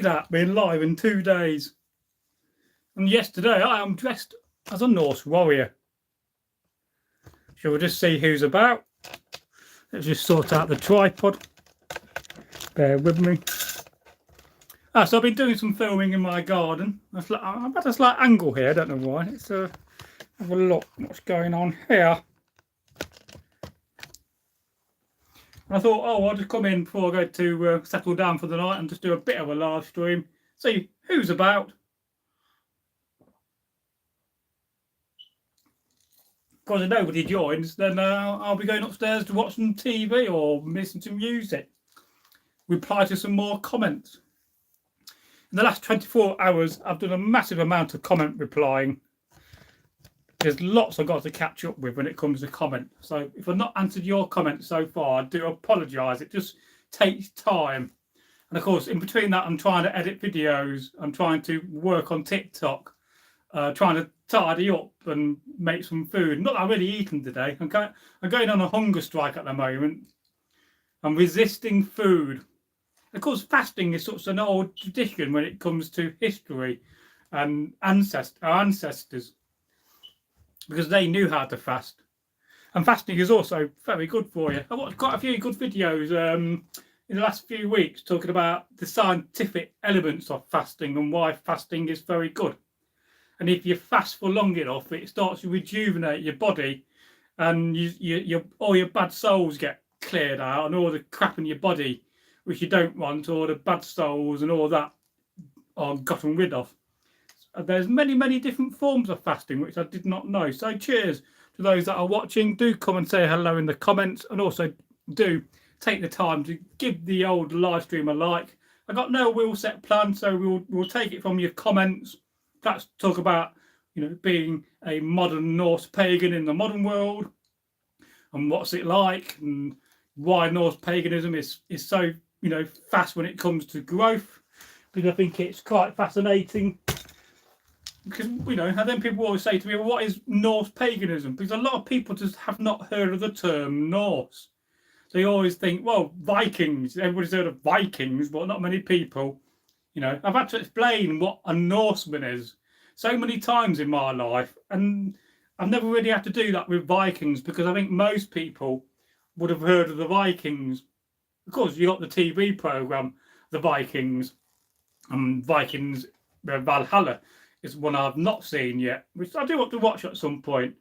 That being live in 2 days. And yesterday I am dressed as a Norse warrior. Shall we just see who's about? Let's just sort out the tripod. Bear with me. So I've been doing some filming in my garden. I've had a slight angle here, I don't know why. Let's have a look what's going on here. And I thought, I'll just come in before I go to settle down for the night and just do a bit of a live stream. See who's about. Because if nobody joins, then I'll be going upstairs to watch some TV or listen to music. Reply to some more comments. In the last 24 hours, I've done a massive amount of comment replying. There's lots I've got to catch up with when it comes to comment. So if I've not answered your comments so far, I do apologise. It just takes time. And of course, in between that, I'm trying to edit videos. I'm trying to work on TikTok. Trying to tidy up and make some food. Not that I'm really eating today. I'm going on a hunger strike at the moment. I'm resisting food. Of course, fasting is such an old tradition when it comes to history and our ancestors, because they knew how to fast. And fasting is also very good for you. I've watched quite a few good videos in the last few weeks talking about the scientific elements of fasting and why fasting is very good. And if you fast for long enough, it starts to rejuvenate your body, and all your bad cells get cleared out, and all the crap in your body, which you don't want, all the bad cells and all that, are gotten rid of. There's many different forms of fasting, which I did not know. So cheers to those that are watching. Do come and say hello in the comments, and also do take the time to give the old live stream a like. I got no real set plan, so we'll take it from your comments. Perhaps talk about, being a modern Norse pagan in the modern world, and what's it like, and why Norse paganism is so fast when it comes to growth. Because I think it's quite fascinating. Because and then people always say to me, well, what is Norse paganism? Because a lot of people just have not heard of the term Norse. They always think, well, Vikings. Everybody's heard of Vikings, but not many people. I've had to explain what a Norseman is so many times in my life, and I've never really had to do that with Vikings, because I think most people would have heard of the Vikings. Of course, you got the TV program, The Vikings, and Vikings Valhalla is one I've not seen yet, which I do want to watch at some point.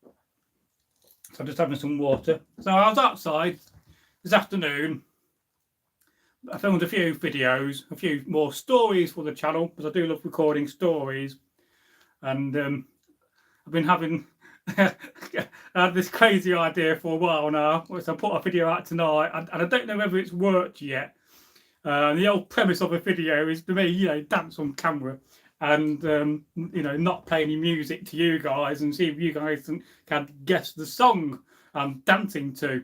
So I'm just having some water. So I was outside this afternoon. I filmed a few videos, a few more stories for the channel, because I do love recording stories. And I've been having I had this crazy idea for a while now, which I put a video out tonight, and I don't know whether it's worked yet. The old premise of a video is, to me, dance on camera and not play any music to you guys, and see if you guys can guess the song I'm dancing to.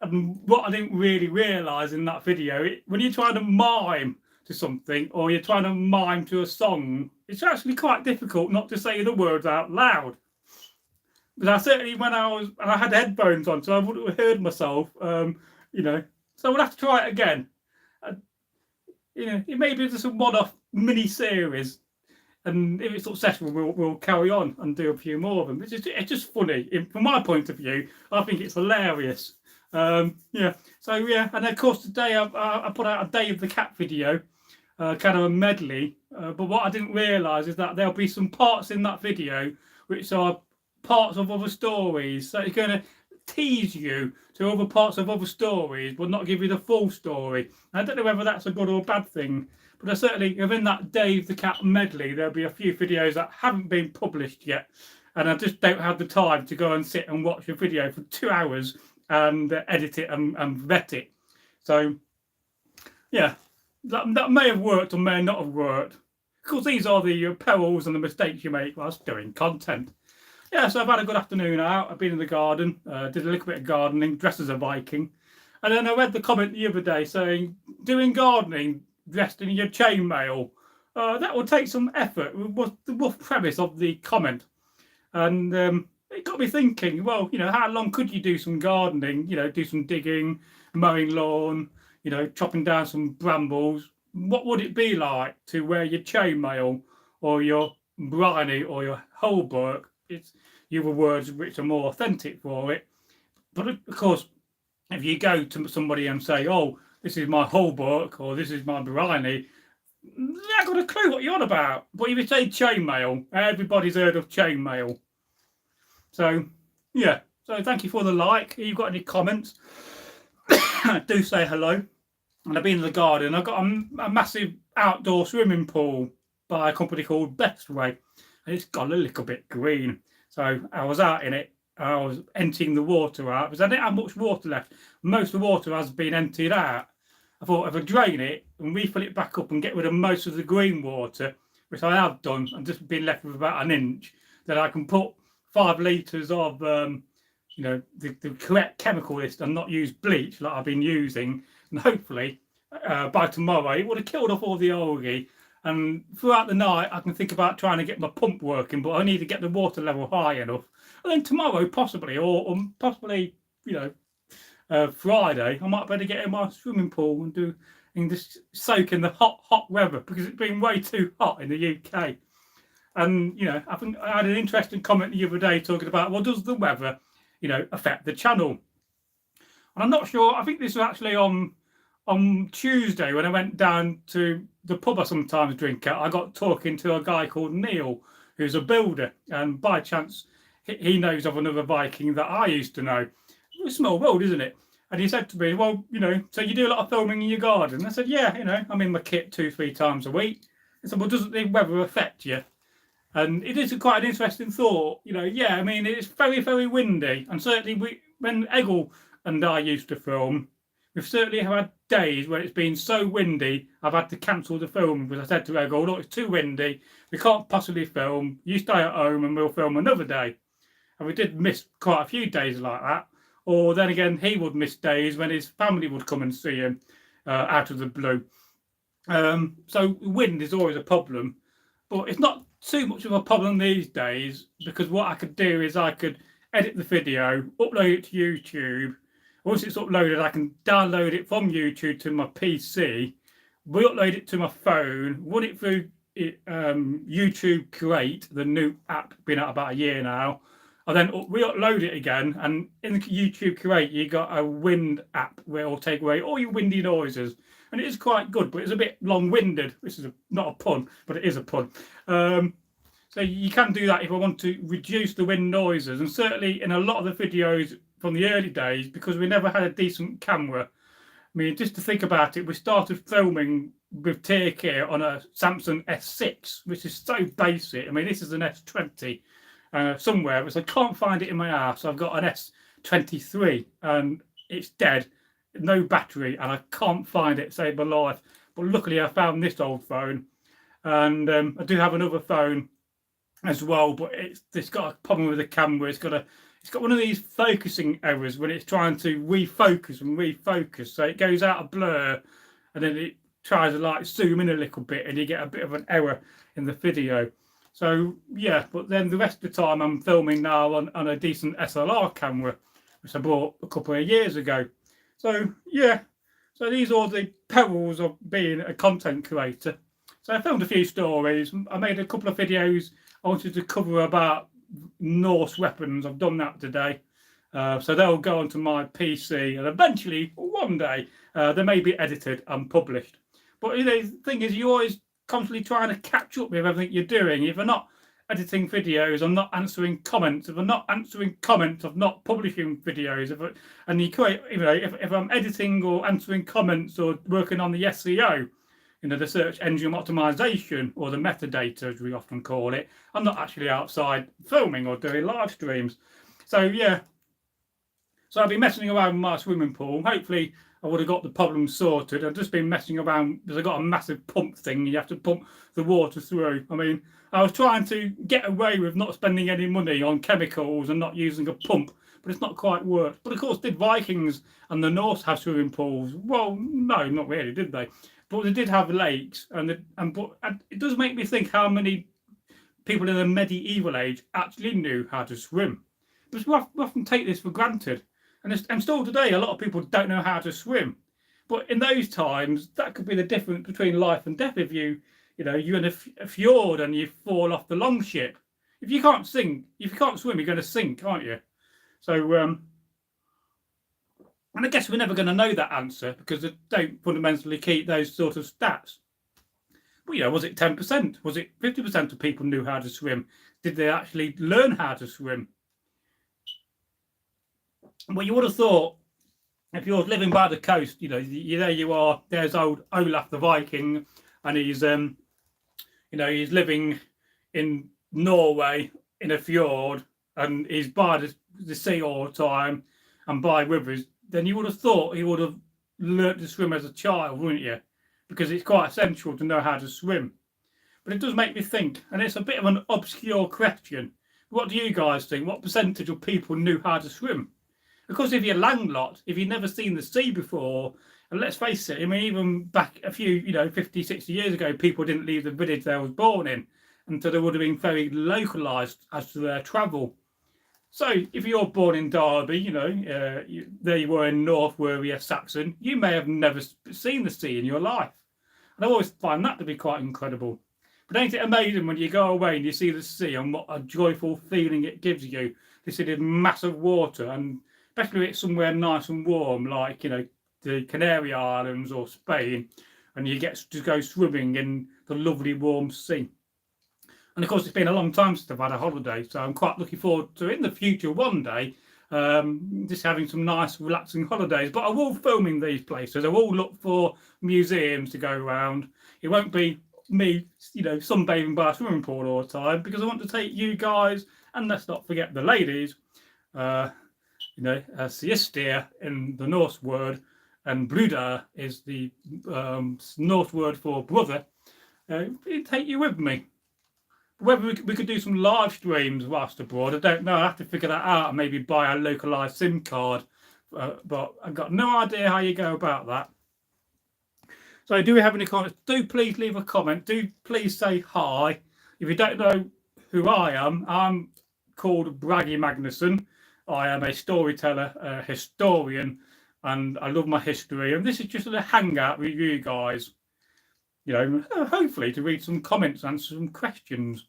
And what I didn't really realise in that video, when you're trying to mime to something, or you're trying to mime to a song, it's actually quite difficult not to say the words out loud. But I certainly, when I had headphones on, so I wouldn't have heard myself, so I would have to try it again. It may be just a one-off mini-series, and if it's successful, we'll carry on and do a few more of them. It's just funny. From my point of view, I think it's hilarious. And of course today I put out a Day of the Cat video, kind of a medley, but what I didn't realise is that there'll be some parts in that video which are parts of other stories, so it's going to tease you to other parts of other stories but not give you the full story. I don't know whether that's a good or bad thing, but I certainly, within that Day of the Cat medley, there'll be a few videos that haven't been published yet, and I just don't have the time to go and sit and watch a video for 2 hours and edit it and vet it. So yeah, that may have worked or may not have worked. Of course, these are the perils and the mistakes you make whilst doing content. Yeah, so I've had a good afternoon out. I've been in the garden, did a little bit of gardening, dressed as a Viking. And then I read the comment the other day saying, doing gardening dressed in your chainmail, that will take some effort, was the rough premise of the comment. And it got me thinking, well, how long could you do some gardening, do some digging, mowing lawn, chopping down some brambles, what would it be like to wear your chainmail or your bryony or your halberd? It's the other words which are more authentic for it. But of course, if you go to somebody and say, "Oh, this is my halberd" or "This is my bryony," they haven't got a clue what you're on about. But if you say chainmail, everybody's heard of chainmail. So, yeah. So thank you for the like. If you've got any comments, do say hello. And I've been in the garden. I've got a massive outdoor swimming pool by a company called Bestway, and it's got a little bit green. So I was out in it. I was emptying the water out because I didn't have much water left. Most of the water has been emptied out. I thought if I drain it and refill it back up and get rid of most of the green water, which I have done, and just been left with about an inch, then I can put 5 litres of the correct chemical list and not use bleach like I've been using, and hopefully by tomorrow it would have killed off all the algae. And throughout the night I can think about trying to get my pump working, but I need to get the water level high enough, and then tomorrow possibly or possibly Friday I might better get in my swimming pool and just soak in the hot weather, because it's been way too hot in the UK. And I think I had an interesting comment the other day talking about, well, does the weather affect the channel? And I'm not sure. I think this was actually on Tuesday when I went down to the pub I sometimes drink at. I got talking to a guy called Neil, who's a builder, and by chance he knows of another Viking that I used to know. It's a small world, isn't it? And he said to me, well, so you do a lot of filming in your garden? And I said, yeah, I'm in my kit 2-3 times a week. I said, well, doesn't the weather affect you? And it is quite an interesting thought. It's very, very windy. And certainly when Eggle and I used to film, we've certainly had days where it's been so windy, I've had to cancel the film because I said to Eggle, look, it's too windy. We can't possibly film. You stay at home and we'll film another day. And we did miss quite a few days like that. Or then again, he would miss days when his family would come and see him out of the blue. So wind is always a problem. But it's not too much of a problem these days, because what I could do is I could edit the video, upload it to YouTube. Once it's uploaded, I can download it from YouTube to my PC, re-upload it to my phone, run it through YouTube Create, the new app, been out about a year now. I then re-upload it again, and in the YouTube Create you got a wind app where it'll take away all your windy noises, and it is quite good, but it's a bit long-winded. This is not a pun, but it is a pun. So you can do that if I want to reduce the wind noises, and certainly in a lot of the videos from the early days, because we never had a decent camera. I mean, just to think about it, we started filming with take care on a Samsung S6, which is so basic. I mean, this is an S20 somewhere, but I can't find it in my house. I've got an S23 and it's dead, no battery, and I can't find it, save my life. But luckily I found this old phone, and I do have another phone as well, but it's got a problem with the camera. It's got one of these focusing errors when it's trying to refocus, so it goes out of blur and then it tries to like zoom in a little bit and you get a bit of an error in the video. So yeah, but then the rest of the time I'm filming now on a decent SLR camera, which I bought a couple of years ago. So yeah, so these are the perils of being a content creator. So I filmed a few stories. I made a couple of videos I wanted to cover about Norse weapons. I've done that today. So they'll go onto my PC, and eventually, one day, they may be edited and published. But the thing is, you're always constantly trying to catch up with everything you're doing. If I'm not editing videos, I'm not answering comments. If I'm not answering comments, I'm not publishing videos. If I'm editing or answering comments or working on the SEO, the search engine optimization, or the metadata as we often call it, I'm not actually outside filming or doing live streams. So yeah, so I've been messing around with my swimming pool. Hopefully I would have got the problem sorted. I've just been messing around because I've got a massive pump thing. You have to pump the water through. I mean, I was trying to get away with not spending any money on chemicals and not using a pump, but it's not quite worked. But of course, did Vikings and the Norse have swimming pools? Well, no, not really, did they? But they did have lakes, and it does make me think how many people in the medieval age actually knew how to swim. Because we often take this for granted, and still today a lot of people don't know how to swim. But in those times, that could be the difference between life and death. If you're in a fjord and you fall off the longship. If you can't swim, you're going to sink, aren't you? So, and I guess we're never going to know that answer because they don't fundamentally keep those sort of stats. But was it 10%? Was it 50% of people knew how to swim? Did they actually learn how to swim? Well, you would have thought if you're living by the coast, there you are. There's old Olaf the Viking, and he's he's living in Norway in a fjord, and he's by the sea all the time and by rivers. Then you would have thought he would have learnt to swim as a child, wouldn't you? Because it's quite essential to know how to swim. But it does make me think, and it's a bit of an obscure question. What do you guys think? What percentage of people knew how to swim? Because if you're landlocked, if you've never seen the sea before, and let's face it, I mean, even back a few, 50, 60 years ago, people didn't leave the village they was born in, and so they would have been very localised as to their travel. So if you're born in Derby, there you were in North Saxon, you may have never seen the sea in your life. And I always find that to be quite incredible. But ain't it amazing when you go away and you see the sea and what a joyful feeling it gives you to see this massive water, and especially if it's somewhere nice and warm, like, the Canary Islands or Spain, and you get to go swimming in the lovely warm sea. And of course, it's been a long time since I've had a holiday, so I'm quite looking forward to, in the future, one day, just having some nice, relaxing holidays. But I will filming these places. I will look for museums to go around. It won't be me, sunbathing by a swimming pool all the time, because I want to take you guys, and let's not forget the ladies, a siesta in the Norse word, and bruder is the Norse word for brother. Take you with me. Whether we could do some live streams whilst abroad, I don't know. I have to figure that out and maybe buy a localised SIM card. But I've got no idea how you go about that. So do we have any comments? Do please leave a comment. Do please say hi. If you don't know who I am, I'm called Braggy Magnusson. I am a storyteller, a historian, and I love my history. And this is just a hangout with you guys. Hopefully to read some comments, answer some questions.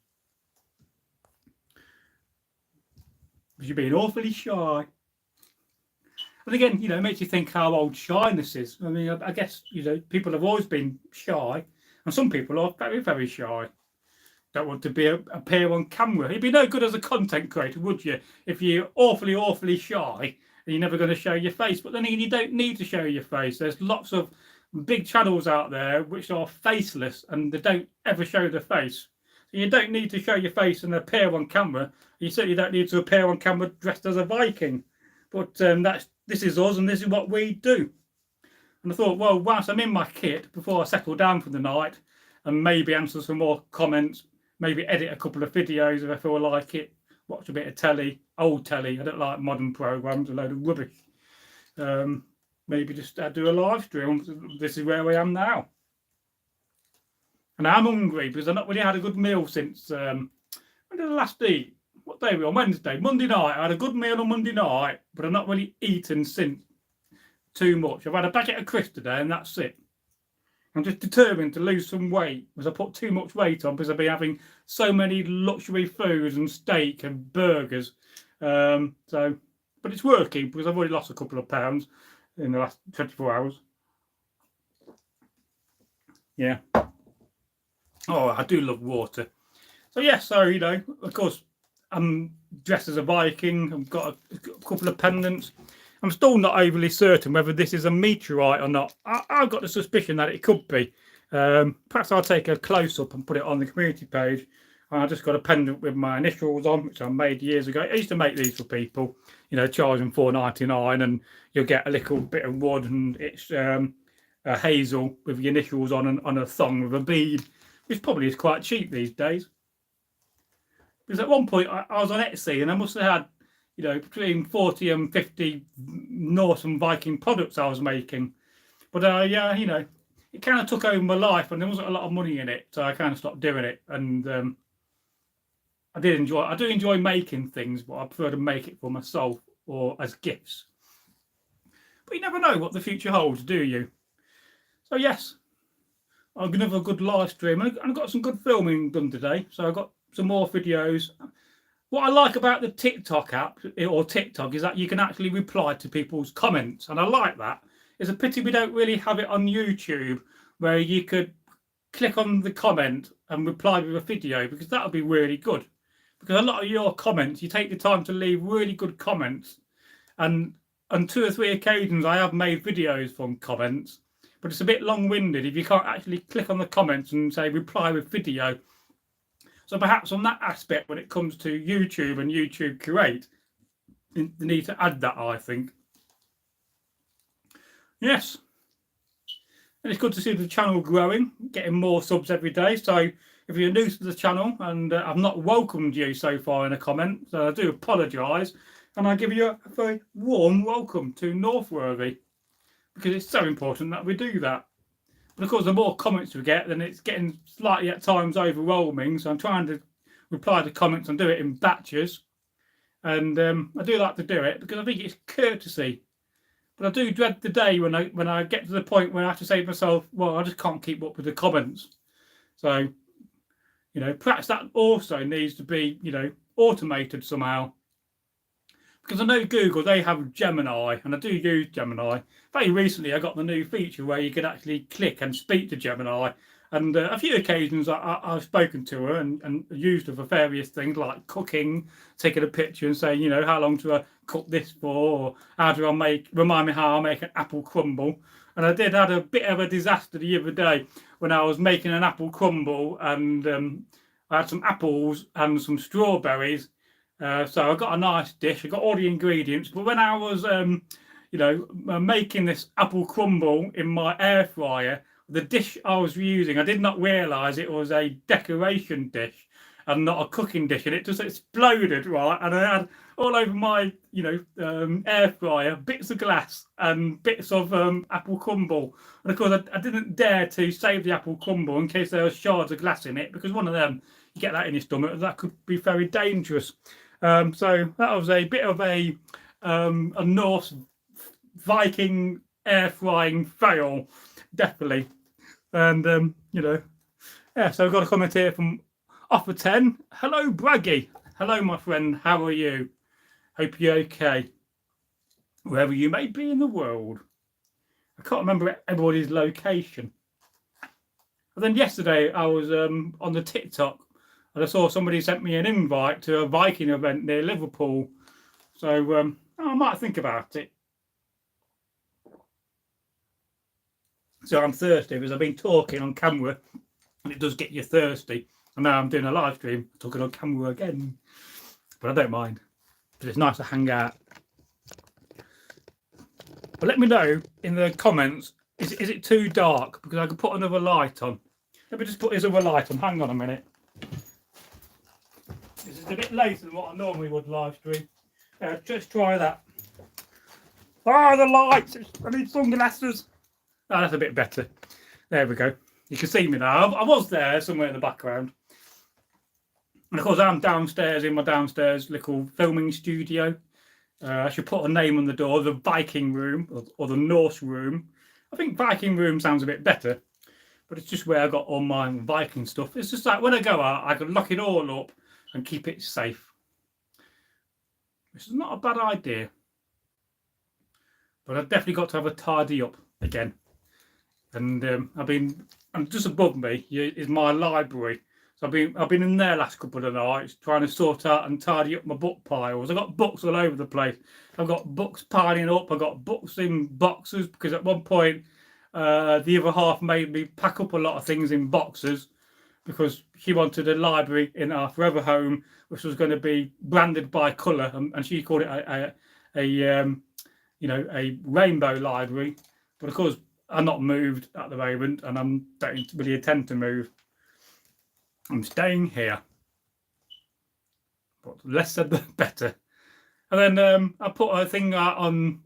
Because you're being awfully shy. And again, it makes you think how old shyness is. I mean, I guess, people have always been shy, and some people are very, very shy. Don't want to appear on camera. You'd be no good as a content creator, would you? If you're awfully, awfully shy and you're never going to show your face. But then again, you don't need to show your face. There's lots of big channels out there which are faceless and they don't ever show their face. So you don't need to show your face and appear on camera. You certainly don't need to appear on camera dressed as a Viking. But this is us and this is what we do. And I thought, well, whilst I'm in my kit, before I settle down for the night and maybe answer some more comments, maybe edit a couple of videos if I feel like it, watch a bit of telly, old telly. I don't like modern programmes, a load of rubbish. Maybe just do a live stream. This is where I am now. And I'm hungry because I've not really had a good meal since, when did I last eat? What day were we on? Wednesday, Monday night. I had a good meal on Monday night, but I've not really eaten since too much. I've had a packet of crisps today and that's it. I'm just determined to lose some weight because I put too much weight on because I've been having so many luxury foods and steak and burgers. But it's working because I've already lost a couple of pounds in the last 24 hours. Yeah. Oh, I do love water. So yeah, of course, I'm dressed as a Viking. I've got a couple of pendants. I'm still not overly certain whether this is a meteorite or not. I've got the suspicion that it could be. Perhaps I'll take a close-up and put it on the community page. I just got a pendant with my initials on, which I made years ago. I used to make these for people, charge them $4.99, and you'll get a little bit of wood, and it's a hazel with the initials on a thong with a bead, which probably is quite cheap these days. Because at one point I was on Etsy and I must have had, between 40 and 50 Norse and Viking products I was making. But it kind of took over my life and there wasn't a lot of money in it, so I kind of stopped doing it. And I do enjoy making things, but I prefer to make it for myself or as gifts. But you never know what the future holds, do you? So yes, I'm going to have a good live stream. And I've got some good filming done today. So I've got some more videos. What I like about the TikTok app or TikTok is that you can actually reply to people's comments. And I like that. It's a pity we don't really have it on YouTube where you could click on the comment and reply with a video, because that would be really good. Because a lot of your comments, you take the time to leave really good comments. And on 2 or 3 occasions, I have made videos from comments, but it's a bit long-winded if you can't actually click on the comments and say reply with video. So perhaps on that aspect, when it comes to YouTube and YouTube Create, they need to add that, I think. Yes. And it's good to see the channel growing, getting more subs every day. So if you're new to the channel and I've not welcomed you so far in a comment, so I do apologise. And I give you a very warm welcome to Northworthy, because it's so important that we do that. But of course, the more comments we get, then it's getting slightly at times overwhelming. So I'm trying to reply to comments and do it in batches. And I do like to do it because I think it's courtesy. But I do dread the day when I get to the point where I have to say to myself, well, I just can't keep up with the comments. So, perhaps that also needs to be, automated somehow. Because I know Google, they have Gemini, and I do use Gemini. Very recently, I got the new feature where you can actually click and speak to Gemini. And a few occasions I've spoken to her and used her for various things like cooking, taking a picture and saying, how long do I cook this for? Or how do I remind me how I make an apple crumble. And I did had a bit of a disaster the other day when I was making an apple crumble, and I had some apples and some strawberries. So I got a nice dish. I got all the ingredients, but when I was, making this apple crumble in my air fryer, the dish I was using, I did not realise it was a decoration dish and not a cooking dish, and it just exploded, right? And I had all over my, air fryer bits of glass and bits of apple crumble. And of course, I didn't dare to save the apple crumble in case there was shards of glass in it, because one of them, you get that in your stomach, that could be very dangerous. So that was a bit of a Norse Viking air frying fail, definitely. And yeah. So I've got a comment here from Offer 10. Hello, Braggy. Hello, my friend. How are you? Hope you're okay, wherever you may be in the world. I can't remember everybody's location. And then yesterday I was on the TikTok, and I saw somebody sent me an invite to a Viking event near Liverpool. So I might think about it. So I'm thirsty because I've been talking on camera and it does get you thirsty. And now I'm doing a live stream, talking on camera again. But I don't mind, because it's nice to hang out. But let me know in the comments, is it too dark? Because I could put another light on. Let me just put this other light on. Hang on a minute. This is a bit later than what I normally would live stream. Just try that. Ah, the lights! I need sunglasses. Oh, that's a bit better. There we go. You can see me now. I was there somewhere in the background. And of course, I'm downstairs in my downstairs little filming studio. I should put a name on the door, the Viking room or the Norse room. I think Viking room sounds a bit better, but it's just where I got all my Viking stuff. It's just like when I go out, I can lock it all up and keep it safe. This is not a bad idea, but I've definitely got to have a tidy up again. And and just above me is my library. So I've been in there last couple of nights trying to sort out and tidy up my book piles. I've got books all over the place. I've got books piling up. I've got books in boxes, because at one point the other half made me pack up a lot of things in boxes, because she wanted a library in our forever home which was going to be branded by colour, and she called it a rainbow library. But of course, I'm not moved at the moment, and I don't really intend to move. I'm staying here. But less said the better. And then I put a thing out on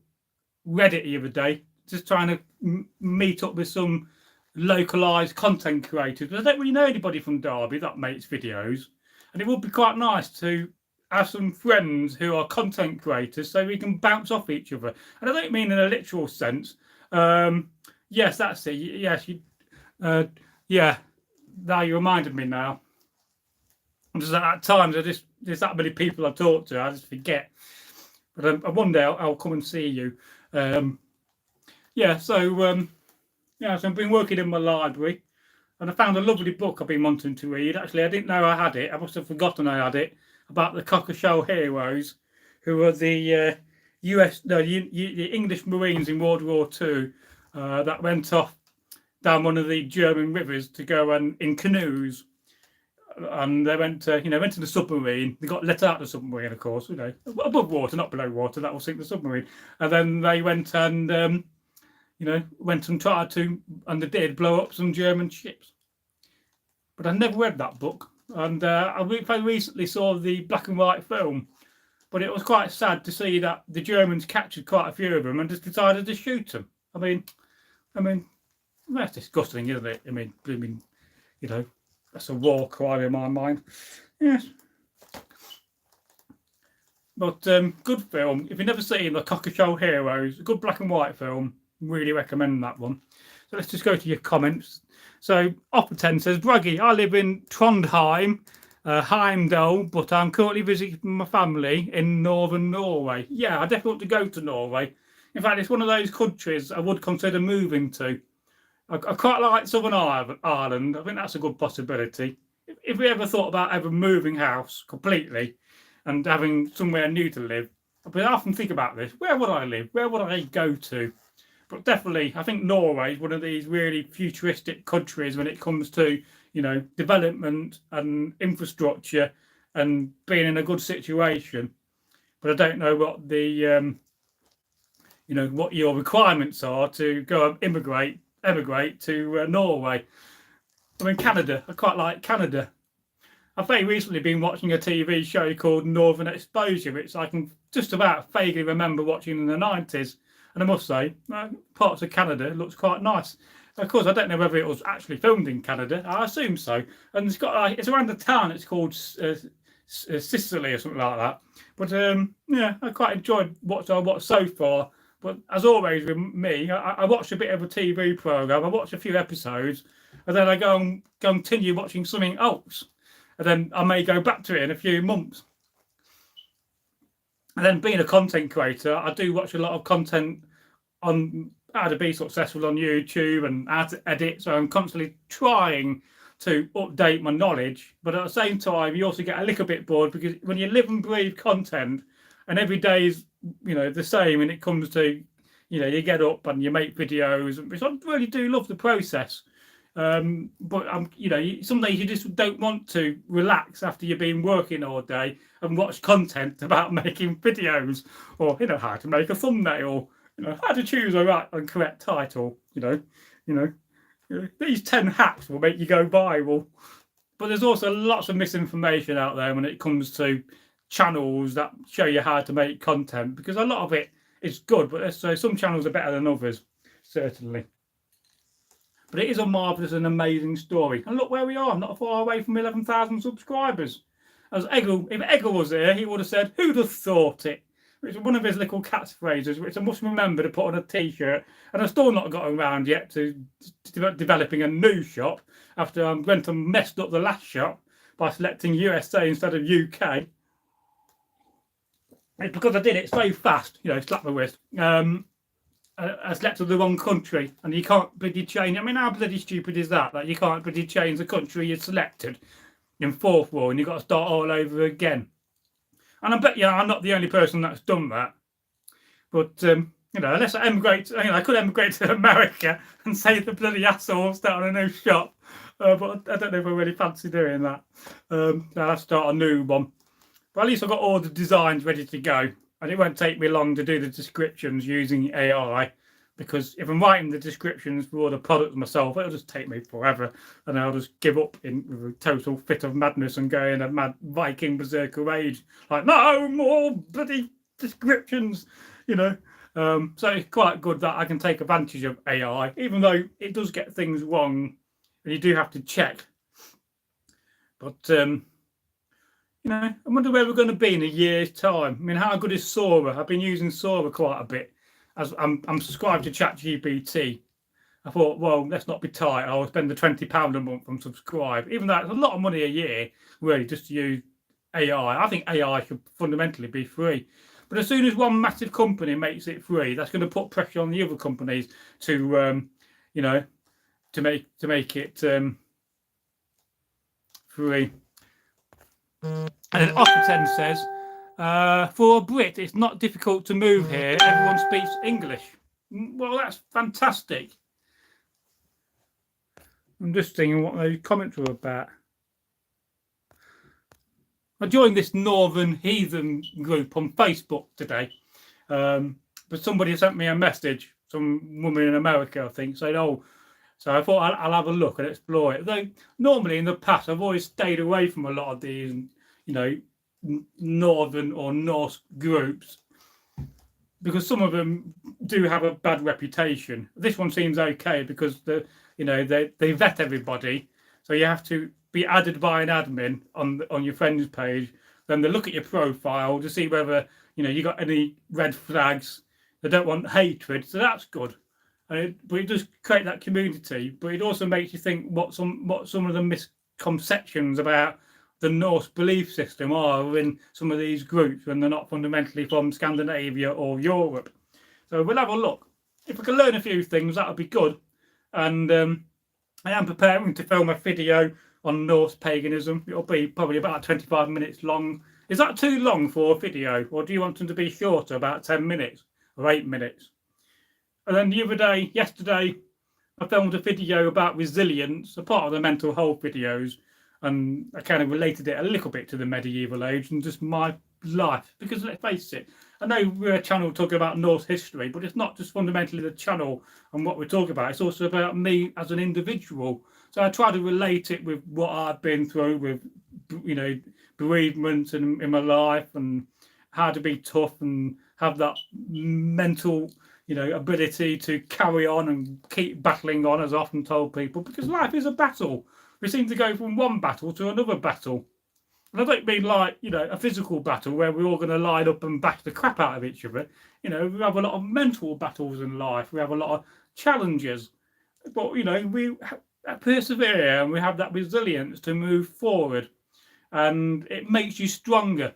Reddit the other day, just trying to meet up with some localised content creators. But I don't really know anybody from Derby that makes videos. And it would be quite nice to have some friends who are content creators so we can bounce off each other. And I don't mean in a literal sense. Yes, that's it. Yes, yeah. Now you reminded me now. I'm just at times there's that many people I talk to, I just forget. But one day I'll come and see you. Um, yeah, so I've been working in my library, and I found a lovely book I've been wanting to read. Actually, I didn't know I had it. I must have forgotten I had it, about the Cockleshell heroes, who were the the English Marines in World War II that went off down one of the German rivers to go in canoes, and they went to the submarine. They got let out of the submarine, of course, above water, not below water. That will sink the submarine. And then they went and tried to, and they did blow up some German ships. But I never read that book, and I recently saw the black and white film. But it was quite sad to see that the Germans captured quite a few of them and just decided to shoot them. I mean, that's disgusting, isn't it? That's a war crime in my mind. Yes. But good film. If you've never seen the Cockleshell Heroes, a good black and white film, really recommend that one. So let's just go to your comments. So Opper10 says, Braggy, I live in Trondheim, Heimdall, but I'm currently visiting my family in northern Norway. Yeah, I definitely want to go to Norway. In fact, it's one of those countries I would consider moving to. I quite like Southern Ireland. I think that's a good possibility. If we ever thought about ever moving house completely and having somewhere new to live, I often think about this. Where would I live? Where would I go to? But definitely, I think Norway is one of these really futuristic countries when it comes to, development and infrastructure and being in a good situation. But I don't know what the, what your requirements are to go emigrate to Norway. I mean, Canada. I quite like Canada. I've very recently been watching a TV show called Northern Exposure, which I can just about vaguely remember watching in the 90s. And I must say, parts of Canada looks quite nice. Of course, I don't know whether it was actually filmed in Canada. I assume so. And it's around the town. It's called Sicily or something like that. But I quite enjoyed what I watched so far. But as always with me, I watch a bit of a TV program. I watch a few episodes, and then I go and continue watching something else, and then I may go back to it in a few months. And then, being a content creator, I do watch a lot of content on how to be successful on YouTube and how to edit. So I'm constantly trying to update my knowledge, but at the same time, you also get a little bit bored, because when you live and breathe content, and every day is the same, when it comes to you get up and you make videos, which I really do love the process. But some days you just don't want to relax after you've been working all day and watch content about making videos, or how to make a thumbnail, how to choose a right and correct title. These 10 hacks will make you go viral. But there's also lots of misinformation out there when it comes to channels that show you how to make content, because a lot of it is good, but some channels are better than others, certainly. But it is a marvellous and amazing story. And look where we are, not far away from 11,000 subscribers. If Eggle was there, he would have said, who'd have thought it? Which is one of his little catchphrases, which I must remember to put on a t-shirt. And I've still not got around yet to developing a new shop, after I went and messed up the last shop by selecting USA instead of UK. It's because I did it so fast, slap my wrist. I selected the wrong country, and you can't bloody change. I mean, how bloody stupid is that? That you can't bloody change the country you selected in fourth war, and you've got to start all over again. And I bet you I'm not the only person that's done that. But unless I emigrate, I could emigrate to America and save the bloody asshole starting a new shop. But I don't know if I really fancy doing that. I'll start a new one. But at least I've got all the designs ready to go. And it won't take me long to do the descriptions using AI, because if I'm writing the descriptions for all the products myself, it'll just take me forever, and I'll just give up with a total fit of madness and go in a mad Viking berserker rage, like, no more bloody descriptions, So it's quite good that I can take advantage of AI, even though it does get things wrong, and you do have to check. But I wonder where we're going to be in a year's time. I mean, how good is Sora? I've been using Sora quite a bit, as I'm subscribed to ChatGPT, I thought, well, let's not be tight. I'll spend the £20 a month and subscribe, even though it's a lot of money a year, really, just to use AI. I think AI should fundamentally be free. But as soon as one massive company makes it free, that's going to put pressure on the other companies to, to make it free. And then Oxford says, for a Brit, it's not difficult to move here. Everyone speaks English. Well, that's fantastic. I'm just thinking what those comments were about. I joined this Northern Heathen group on Facebook today, but somebody sent me a message, some woman in America, I think, saying, "Oh," so I thought I'll have a look and explore it. Though normally in the past I've always stayed away from a lot of these, Northern or Norse groups, because some of them do have a bad reputation. This one seems okay because they vet everybody, so you have to be added by an admin on your friends page. Then they look at your profile to see whether you got any red flags. They don't want hatred, so that's good. But it does create that community. But it also makes you think what some of the misconceptions about the Norse belief system are in some of these groups when they're not fundamentally from Scandinavia or Europe. So we'll have a look. If I can learn a few things, that would be good. And I am preparing to film a video on Norse paganism. It'll be probably about 25 minutes long. Is that too long for a video, or do you want them to be shorter, about 10 minutes or 8 minutes? And then yesterday, I filmed a video about resilience, a part of the mental health videos, and I kind of related it a little bit to the medieval age and just my life. Because let's face it, I know we're a channel talking about Norse history, but it's not just fundamentally the channel and what we're talking about. It's also about me as an individual. So I try to relate it with what I've been through with, bereavements in my life, and how to be tough and have that mental, ability to carry on and keep battling on, as I often told people, because life is a battle. We seem to go from one battle to another battle. And I don't mean like, a physical battle where we're all going to line up and bash the crap out of each other. We have a lot of mental battles in life. We have a lot of challenges. But, we persevere and we have that resilience to move forward. And it makes you stronger.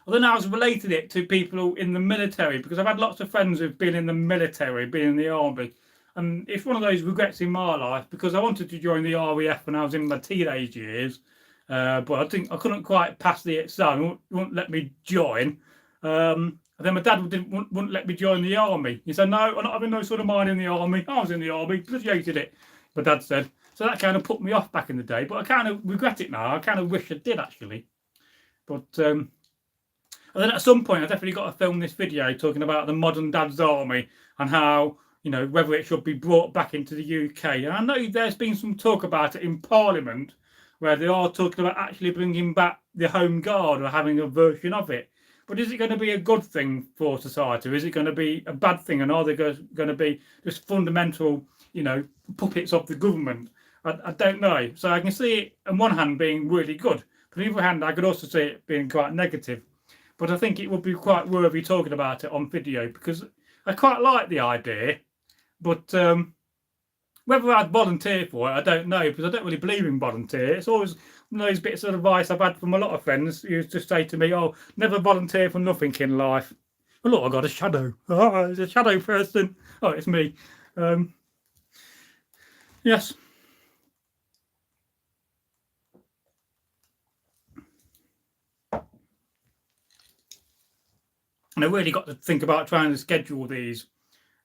Although now I've related it to people in the military, because I've had lots of friends who've been in the military, been in the army. And it's one of those regrets in my life, because I wanted to join the RAF when I was in my teenage years. But I think I couldn't quite pass the exam. It wouldn't let me join. And then my dad wouldn't let me join the army. He said, "No, I'm not having no sort of mind in the army. I was in the army, bloody hated it," my dad said. So that kind of put me off back in the day. But I kind of regret it now. I kind of wish I did, actually. But and then at some point, I definitely got to film this video talking about the modern dad's army and how, whether it should be brought back into the UK. And I know there's been some talk about it in Parliament, where they are talking about actually bringing back the Home Guard or having a version of it. But is it going to be a good thing for society? Or is it going to be a bad thing? And are they going to be just fundamental, puppets of the government? I don't know. So I can see it on one hand being really good. But on the other hand, I could also see it being quite negative. But I think it would be quite worthy talking about it on video, because I quite like the idea. But whether I'd volunteer for it, I don't know, because I don't really believe in volunteer. It's always one of those bits of advice I've had from a lot of friends who just say to me, "Oh, never volunteer for nothing in life." Oh, look, I got a shadow. Oh, it's a shadow person. Oh, it's me. Yes. And I really got to think about trying to schedule these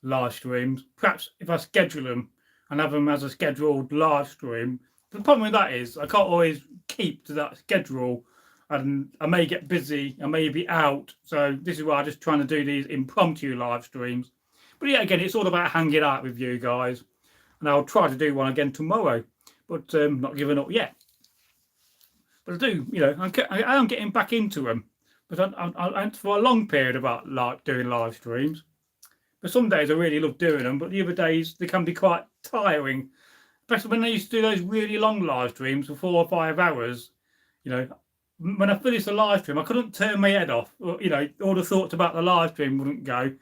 live streams. Perhaps if I schedule them and have them as a scheduled live stream. The problem with that is I can't always keep to that schedule, and I may get busy, I may be out. So this is why I'm just trying to do these impromptu live streams. But yeah, again, it's all about hanging out with you guys. And I'll try to do one again tomorrow, but not giving up yet. But I do, I am getting back into them. But I for a long period about doing live streams. But some days I really love doing them, but the other days they can be quite tiring. Especially when I used to do those really long live streams for 4 or 5 hours. When I finished the live stream, I couldn't turn my head off. All the thoughts about the live stream wouldn't go.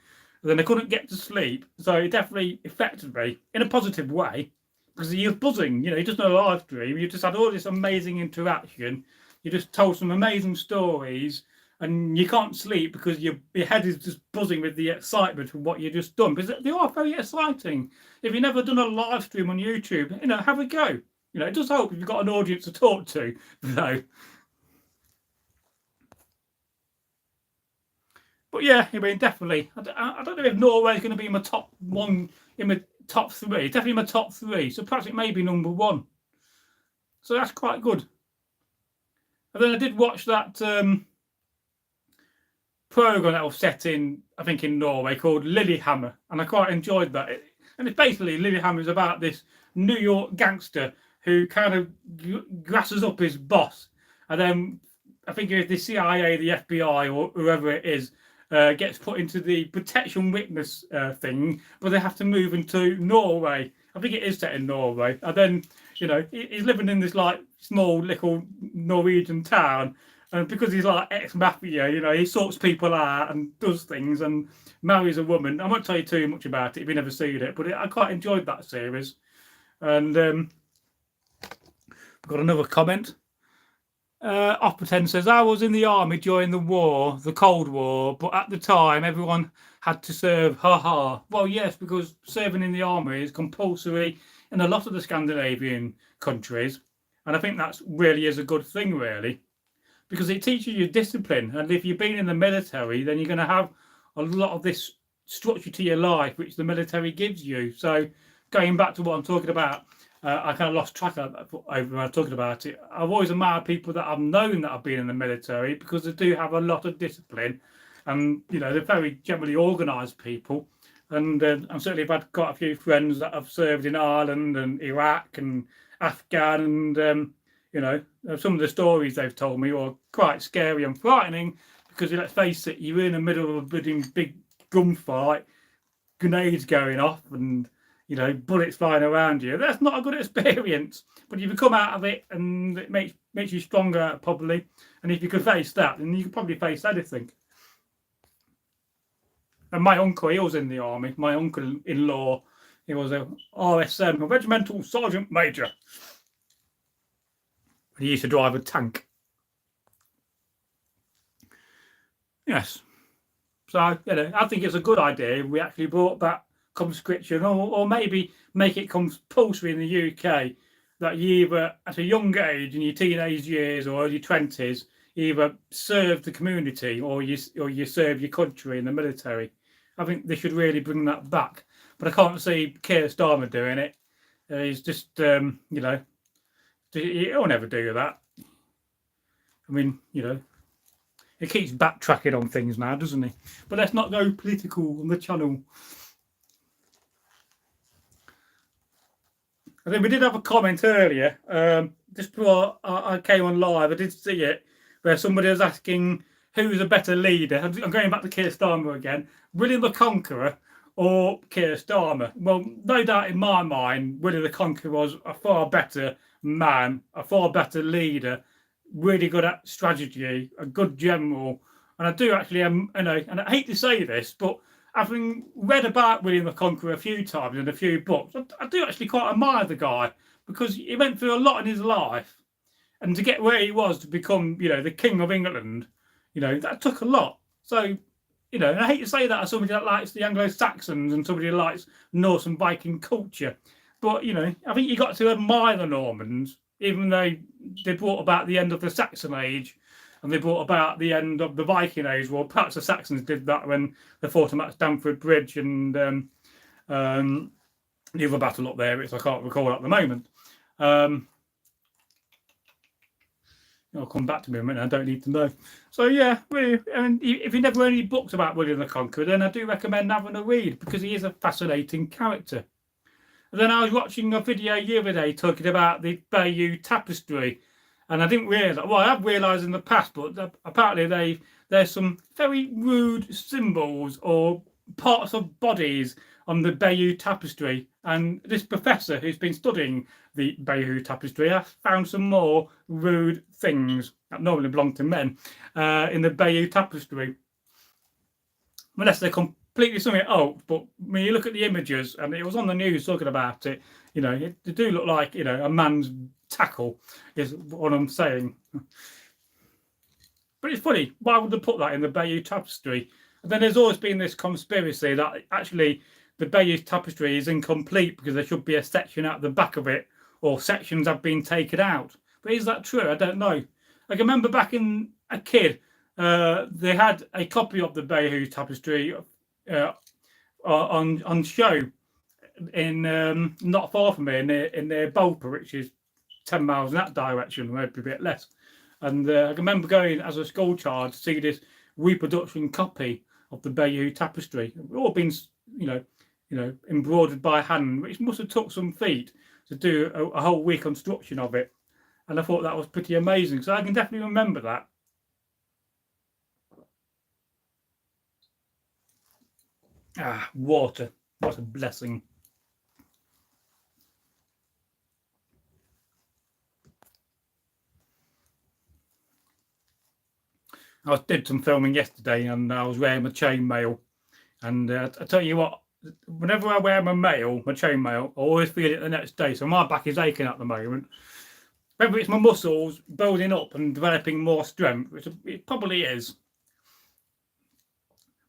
but then I couldn't get to sleep. So it definitely affected me in a positive way, because you're buzzing. You know, you just know a live stream. You just had all this amazing interaction. You just told some amazing stories, and you can't sleep because your head is just buzzing with the excitement of what you've just done. Because they are very exciting. If you've never done a live stream on YouTube, you know, have a go. You know, it does help if you've got an audience to talk to, though. But yeah, I mean, definitely. I don't know if Norway is going to be in my top one, in my top three. Definitely in my top three. So perhaps it may be number one. So that's quite good. And then I did watch that program that was set in, I think, in Norway called Lillehammer, and I quite enjoyed that. And it's basically Lillehammer is about this New York gangster who kind of grasses up his boss, and then I think it's the CIA, the FBI, or whoever it is, gets put into the protection witness thing, but they have to move into Norway. I think it is set in Norway, and then, you know, he's living in this like small little Norwegian town, and because he's like ex-mafia, you know, he sorts people out and does things and marries a woman. I won't tell you too much about it if you've never seen it, but I quite enjoyed that series. And got another comment. Opperton says, I was in the army during the war, the Cold War, but at the time everyone had to serve. Ha. Well, yes, because serving in the army is compulsory in a lot of the Scandinavian countries, and I think that really is a good thing, really, because it teaches you discipline. And if you've been in the military, then you're going to have a lot of this structure to your life, which the military gives you. So going back to what I'm talking about, I kind of lost track of over when I was talking about it. I've always admired people that I've known that have been in the military, because they do have a lot of discipline, and you know, they're very generally organised people. And I've certainly had quite a few friends that have served in Ireland and Iraq and Afghan, and you know, some of the stories they've told me are quite scary and frightening, because let's face it, you're in the middle of a big gunfight, grenades going off, and you know, bullets flying around you. That's not a good experience. But if you come out of it, and it makes you stronger, probably. And if you can face that, then you can probably face anything. And my uncle, he was in the army. My uncle-in-law, he was a RSM, a regimental sergeant major. He used to drive a tank. Yes. So, you know, I think it's a good idea if we actually brought back conscription, or maybe make it compulsory in the UK, that you either at a young age, in your teenage years or early 20s, you either serve the community or you serve your country in the military. I think they should really bring that back. But I can't see Keir Starmer doing it. He's just, you know, he'll never do that. I mean, you know, he keeps backtracking on things now, doesn't he? But let's not go political on the channel. I think we did have a comment earlier, just before I came on live. I did see it, where somebody was asking who's a better leader. I'm going back to Keir Starmer again. William the Conqueror or Keir Starmer? Well, no doubt in my mind, William the Conqueror was a far better man, a far better leader, really good at strategy, a good general. And I do actually, you know, and I hate to say this, but having read about William the Conqueror a few times in a few books, I do actually quite admire the guy, because he went through a lot in his life, and to get where he was to become, you know, the King of England, you know, that took a lot. So, you know, and I hate to say that as somebody that likes the Anglo-Saxons and somebody who likes Norse and Viking culture, but, you know, I think you got to admire the Normans, even though they brought about the end of the Saxon age, and they brought about the end of the Viking age. Well, perhaps the Saxons did that when they fought them at Stamford Bridge and the other battle up there, which I can't recall at the moment. It'll come back to me in a minute. I don't need to know. So yeah, really, I mean, if you never read any books about William the Conqueror, then I do recommend having a read, because he is a fascinating character. And then I was watching a video the other day talking about the Bayeux Tapestry. And I didn't realise, well, I have realised in the past, but apparently there's some very rude symbols or parts of bodies on the Bayeux Tapestry. And this professor who's been studying the Bayeux Tapestry has found some more rude things that normally belong to men in the Bayeux Tapestry. Unless they're completely something else. But when you look at the images, and it was on the news talking about it, you know, they do look like, you know, a man's tackle, is what I'm saying. But it's funny, why would they put that in the Bayeux Tapestry? And then there's always been this conspiracy that actually the Bayeux Tapestry is incomplete because there should be a section at the back of it, or sections have been taken out. But is that true? I don't know. I can remember back in a kid, they had a copy of the Bayeux Tapestry on show in not far from here, in near Bolper, which is 10 miles in that direction, maybe a bit less. And I can remember going as a school child to see this reproduction copy of the Bayeux Tapestry. It's all been, you know, embroidered by hand, which must have took some feet to do a whole reconstruction of it. And I thought that was pretty amazing. So I can definitely remember that. Ah, water. What a blessing. I did some filming yesterday and I was wearing my chainmail. And I tell you what, whenever I wear my chainmail, I always feel it the next day. So my back is aching at the moment. Whether it's my muscles building up and developing more strength, which it probably is.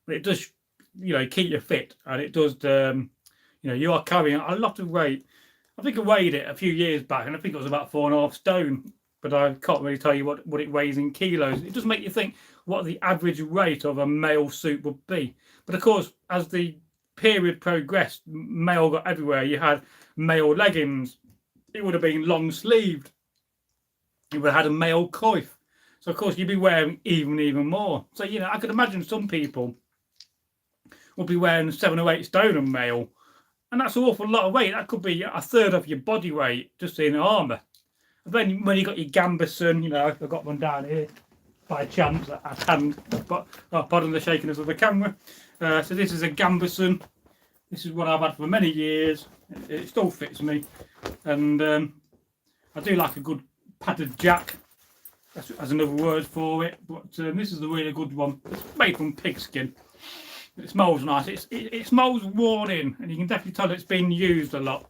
But it does, you know, keep you fit, and it does, you know, you are carrying a lot of weight. I think I weighed it a few years back, and I think it was about 4.5 stone. But I can't really tell you what it weighs in kilos. It does make you think what the average weight of a male suit would be. But of course, as the period progressed, mail got everywhere. You had male leggings. It would have been long sleeved. You would have had a male coif. So of course you'd be wearing even more. So, you know, I could imagine some people would be wearing 7 or 8 stone on male. And that's an awful lot of weight. That could be a third of your body weight just in armour. And then when you got your gambeson, you know, I've got one down here by chance at hand. But pardon the shakiness of the camera. So this is a gambeson. This is what I've had for many years. It still fits me. And I do like a good padded jack. That's another word for it. But this is the really good one. It's made from pigskin. It smells nice. It smells worn in, and you can definitely tell it's been used a lot.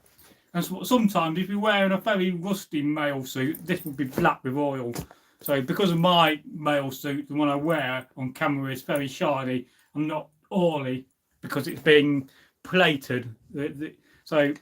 And so sometimes if you're wearing a very rusty male suit, this would be black with oil. So because of my male suit, the one I wear on camera is very shiny and not oily because it's being plated. So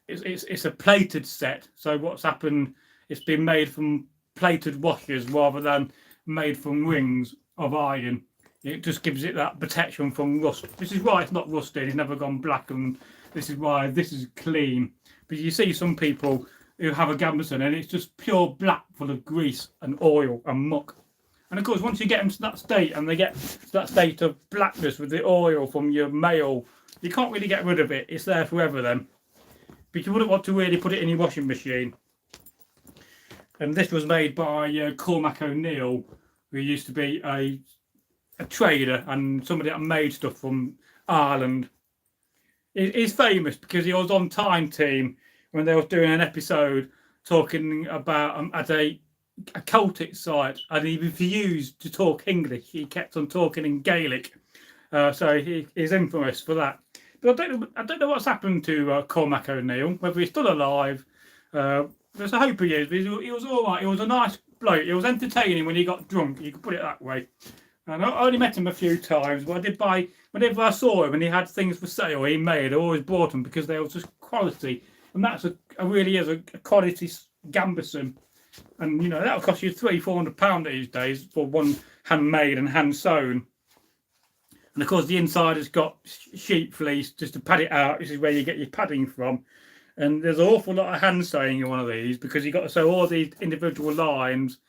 it's a plated set. So what's happened, it's been made from plated washers rather than made from rings of iron. It just gives it that protection from rust. This is why it's not rusted. It's never gone black, and this is why this is clean. But you see some people who have a gambeson and it's just pure black full of grease and oil and muck. And of course, once you get them to that state and they get to that state of blackness with the oil from your mail, you can't really get rid of it. It's there forever then. But you wouldn't want to really put it in your washing machine. And this was made by Cormac O'Neill, who used to be a trader and somebody that made stuff from Ireland. He's famous because he was on Time Team when they was doing an episode talking about at a Celtic site, and he refused to talk English. He kept on talking in Gaelic, so he's infamous for that. But I don't know what's happened to Cormac O'Neill, whether he's still alive. There's a hope he is. He was all right. He was a nice bloke. He was entertaining when he got drunk. You could put it that way. And I only met him a few times, but I did buy, whenever I saw him and he had things for sale he made, I always bought them because they were just quality. And that's really is a quality gambeson. And, you know, that'll cost you £300-400 these days for one handmade and hand sewn. And of course, the inside has got sheep fleece just to pad it out. This is where you get your padding from. And there's an awful lot of hand sewing in one of these because you've got to sew all these individual lines.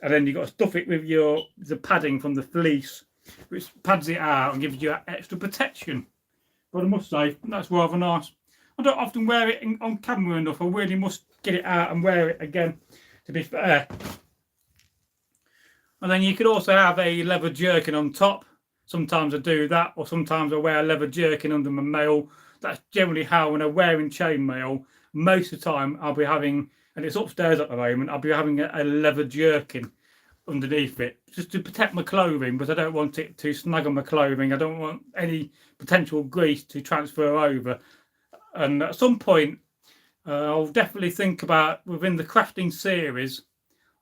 And then you've got to stuff it with the padding from the fleece, which pads it out and gives you extra protection. But I must say, that's rather nice. I don't often wear it on camera enough. I really must get it out and wear it again, to be fair. And then you could also have a leather jerkin on top. Sometimes I do that, or sometimes I wear a leather jerkin under my mail. That's generally how, when I'm wearing chainmail, most of the time I'll be having, and it's upstairs at the moment, I'll be having a leather jerkin. underneath it, just to protect my clothing, but I don't want it to snag on my clothing. I don't want any potential grease to transfer over. And at some point, I'll definitely think about within the crafting series,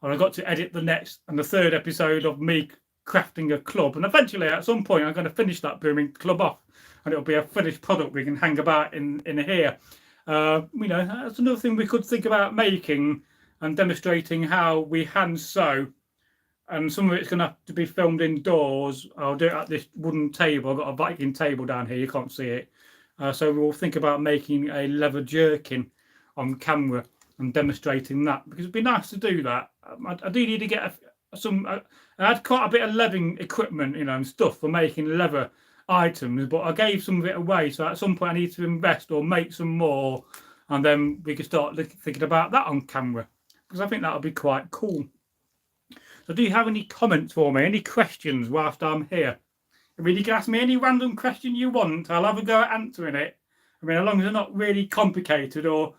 and I've got to edit the next and the third episode of me crafting a club. And eventually, at some point, I'm going to finish that booming club off, and it'll be a finished product we can hang about in here. That's another thing we could think about making and demonstrating how we hand sew. And some of it's going to have to be filmed indoors. I'll do it at this wooden table. I've got a Viking table down here. You can't see it. So we'll think about making a leather jerkin on camera and demonstrating that, because it'd be nice to do that. I do need to get I had quite a bit of leathering equipment, and stuff for making leather items, but I gave some of it away. So at some point I need to invest or make some more, and then we can start thinking about that on camera, because I think that would be quite cool. So do you have any comments for me? Any questions whilst I'm here? I mean, you can ask me any random question you want. I'll have a go at answering it. I mean, as long as they're not really complicated or,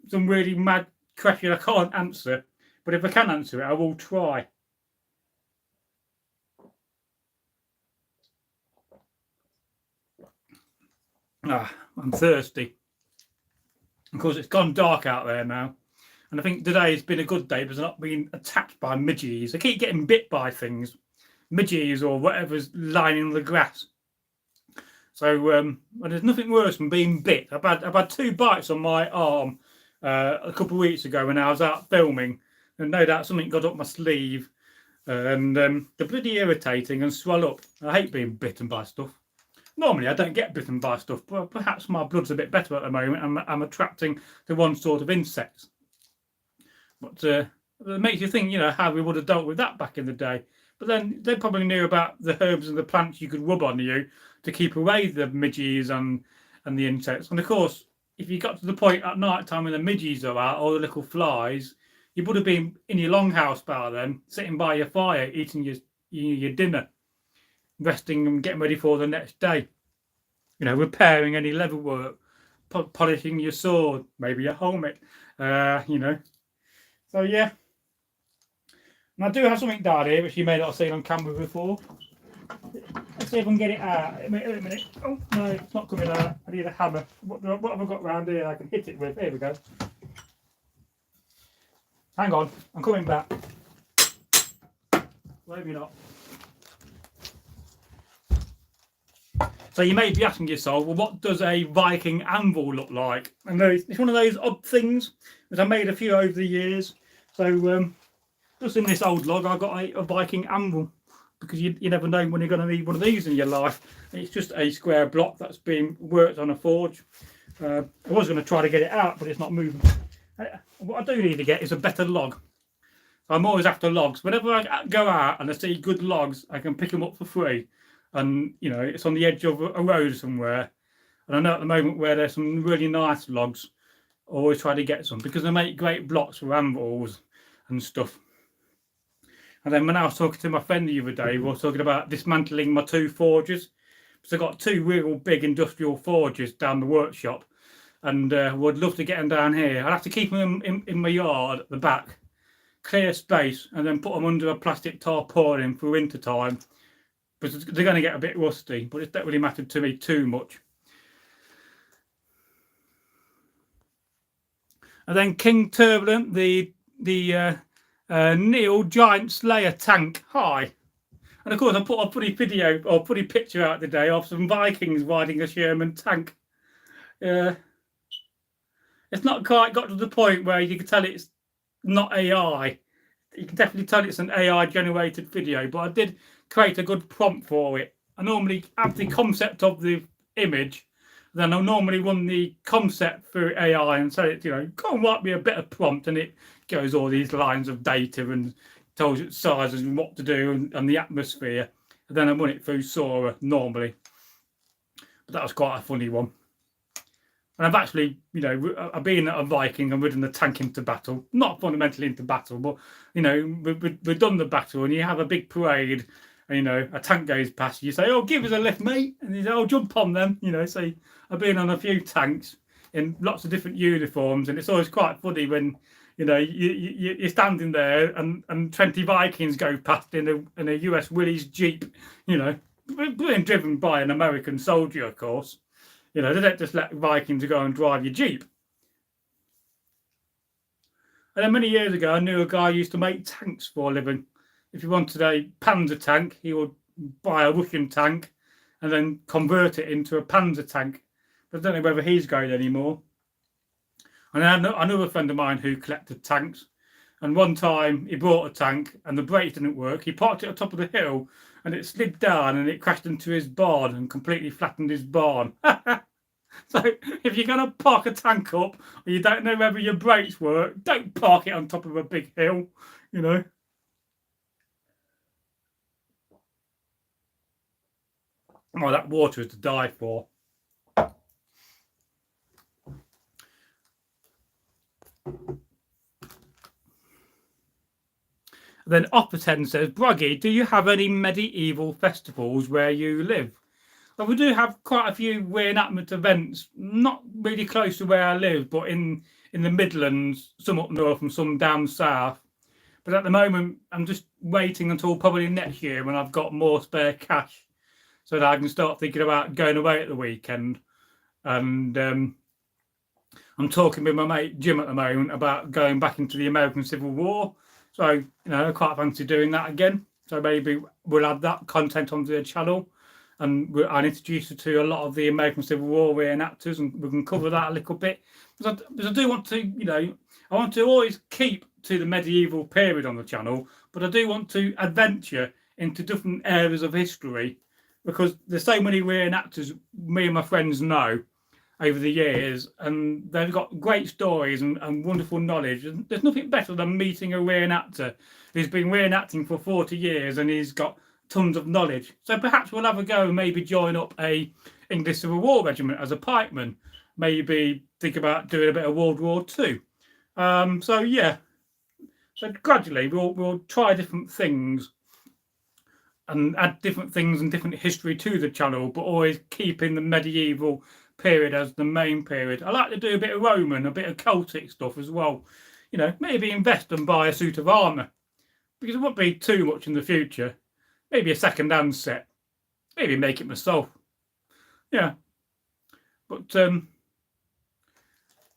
some really mad question I can't answer. But if I can answer it, I will try. I'm thirsty. Of course, it's gone dark out there now. And I think today has been a good day because I've not been attacked by midges. I keep getting bit by things. Midges or whatever's lining the grass. So there's nothing worse than being bit. I've had 2 bites on my arm a couple of weeks ago when I was out filming, and no doubt something got up my sleeve, and they're bloody irritating and swell up. I hate being bitten by stuff. Normally I don't get bitten by stuff, but perhaps my blood's a bit better at the moment. I'm attracting the one sort of insects. But it makes you think, how we would have dealt with that back in the day. But then they probably knew about the herbs and the plants you could rub on you to keep away the midges and the insects. And of course, if you got to the point at night time when the midges are out, or the little flies, you would have been in your longhouse by then, sitting by your fire, eating your dinner, resting and getting ready for the next day. Repairing any leather work, polishing your sword, maybe your helmet, So yeah. And I do have something down here which you may not have seen on camera before. Let's see if I can get it out. Wait a minute. Oh no, it's not coming out. I need a hammer. What have I got around here I can hit it with? Here we go. Hang on, I'm coming back. Maybe not. So you may be asking yourself, well, what does a Viking anvil look like? And it's one of those odd things that I made a few over the years. So just in this old log, I got a Viking anvil, because you never know when you're going to need one of these in your life. It's just a square block that's been worked on a forge. I was going to try to get it out, but it's not moving. What I do need to get is a better log. I'm always after logs. Whenever I go out and I see good logs, I can pick them up for free. And, it's on the edge of a road somewhere. And I know at the moment where there's some really nice logs, I always try to get some, because they make great blocks for anvils and stuff. And then when I was talking to my friend the other day, we were talking about dismantling my 2 forges. So I've got 2 real big industrial forges down the workshop, and would love to get them down here. I'd have to keep them in my yard at the back, clear space, and then put them under a plastic tarpaulin for winter time, because they're going to get a bit rusty, but it don't really matter to me too much. And then King Turbulent, the Neil Giant Slayer tank. Hi. And of course I put a pretty video or pretty picture out today of some Vikings riding a Sherman tank. It's not quite got to the point where you can tell it's not AI. You can definitely tell it's an AI generated video, but I did create a good prompt for it. I normally have the concept of the image, then I'll normally run the concept through AI and say, go and write me a better prompt, and it goes all these lines of data and tells it sizes and what to do and the atmosphere. And then I run it through Sora normally. But that was quite a funny one. And I've actually, I've been a Viking and ridden the tank into battle. Not fundamentally into battle, but, we've done the battle and you have a big parade and, a tank goes past you. You say, oh, give us a lift, mate. And you say, oh, jump on them. So I've been on a few tanks in lots of different uniforms, and it's always quite funny when, You're standing there and 20 Vikings go past in a US Willys Jeep, being driven by an American soldier, of course. They don't just let Vikings go and drive your Jeep. And then many years ago, I knew a guy who used to make tanks for a living. If he wanted a Panzer tank, he would buy a Russian tank and then convert it into a Panzer tank. But I don't know whether he's going anymore. And I had another friend of mine who collected tanks. And one time he bought a tank and the brakes didn't work. He parked it on top of the hill and it slid down and it crashed into his barn and completely flattened his barn. So if you're going to park a tank up or you don't know whether your brakes work, don't park it on top of a big hill, Oh, that water is to die for. Then Opperten says, Bruggy, do you have any medieval festivals where you live? Well, we do have quite a few re-enactment events, not really close to where I live, but in the Midlands, some up north and some down south. But at the moment, I'm just waiting until probably next year when I've got more spare cash so that I can start thinking about going away at the weekend. And I'm talking with my mate Jim at the moment about going back into the American Civil War. So, I quite fancy doing that again. So maybe we'll add that content onto the channel. And I'll introduce you to a lot of the American Civil War reenactors, and we can cover that a little bit. Because I do want to, I want to always keep to the medieval period on the channel, but I do want to adventure into different areas of history, because there's so many reenactors me and my friends know over the years, and they've got great stories and wonderful knowledge. And there's nothing better than meeting a reenactor who's been reenacting for 40 years and he's got tons of knowledge. So perhaps we'll have a go and maybe join up a English Civil War regiment as a pikeman. Maybe think about doing a bit of World War II. So yeah, so gradually we'll try different things and add different things and different history to the channel, but always keeping the medieval period as the main period. I like to do a bit of Roman, a bit of Celtic stuff as well. Maybe invest and buy a suit of armour, because it won't be too much in the future. Maybe a second-hand set. Maybe make it myself. Yeah. But,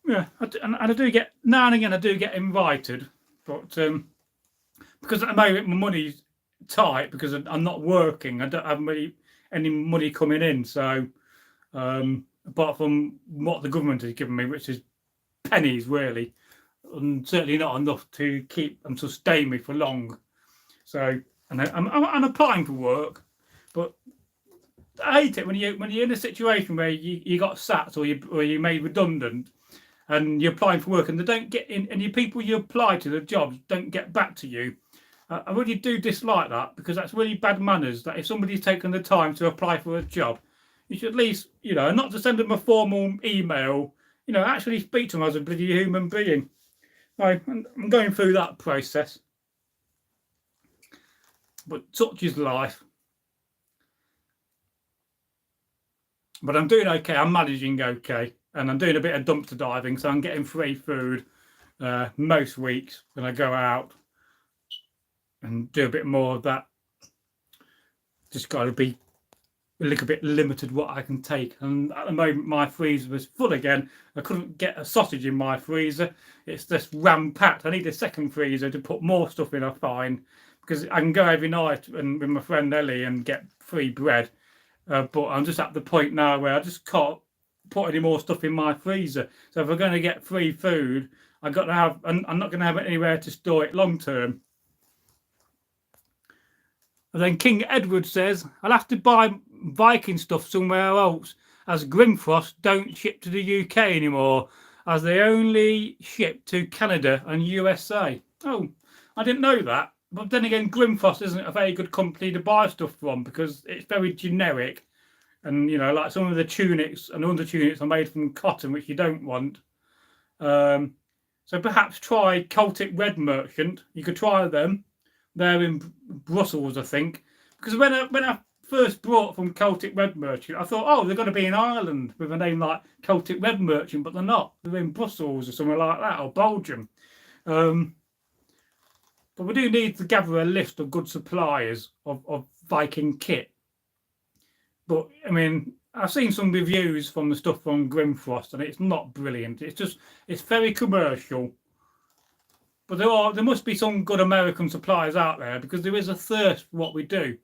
yeah, and I do get, now and again, I do get invited. But because at the moment my money's tight because I'm not working. I don't have really any money coming in. So, apart from what the government has given me, which is pennies, really, and certainly not enough to keep and sustain me for long. So, and I'm applying for work, but I hate it when you're in a situation where you got sacked or you made redundant, and you're applying for work and they don't get in, and the people you apply to the jobs don't get back to you. I really do dislike that, because that's really bad manners. That if somebody's taken the time to apply for a job, you should at least, not to send them a formal email, actually speak to them as a bloody human being. I'm going through that process. But such is life. But I'm doing okay. I'm managing okay. And I'm doing a bit of dumpster diving, so I'm getting free food most weeks when I go out and do a bit more of that. Just got to be a little bit limited what I can take. And at the moment, my freezer was full again. I couldn't get a sausage in my freezer. It's just ram-packed. I need a second freezer to put more stuff in, I find. Because I can go every night and with my friend Ellie and get free bread. But I'm just at the point now where I just can't put any more stuff in my freezer. So if I'm going to get free food, I've got to have, and I'm not going to have it anywhere to store it long term. And then King Edward says, I'll have to buy Viking stuff somewhere else, as Grimfrost don't ship to the UK anymore, as they only ship to Canada and USA. Oh, I didn't know that. But then again, Grimfrost isn't a very good company to buy stuff from, because it's very generic. And, like some of the tunics and under tunics are made from cotton, which you don't want. So perhaps try Celtic Red Merchant. You could try them. They're in Brussels, I think. Because when I first brought from Celtic Red Merchant, I thought, oh, they're going to be in Ireland with a name like Celtic Red Merchant, but they're not. They're in Brussels or somewhere like that, or Belgium. But we do need to gather a list of good suppliers of Viking kit. But I mean, I've seen some reviews from the stuff from Grimfrost, and it's not brilliant. It's very commercial. But there must be some good American suppliers out there, because there is a thirst for what we do.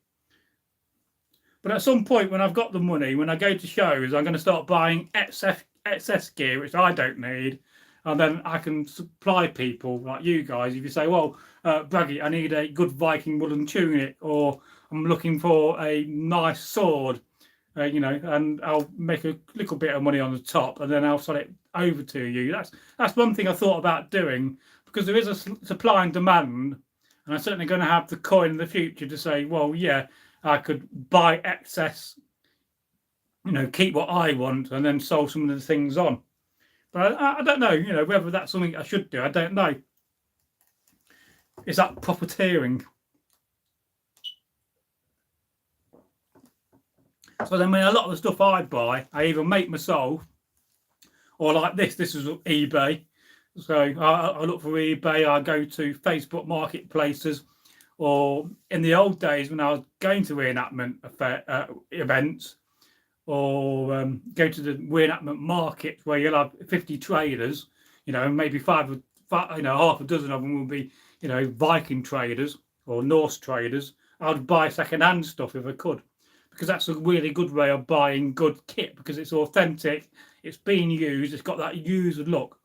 But at some point, when I've got the money, when I go to shows, I'm going to start buying excess gear, which I don't need. And then I can supply people like you guys. If you say, well, Braggy, I need a good Viking woolen tunic, or I'm looking for a nice sword, and I'll make a little bit of money on the top, and then I'll sell it over to you. That's one thing I thought about doing, because there is a supply and demand, and I'm certainly going to have the coin in the future to say, well, yeah, I could buy excess, keep what I want, and then sell some of the things on. But I don't know, whether that's something I should do. I don't know. Is that profiteering? So then, a lot of the stuff I buy, I either make myself, or like this is eBay. So I look for eBay. I go to Facebook marketplaces, or in the old days when I was going to re-enactment events, or go to the re-enactment market where you'll have 50 traders, maybe half a dozen of them will be, Viking traders or Norse traders. I'd buy second-hand stuff if I could, because that's a really good way of buying good kit, because it's authentic, it's being used, it's got that used look.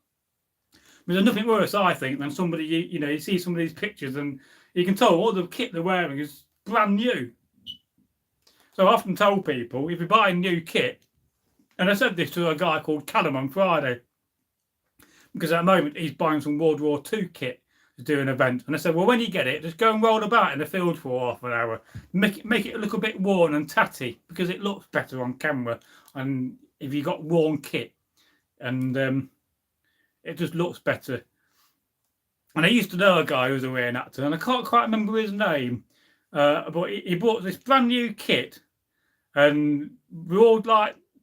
There's nothing worse, I think, than somebody, you see some of these pictures and you can tell all the kit they're wearing is brand new. So I often tell people, if you buy a new kit, and I said this to a guy called Callum on Friday, because at the moment he's buying some World War II kit to do an event. And I said, well, when you get it, just go and roll about in the field for half an hour. Make it look a bit worn and tatty, because it looks better on camera. And if you got worn kit, and it just looks better. And I used to know a guy who was a reenactor, and I can't quite remember his name, but he bought this brand new kit, and we all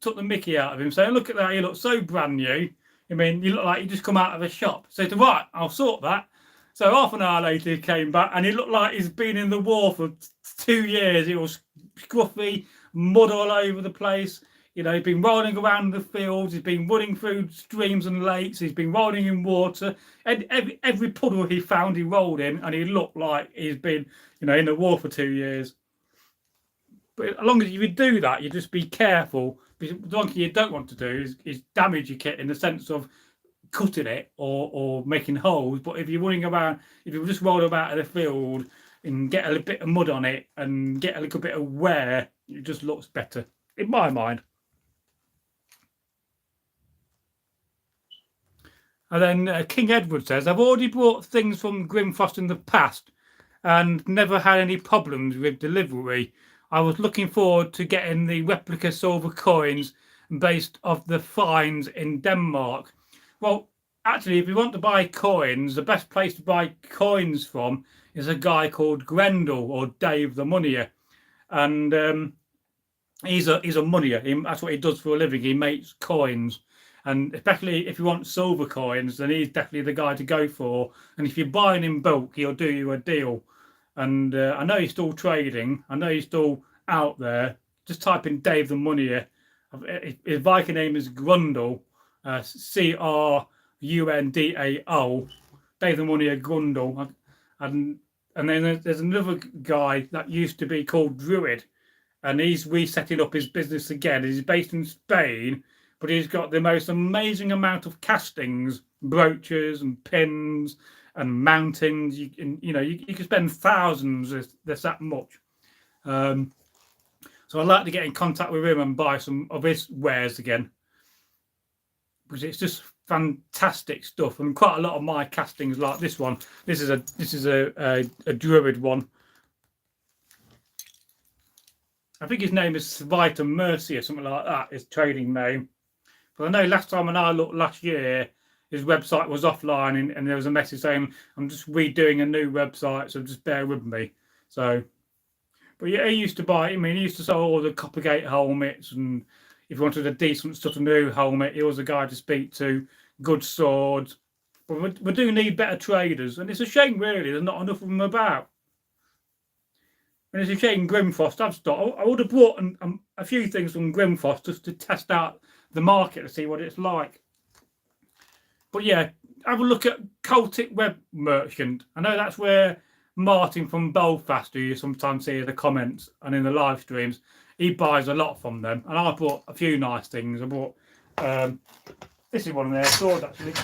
took the mickey out of him, saying, look at that, you look so brand new. I mean, you look like you just come out of a shop. So he said, right, I'll sort that. So half an hour later, he came back, and he looked like he's been in the war for 2 years. It was scruffy, mud all over the place. He's been rolling around the fields. He's been running through streams and lakes. He's been rolling in water. And every puddle he found, he rolled in, and he looked like he's been, in the war for 2 years. But as long as you do that, you just be careful. Because the one thing you don't want to do is damage your kit in the sense of cutting it or making holes. But if you're running around, if you just roll about in the field and get a little bit of mud on it and get a little bit of wear, it just looks better, in my mind. And then King Edward says, I've already bought things from Grimfrost in the past and never had any problems with delivery. I was looking forward to getting the replica silver coins based off the finds in Denmark. Well, actually, if you want to buy coins, the best place to buy coins from is a guy called Grendel, or Dave the Moneyer. And he's a moneyer. That's what he does for a living. He makes coins. And especially if you want silver coins, then he's definitely the guy to go for. And if you're buying in bulk, he'll do you a deal. And I know he's still trading. I know he's still out there. Just type in Dave the Moneyer. His Viking name is Grundle, Crundao. Dave the Moneyer Grundle. And then there's another guy that used to be called Druid. And he's resetting up his business again. He's based in Spain. But he's got the most amazing amount of castings, brooches and pins and mountains. You can spend thousands. There's that much. So I'd like to get in contact with him and buy some of his wares again, because it's just fantastic stuff. And quite a lot of my castings, like this one. This is a Druid one. I think his name is Svita Mercy or something like that. His trading name. But I know last time when I looked last year, his website was offline, and there was a message saying, I'm just redoing a new website, so just bear with me. So, but yeah, he used to sell all the Coppergate helmets, and if you wanted a decent stuff, a new helmet, he was a guy to speak to, good swords. But we do need better traders, and it's a shame really there's not enough of them about. And it's a shame Grimfrost have stopped. I would have brought a few things from Grimfrost just to test out the market to see what it's like. But yeah, have a look at Celtic Web Merchant. I know that's where Martin from Belfast, who you sometimes see in the comments and in the live streams, he buys a lot from them. And I bought a few nice things. I bought this is one of their swords actually.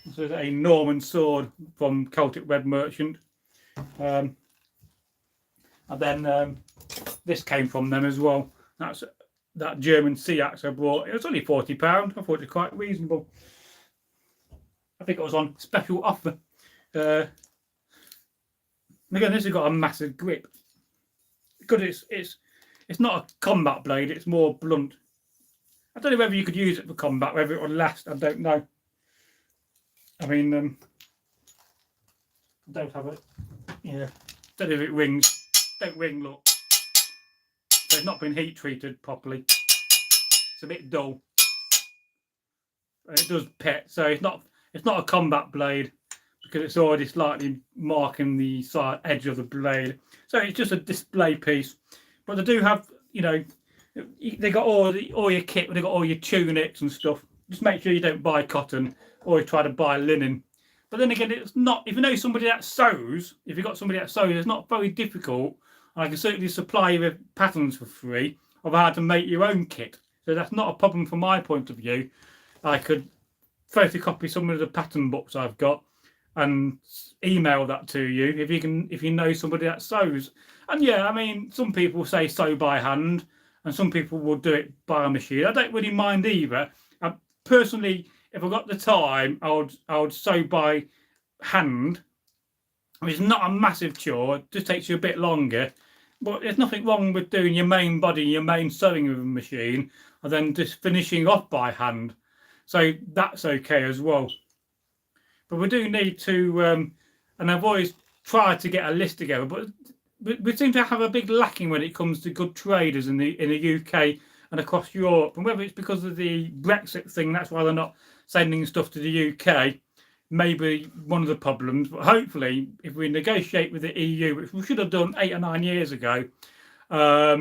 This is a Norman sword from Celtic Web Merchant. And then this came from them as well. That's that German sea axe I bought. It was only £40. I thought it was quite reasonable. I think it was on special offer. Again, this has got a massive grip because it's not a combat blade. It's more blunt. I don't know whether you could use it for combat, whether it would last. I don't know. I mean, don't have it. Yeah, don't know if it rings. Don't ring. Look, so it's not been heat treated properly. It's a bit dull. It does pet, so it's not a combat blade because it's already slightly marking the side edge of the blade. So it's just a display piece. But they do have, you know, they got all your kit, they got all your tunics and stuff. Just make sure you don't buy cotton or you try to buy linen. But then again, it's not, if you know somebody that sews, if you've got somebody that sews, it's not very difficult. And I can certainly supply you with patterns for free of how to make your own kit. So that's not a problem from my point of view. I could photocopy some of the pattern books I've got and email that to you if you know somebody that sews. And yeah, I mean, some people say sew by hand and some people will do it by a machine. I don't really mind either. Personally, if I got the time, I would sew by hand. I mean, it's not a massive chore. It just takes you a bit longer. But there's nothing wrong with doing your main body, your main sewing with a machine, and then just finishing off by hand. So that's okay as well. But we do need to, and I've always tried to get a list together, but we seem to have a big lacking when it comes to good traders in the UK and across Europe. And whether it's because of the Brexit thing, that's why they're not sending stuff to the UK, maybe one of the problems. But hopefully, if we negotiate with the EU, which we should have done 8 or 9 years ago, yeah.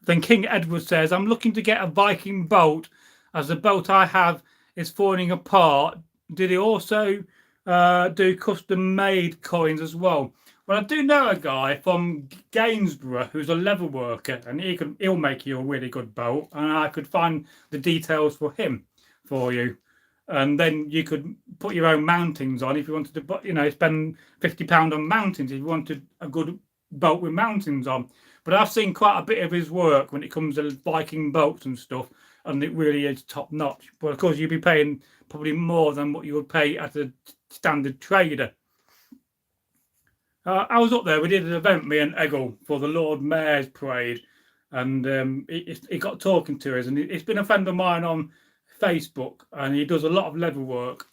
Then King Edward says, I'm looking to get a Viking boat as the boat I have is falling apart. Did he also do custom made coins as well? Well, I do know a guy from Gainsborough who's a leather worker, and he'll make you a really good boat, and I could find the details for him for you. And then you could put your own mountings on if you wanted to, you know, spend £50 on mountings if you wanted a good boat with mountings on. But I've seen quite a bit of his work when it comes to Viking boats and stuff, and it really is top notch. But of course, you'd be paying probably more than what you would pay at a standard trader. I was up there. We did an event, me and Eggle, for the Lord Mayor's Parade, and he got talking to us. And it's been a friend of mine on Facebook, and he does a lot of leather work.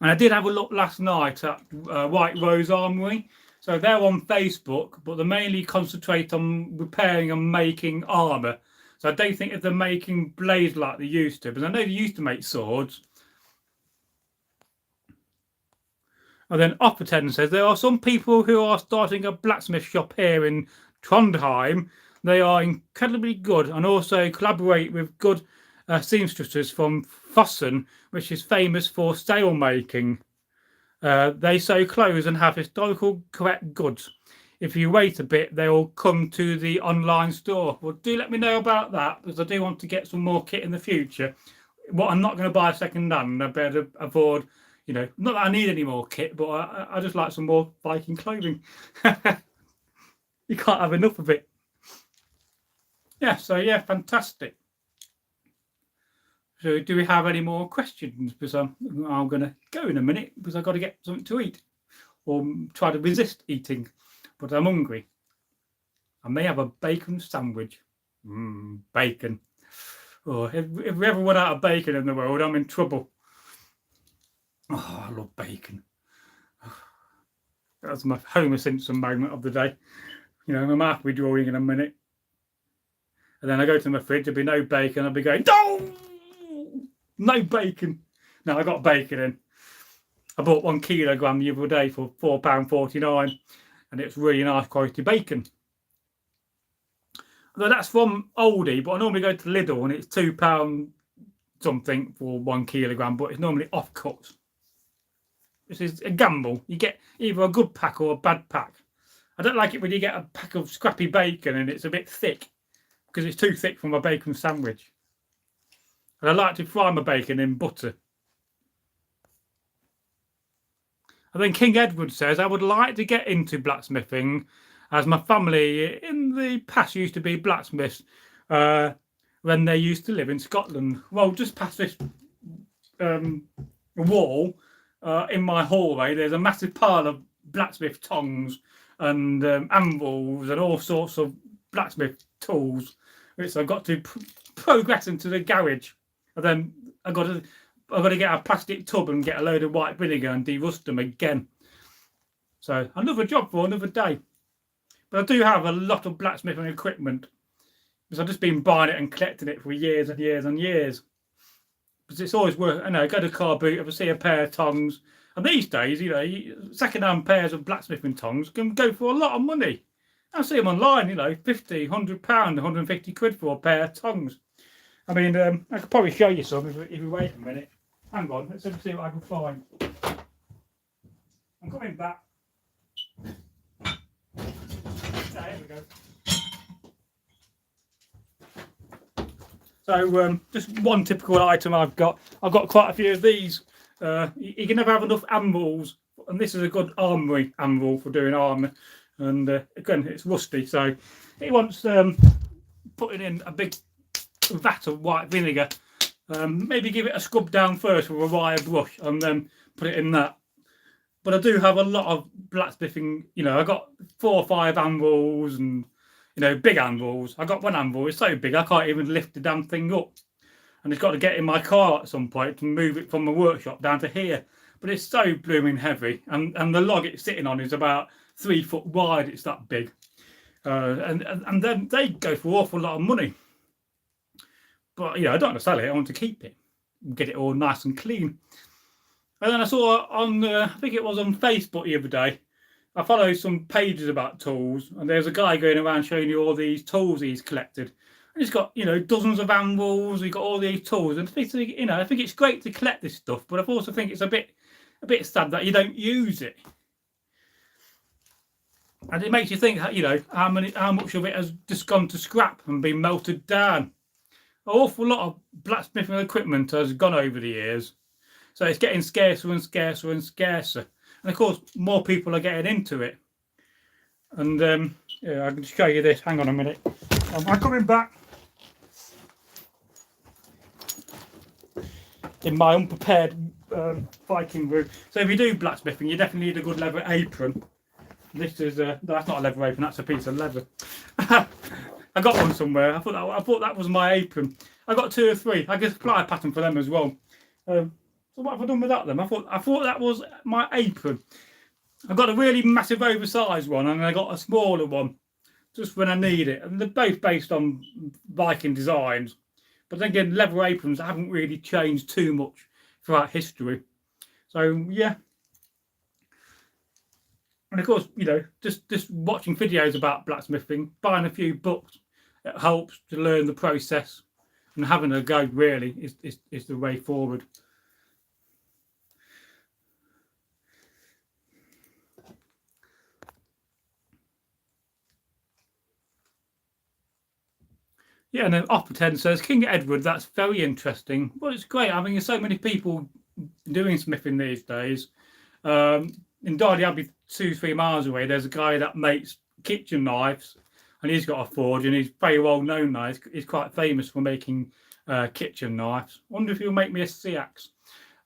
And I did have a look last night at White Rose Armoury. So they're on Facebook, but they mainly concentrate on repairing and making armour. So I don't think if they're making blades like they used to, because I know they used to make swords. And then Opperten says, there are some people who are starting a blacksmith shop here in Trondheim. They are incredibly good and also collaborate with good seamstresses from Fossen, which is famous for sail making. They sew clothes and have historical correct goods. If you wait a bit, they will come to the online store. Well, do let me know about that, because I do want to get some more kit in the future. What I'm not going to buy second hand. I better avoid, you know, not that I need any more kit, but I just like some more Viking clothing. You can't have enough of it. Yeah, so yeah, fantastic. So do we have any more questions? Because I'm going to go in a minute because I've got to get something to eat or try to resist eating. But I'm hungry. I may have a bacon sandwich. Bacon. Oh, if we ever run out of bacon in the world, I'm in trouble. Oh, I love bacon. That's my Homer Simpson moment of the day. You know, my mouth will be drawing in a minute. And then I go to my fridge, there'll be no bacon. I'll be going, no bacon. No, I got bacon in. I bought 1 kilogram the other day for £4.49, and it's really nice quality bacon. Although that's from Aldi, but I normally go to Lidl and it's £2 something for 1 kilogram, but it's normally off cut. This is a gamble. You get either a good pack or a bad pack. I don't like it when you get a pack of scrappy bacon and it's a bit thick, because it's too thick for my bacon sandwich. And I like to fry my bacon in butter. And then King Edward says, I would like to get into blacksmithing, as my family in the past used to be blacksmiths when they used to live in Scotland. Well, just past this wall in my hallway, there's a massive pile of blacksmith tongs and anvils and all sorts of blacksmith tools, which I've got to progress into the garage. And then I've got to get a plastic tub and get a load of white vinegar and derust them again. So another job for another day. But I do have a lot of blacksmithing equipment, because I've just been buying it and collecting it for years and years and years. Because it's always worth, I know, go to car boot, if I see a pair of tongs. And these days, you know, second-hand pairs of blacksmithing tongs can go for a lot of money. I see them online, you know, £50, £100, £150 for a pair of tongs. I mean, I could probably show you some if you wait a minute. Hang on, let's see what I can find. I'm coming back. There we go. So, just one typical item I've got. I've got quite a few of these. You can never have enough anvils, and this is a good armoury anvil for doing armour. And again, it's rusty, so it wants putting in a big vat of white vinegar. Maybe give it a scrub down first with a wire brush, and then put it in that. But I do have a lot of blacksmithing. You know, I got 4 or 5 anvils, and you know, big anvils. I got one anvil. It's so big I can't even lift the damn thing up, and it's got to get in my car at some point to move it from the workshop down to here. But it's so blooming heavy, and the log it's sitting on is about 3 foot wide. It's that big, and then they go for an awful lot of money. But yeah, I don't want to sell it. I want to keep it, get it all nice and clean. And then I saw on, I think it was on Facebook the other day, I follow some pages about tools, and there's a guy going around showing you all these tools he's collected. And he's got, you know, dozens of anvils. He's got all these tools, and you know, I think it's great to collect this stuff, but I also think it's a bit sad that you don't use it. And it makes you think, you know, how much of it has just gone to scrap and been melted down. An awful lot of blacksmithing equipment has gone over the years, so it's getting scarcer and scarcer and scarcer. And of course, more people are getting into it. And yeah, I can show you this. Hang on a minute. I'm coming back. In my unprepared Viking room. So if you do blacksmithing, you definitely need a good leather apron. This is no, that's not a leather apron. That's a piece of leather. I got one somewhere. I thought that was my apron. I got 2 or 3. I can supply a pattern for them as well. So what have I done with that then? I thought that was my apron. I got a really massive oversized one, and I got a smaller one just when I need it. And they're both based on Viking designs. But then again, leather aprons haven't really changed too much throughout history. So yeah. And of course, you know, just watching videos about blacksmithing, buying a few books, it helps to learn the process, and having a go really is the way forward. Yeah, and then Opera 10 says, King Edward, that's very interesting. Well, it's great. I mean, there's so many people doing smithing these days. In Darley Abbey, 2-3 miles away, there's a guy that makes kitchen knives, and he's got a forge, and he's very well known now. He's quite famous for making kitchen knives. I wonder if he'll make me a sea axe.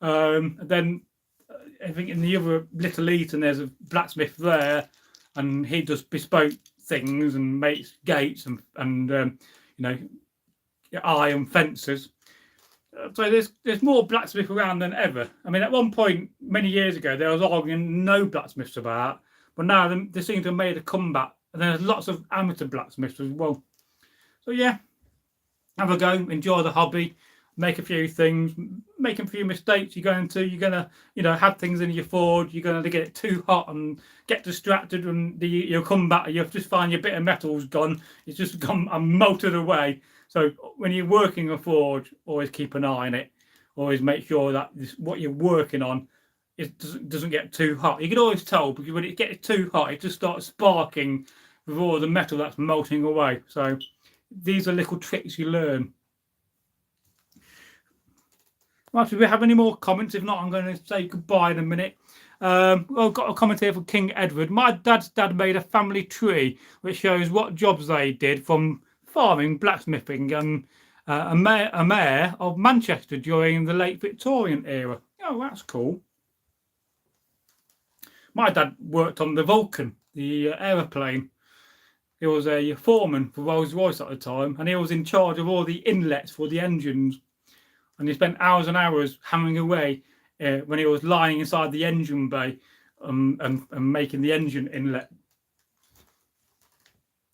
Then I think in the other Little Eaton, there's a blacksmith there, and he does bespoke things and makes gates and you know, iron fences. So there's more blacksmith around than ever. I mean, at one point, many years ago, there was arguing no blacksmiths about, but now they seem to have made a comeback. And there's lots of amateur blacksmiths as well. So yeah, have a go, enjoy the hobby, make a few things, make a few mistakes. You're gonna have things in your forge. You're gonna get it too hot and get distracted, and you'll come back and you'll just find your bit of metal's gone. It's just gone and melted away. So when you're working a forge, always keep an eye on it. Always make sure that what you're working on doesn't get too hot. You can always tell, because when it gets too hot, it just starts sparking with all the metal that's melting away. So these are little tricks you learn. Right, do we have any more comments? If not, I'm going to say goodbye in a minute. I've got a comment here from King Edward. My dad's dad made a family tree which shows what jobs they did, from farming, blacksmithing, and a mayor of Manchester during the late Victorian era. Oh, that's cool. My dad worked on the Vulcan, the aeroplane. He was a foreman for Rolls-Royce at the time, and he was in charge of all the inlets for the engines. And he spent hours and hours hammering away when he was lying inside the engine bay and making the engine inlet.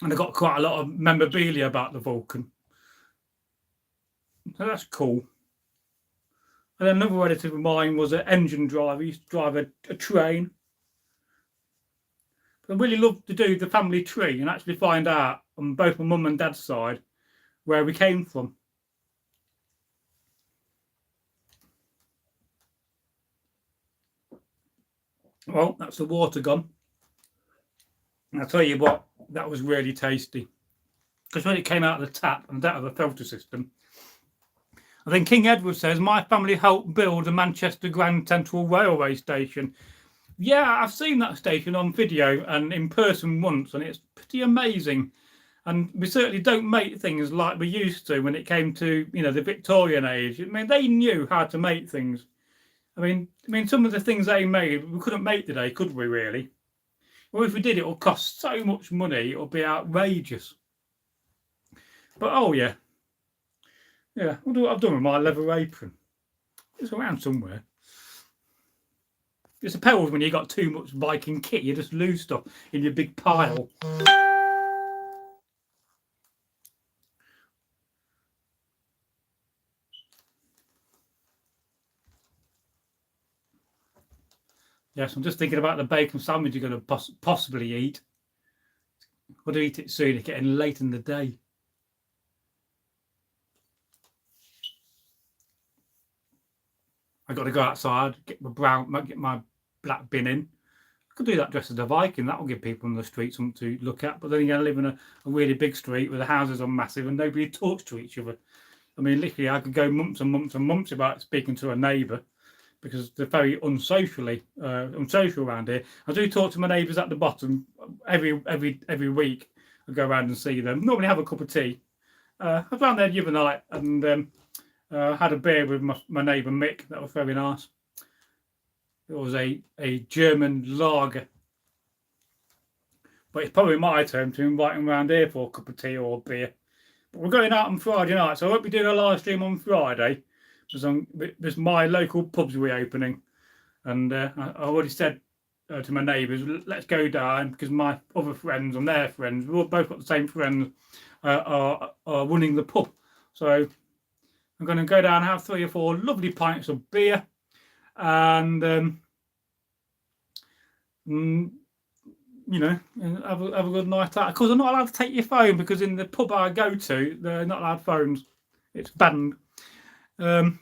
And I got quite a lot of memorabilia about the Vulcan. So that's cool. And then another relative of mine was an engine driver. He used to drive a train. I really love to do the family tree and actually find out on both my mum and dad's side where we came from. Well, that's the water gone. And I'll tell you what, that was really tasty. Because when it came out of the tap and out of the filter system. And then King Edward says, my family helped build the Manchester Grand Central Railway Station. Yeah, I've seen that station on video and in person once, and it's pretty amazing. And we certainly don't make things like we used to when it came to, the Victorian age. I mean, they knew how to make things. I mean, some of the things they made, we couldn't make today, could we really? Well, if we did, it would cost so much money, it would be outrageous. But, oh yeah. Yeah, what I've done with my leather apron. It's around somewhere. It's a peril when you got too much Viking kit, you just lose stuff in your big pile. Yes, I'm just thinking about the bacon sandwich you're going to possibly eat. Got to eat it soon, it's getting late in the day. I got to go outside, get my black bin in. I could do that dressed as a Viking. That will give people on the street something to look at. But then you're going to live in a really big street where the houses are massive and nobody talks to each other. I mean, literally, I could go months and months and months about speaking to a neighbour, because they're very unsocial around here. I do talk to my neighbours at the bottom every week. I go around and see them. Normally have a cup of tea. I was around there the other night and had a beer with my neighbour Mick. That was very nice. It was a German lager. But it's probably my turn to invite him around here for a cup of tea or a beer. But we're going out on Friday night, so I won't be doing a live stream on Friday. There's my local pub's reopening. And I already said to my neighbours, let's go down, because my other friends and their friends, we've both got the same friends, are running the pub. So I'm going to go down and have 3 or 4 lovely pints of beer and, have a good night out. Of course, I'm not allowed to take your phone, because in the pub I go to, they're not allowed phones. It's banned. And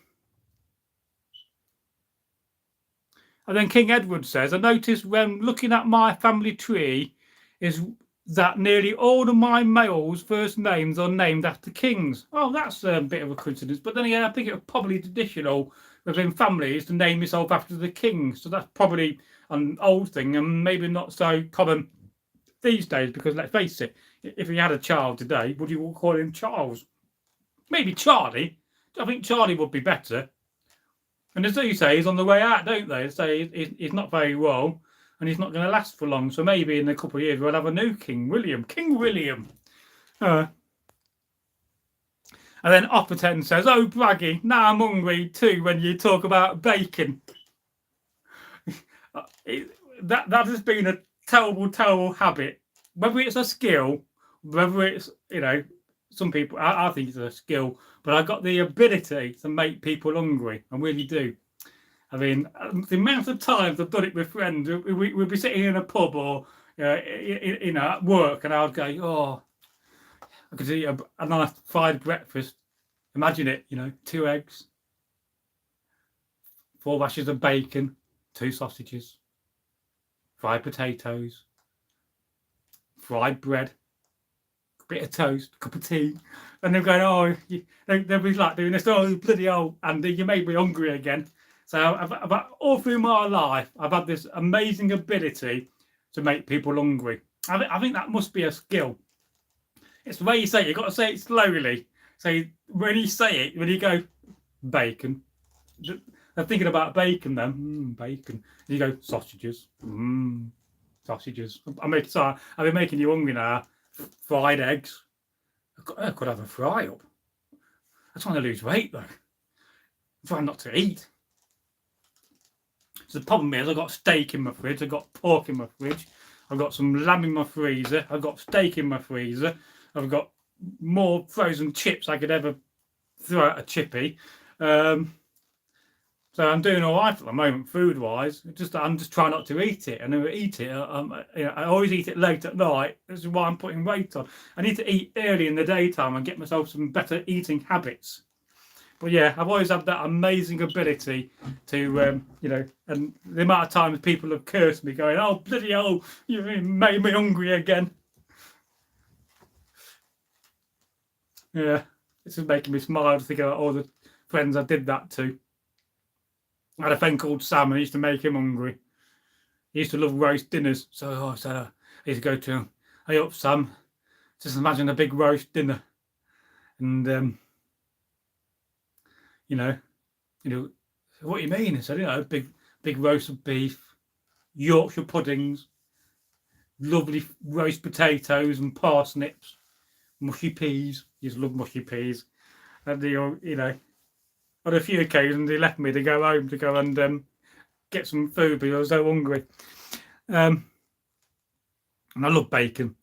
then King Edward says, I noticed when looking at my family tree is that nearly all of my males' first names are named after kings. Oh, that's a bit of a coincidence. But then again, I think it was probably traditional within families to name yourself after the king. So that's probably an old thing and maybe not so common these days, because let's face it, if you had a child today, would you call him Charles? Maybe Charlie. I think Charlie would be better. And as you say, he's on the way out, don't they? They say he's not very well and he's not going to last for long. So maybe in a couple of years we'll have a new King William. King William. And then Opperton says, oh, Braggy, now I'm hungry too when you talk about bacon. That has been terrible habit. Whether it's a skill, whether it's, some people, I think it's a skill, but I've got the ability to make people hungry. I really do. I mean, the amount of times I've done it with friends, we'd be sitting in a pub or at work, and I would go, oh, I could eat a nice fried breakfast. Imagine it, 2 eggs, 4 rashers of bacon, 2 sausages, fried potatoes, fried bread, a bit of toast, a cup of tea, and they're going, oh, they'll be like doing this, oh, bloody hell, Andy, you made me hungry again. So I've all through my life, I've had this amazing ability to make people hungry. I think that must be a skill. It's the way you say it. You've got to say it slowly. So when you say it, when you go, bacon, they're thinking about bacon then. Bacon. And you go, sausages. Sausages. I've been making you hungry now. Fried eggs. I could have a fry up. I'm trying to lose weight though. I'm trying not to eat. So the problem is I've got steak in my fridge. I've got pork in my fridge. I've got some lamb in my freezer. I've got steak in my freezer. I've got more frozen chips I could ever throw at a chippy. So I'm doing all right at the moment, food-wise. I'm just trying not to eat it. I never eat it. I always eat it late at night. This is why I'm putting weight on. I need to eat early in the daytime and get myself some better eating habits. But yeah, I've always had that amazing ability to, and the amount of times people have cursed me going, oh, bloody hell, you made me hungry again. Yeah, this is making me smile to think about all the friends I did that to. I had a friend called Sam, and I used to make him hungry. He used to love roast dinners. So I used to go to him, hey up, Sam, just imagine a big roast dinner. And, what do you mean? I said, big roast of beef, Yorkshire puddings, lovely roast potatoes and parsnips, mushy peas. He used to love mushy peas. And on a few occasions he left me to go home to go and get some food because I was so hungry. And I love bacon.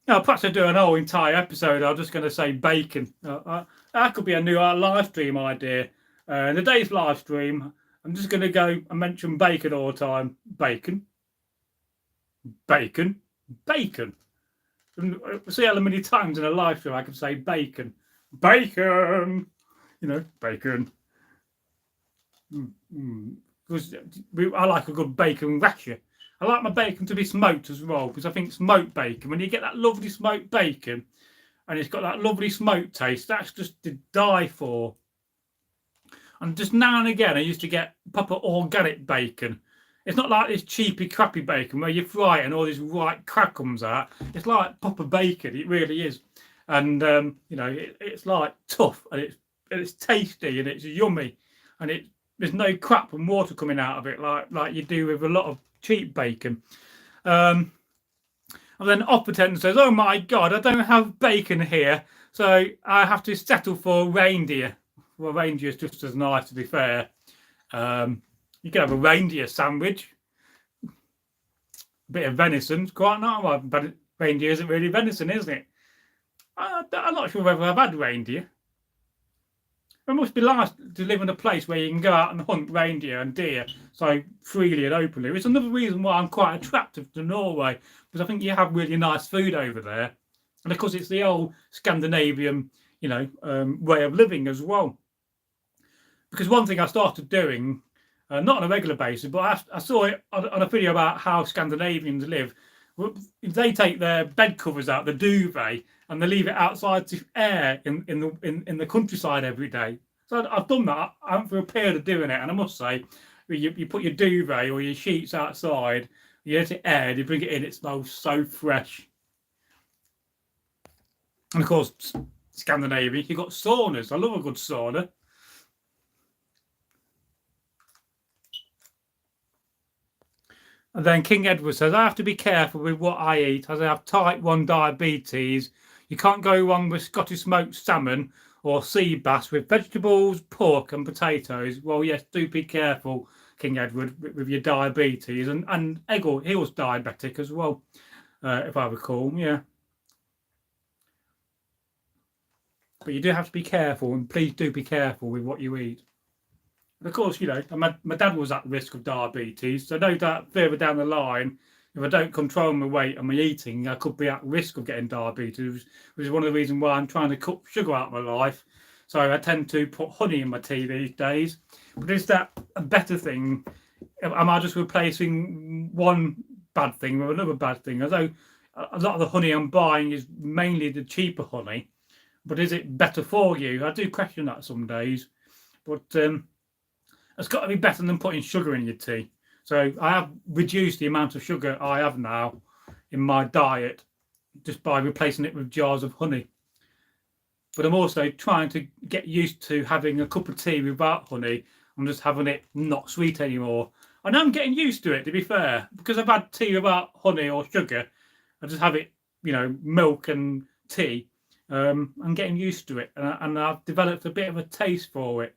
Perhaps I'll do an whole entire episode. I'm just going to say bacon. That could be a new live stream idea. In today's live stream, I'm just going to go and mention bacon all the time. Bacon. Bacon. Bacon. And see how many times in a live stream I can say bacon. Bacon. Bacon. Because I like a good bacon rasher. I like my bacon to be smoked as well, because I think smoked bacon, when you get that lovely smoked bacon and it's got that lovely smoked taste, that's just to die for. And just now and again, I used to get proper organic bacon. It's not like this cheapy, crappy bacon where you fry it and all this white crap comes out. It's like proper bacon. It really is. And, it's like tough and it's tasty and it's yummy. And there's no crap and water coming out of it like you do with a lot of cheap bacon. And then Opperton says, oh my God, I don't have bacon here, so I have to settle for reindeer. Well, reindeer is just as nice, to be fair. You can have a reindeer sandwich. A bit of venison, quite nice. But reindeer isn't really venison, isn't it? I'm not sure whether I've had reindeer. It must be nice to live in a place where you can go out and hunt reindeer and deer so freely and openly. It's another reason why I'm quite attracted to Norway, because I think you have really nice food over there. And of course, it's the old Scandinavian, way of living as well. Because one thing I started doing, not on a regular basis, but I saw it on a video about how Scandinavians live. They take their bed covers out, the duvet, and they leave it outside to air in the countryside every day. So I've done that. I went for a period of doing it, and I must say, you put your duvet or your sheets outside, you let it air, you bring it in, it smells so fresh. And of course, Scandinavia, you've got saunas. I love a good sauna. And then King Edward says, I have to be careful with what I eat as I have type 1 diabetes. You can't go wrong with Scottish smoked salmon or sea bass with vegetables, pork and potatoes. Well, yes, do be careful, King Edward, with your diabetes, and Eggle, he was diabetic as well, if I recall. Yeah. But you do have to be careful, and please do be careful with what you eat. And of course, my dad was at risk of diabetes, so no doubt further down the line, if I don't control my weight and my eating, I could be at risk of getting diabetes, which is one of the reasons why I'm trying to cut sugar out of my life. So I tend to put honey in my tea these days. But is that a better thing? Am I just replacing one bad thing with another bad thing? Although a lot of the honey I'm buying is mainly the cheaper honey, but is it better for you? I do question that some days, but it's got to be better than putting sugar in your tea. So I have reduced the amount of sugar I have now in my diet just by replacing it with jars of honey. But I'm also trying to get used to having a cup of tea without honey. I'm just having it not sweet anymore. And I'm getting used to it, to be fair, because I've had tea without honey or sugar. I just have it, milk and tea. I'm getting used to it, and I've developed a bit of a taste for it.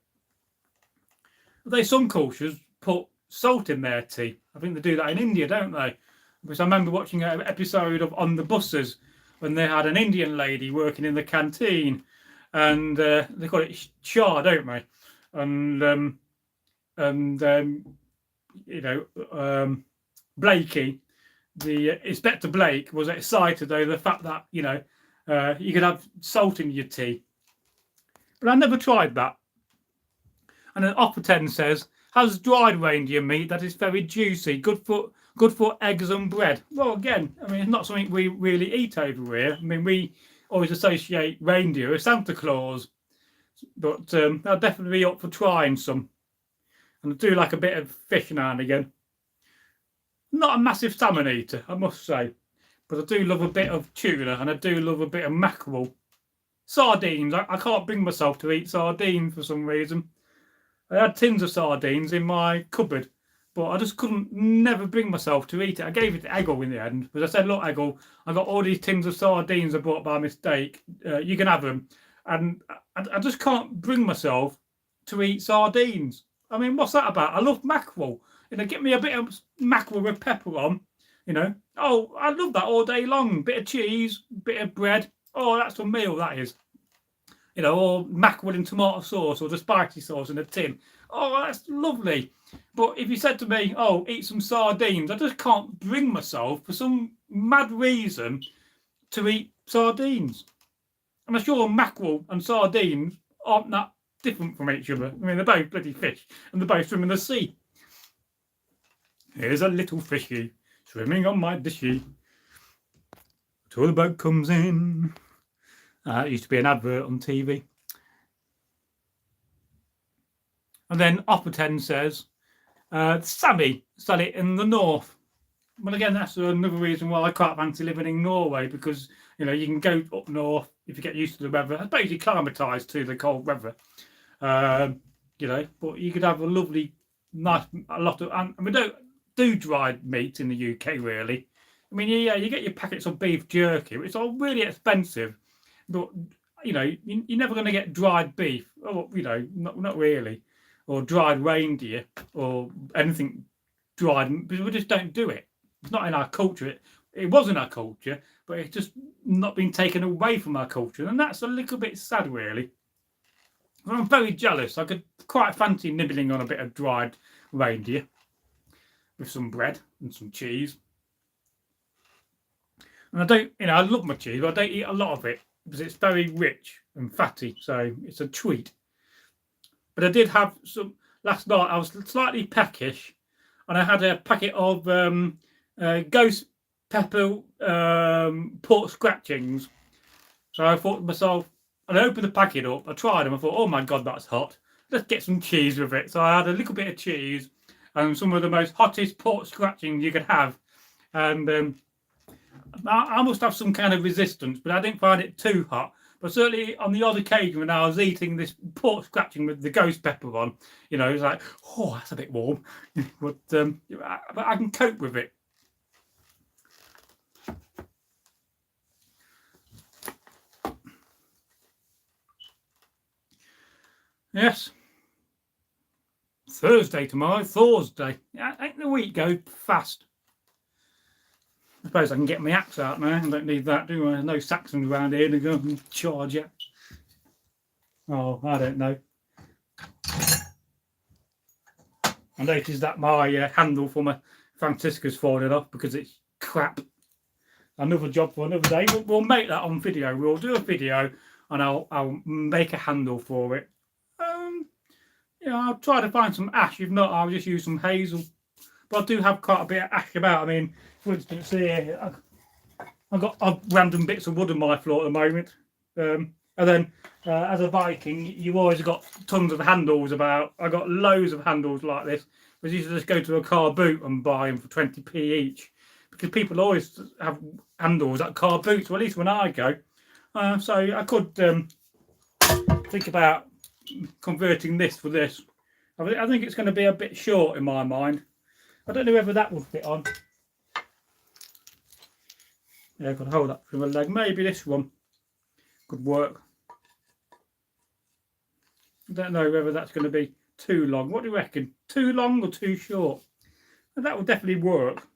Although some cultures put salt in their tea. I think they do that in India, don't they? Because I remember watching an episode of On the Buses when they had an Indian lady working in the canteen, and they call it cha, don't they? Blakey, the Inspector Blake, was excited over the fact that you could have salt in your tea. But I never tried that. And then Opperten says, has dried reindeer meat that is very juicy, good for eggs and bread. Well, again, it's not something we really eat over here. We always associate reindeer with Santa Claus, but I'll definitely be up for trying some. And I do like a bit of fish now and again. Not a massive salmon eater, I must say, but I do love a bit of tuna, and I do love a bit of mackerel. Sardines, I can't bring myself to eat sardines for some reason. I had tins of sardines in my cupboard, but I just never bring myself to eat it. I gave it to Eggle in the end, because I said, look, Eggle, I got all these tins of sardines I bought by mistake. You can have them. And I just can't bring myself to eat sardines. What's that about? I love mackerel. Get me a bit of mackerel with pepper on. Oh, I love that all day long. Bit of cheese, bit of bread. Oh, that's a meal, that is. Or mackerel in tomato sauce or the spicy sauce in a tin. Oh, that's lovely. But if you said to me, oh, eat some sardines, I just can't bring myself, for some mad reason, to eat sardines. And I'm sure mackerel and sardines aren't that different from each other. They're both bloody fish, and they both swim in the sea. Here's a little fishy swimming on my dishy till the boat comes in. It used to be an advert on TV. And then Opperten says, Sammy sell it in the north. Well, again, that's another reason why I quite fancy living in Norway, because you can go up north if you get used to the weather. It's basically climatised to the cold weather. But you could have a lovely, nice, a lot of, and we don't do dried meat in the UK really. You get your packets of beef jerky, which are really expensive. But you're never going to get dried beef, or not really, or dried reindeer, or anything dried, because we just don't do it. It's not in our culture. It was in our culture, but it's just not been taken away from our culture, and that's a little bit sad, really. I'm very jealous. I could quite fancy nibbling on a bit of dried reindeer with some bread and some cheese. And I don't, I love my cheese, but I don't eat a lot of it, because it's very rich and fatty, so it's a treat. But I did have some last night. I was slightly peckish, and I had a packet of ghost pepper pork scratchings. So I thought to myself, and I opened the packet up, I tried them, I thought, oh my god, that's hot. Let's get some cheese with it. So I had a little bit of cheese and some of the most hottest pork scratchings you could have. And I must have some kind of resistance, but I didn't find it too hot. But certainly on the odd occasion when I was eating this pork scratching with the ghost pepper on, it's like, oh, that's a bit warm. but I can cope with it. Yes. Thursday tomorrow, Thursday. Ain't the week go fast? I suppose I can get my axe out now. I don't need that, do I? There's no Saxons around here to go and charge it. Oh, I don't know. I noticed that my handle for my Francisca's fallen off because it's crap. Another job for another day. We'll make that on video. We'll do a video and I'll make a handle for it. I'll try to find some ash. If not, I'll just use some hazel. But I do have quite a bit of ash about. I mean, for instance, here I've got random bits of wood on my floor at the moment. And then, as a Viking, you've always got tons of handles about. I got loads of handles like this. I used to just go to a car boot and buy them for 20p each, because people always have handles at car boots. Well, at least when I go, so I could think about converting this for this. I think it's going to be a bit short in my mind. I don't know whether that would fit on. Yeah, I could hold that from a leg. Maybe this one could work. I don't know whether that's going to be too long. What do you reckon? Too long or too short? And that will definitely work.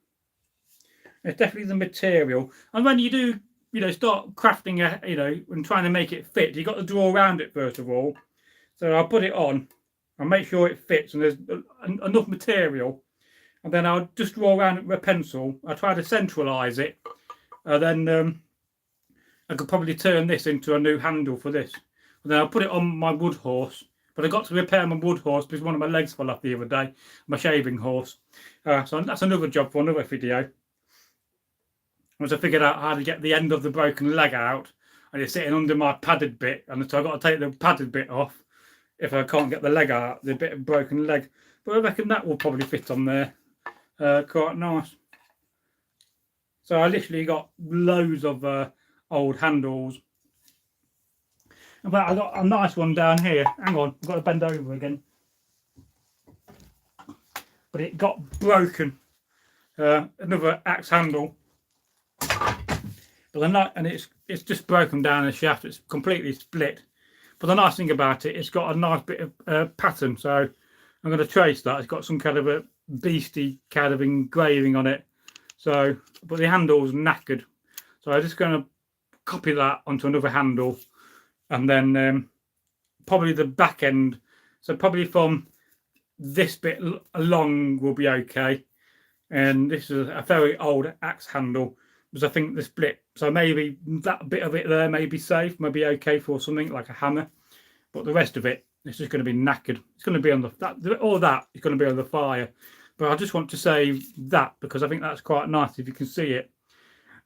It's definitely the material. And when you do, start crafting and trying to make it fit, you've got to draw around it first of all. So I'll put it on and make sure it fits and there's enough material. And then I'll just draw around it with a pencil. I'll try to centralise it. And then I could probably turn this into a new handle for this. And then I'll put it on my wood horse. But I got to repair my wood horse because one of my legs fell off the other day. My shaving horse. So that's another job for another video. Once I figured out how to get the end of the broken leg out. And it's sitting under my padded bit. And so I've got to take the padded bit off if I can't get the leg out, the bit of broken leg. But I reckon that will probably fit on there quite nice. So I literally got loads of old handles. In fact, I got a nice one down here. Hang on, I've got to bend over again. But it got broken. Another axe handle. But and it's just broken down the shaft. It's completely split. But the nice thing about it, it's got a nice bit of pattern. So I'm going to trace that. It's got some kind of a beastie kind of engraving on it. So, but the handle's knackered. So I'm just going to copy that onto another handle. And then probably the back end. So probably from this bit along will be okay. And this is a very old axe handle, because I think the split. So maybe that bit of it there may be safe, may be okay for something like a hammer. But the rest of it, it's just going to be knackered. It's going to be on all that is going to be on the fire. But I just want to save that because I think that's quite nice if you can see it.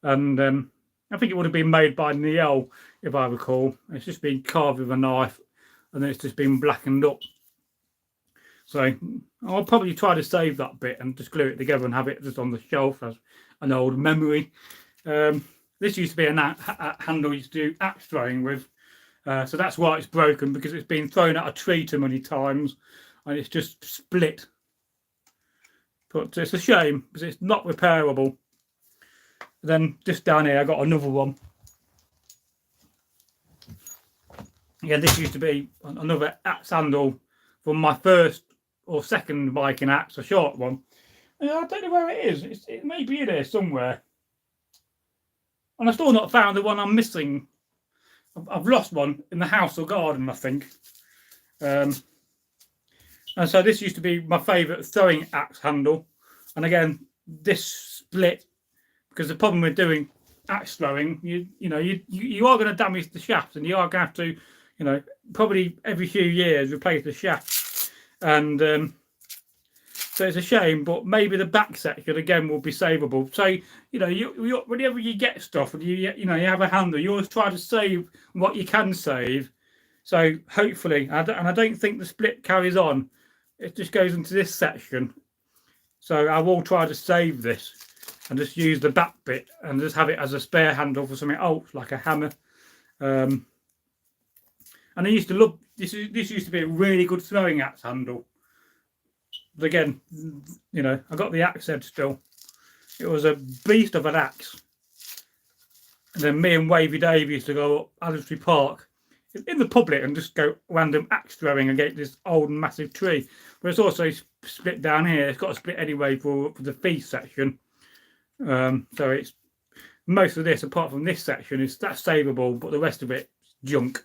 And I think it would have been made by Neil, if I recall. It's just been carved with a knife and then it's just been blackened up. So I'll probably try to save that bit and just glue it together and have it just on the shelf as an old memory. This used to be a handle used to do axe throwing with. So that's why it's broken, because it's been thrown at a tree too many times and it's just split. But it's a shame because it's not repairable. Then just down here I got another one. Yeah, this used to be another axe handle from my first or second Viking axe, a short one. I don't know where it is. It may be in here somewhere. And I've still not found the one I'm missing. I've lost one in the house or garden, I think. And so this used to be my favourite throwing axe handle. And again, this split, because the problem with doing axe throwing, you are going to damage the shaft, and you are going to have to, probably every few years replace the shaft. And so it's a shame, but maybe the back section again will be savable. So whenever you get stuff and you have a handle, you always try to save what you can save. So hopefully, and I don't think the split carries on. It just goes into this section. So I will try to save this and just use the back bit and just have it as a spare handle for something else, like a hammer. And I used to love this. This used to be a really good throwing axe handle. But again, I got the axe head still. It was a beast of an axe. And then me and Wavy Dave used to go up Aldersley Park in the public and just go random axe throwing against this old massive tree. but it's also split down here. It's got a split anyway for the feast section. So it's most of this, apart from this section, that's savable, but the rest of it's junk.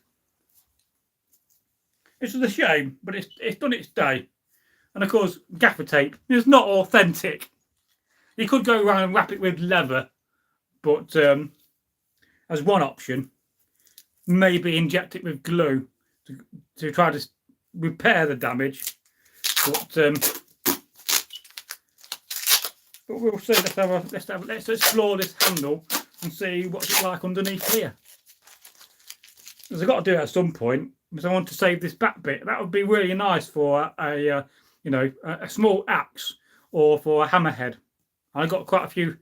It's a shame, but it's done its day. And of course, gaffer tape is not authentic. You could go around and wrap it with leather, but as one option, maybe inject it with glue to try to repair the damage. But we'll see. Let's explore this handle and see what's it like underneath here. Because I've got to do it at some point, because I want to save this back bit. That would be really nice for a small axe or for a hammerhead. I've got quite a few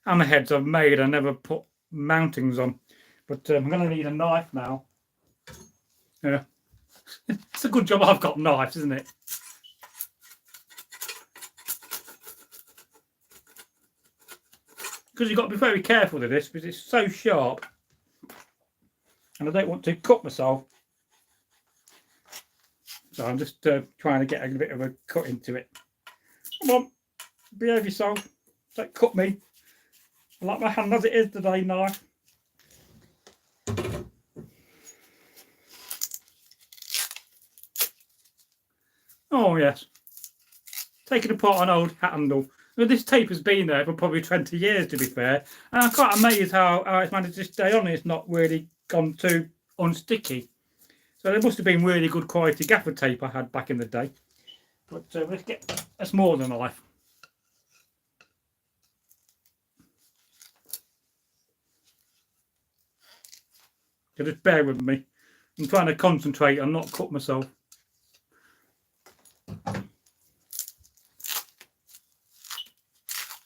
hammerheads I've made. I never put mountings on, but I'm going to need a knife now. Yeah, it's a good job I've got knives, isn't it? Because you've got to be very careful with this, because it's so sharp, and I don't want to cut myself. So I'm just trying to get a bit of a cut into it. Come on, behave yourself. Don't cut me. I like my hand as it is today, knife. Oh yes, taking apart an old hat handle. Well, this tape has been there for probably 20 years, to be fair, and I'm quite amazed how it's managed to stay on. It's not really gone too unsticky. So there must have been really good quality gaffer tape I had back in the day. But let's get a smaller knife. So just bear with me. I'm trying to concentrate and not cut myself.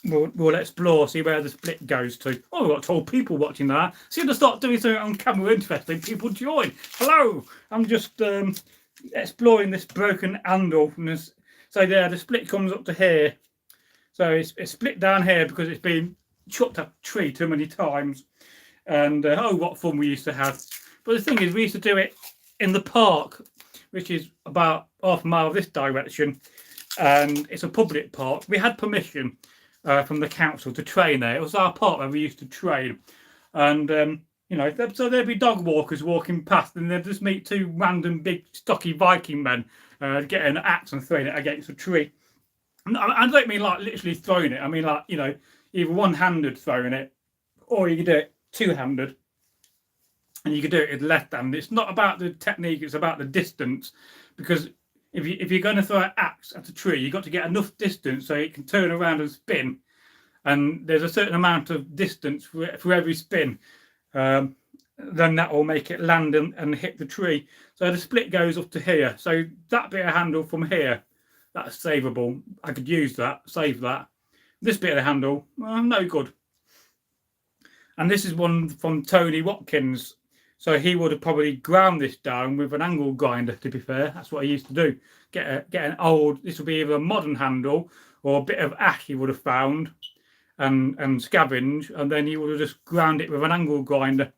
We'll explore, see where the split goes to. Oh, we've got tall people watching that. See, if I start doing something on camera interesting, people join. Hello, I'm just exploring this broken handle. So there, the split comes up to here. So it's split down here because it's been chopped up a tree too many times. And oh, what fun we used to have. But the thing is, we used to do it in the park, which is about half a mile this direction. And it's a public park. We had permission from the council to train there. It was our park where we used to train, and so there'd be dog walkers walking past, and they'd just meet two random big stocky Viking men getting an axe and throwing it against a tree. I don't mean like literally throwing it. I mean like either one-handed throwing it, or you could do it two-handed, and you could do it with left hand. It's not about the technique; it's about the distance, because if you're going to throw an axe at a tree, you've got to get enough distance so it can turn around and spin. And there's a certain amount of distance for every spin. Then that will make it land and hit the tree. So the split goes up to here. So that bit of handle from here, that's savable. I could use that, save that. This bit of the handle, well, no good. And this is one from Tony Watkins. So he would have probably ground this down with an angle grinder, to be fair. That's what he used to do. Get an old, this would be either a modern handle or a bit of ash he would have found and scavenged, and then he would have just ground it with an angle grinder.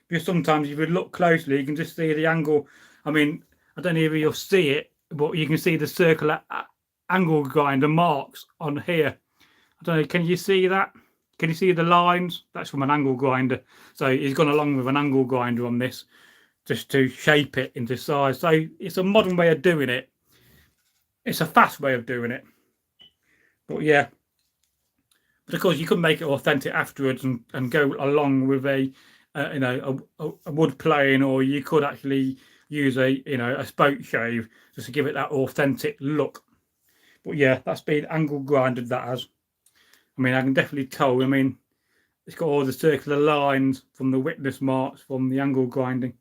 Because sometimes if you look closely, you can just see the angle. I mean, I don't know if you'll see it, but you can see the circular angle grinder marks on here. I don't know, can you see that? Can you see the lines? That's from an angle grinder. So he's gone along with an angle grinder on this just to shape it into size. So it's a modern way of doing it. It's a fast way of doing it. But yeah. But of course, you could make it authentic afterwards and go along with a wood plane, or you could actually use a spoke shave just to give it that authentic look. But yeah, that's been angle grinded, that has. I mean, I can definitely tell. I mean, it's got all the circular lines from the witness marks from the angle grinding.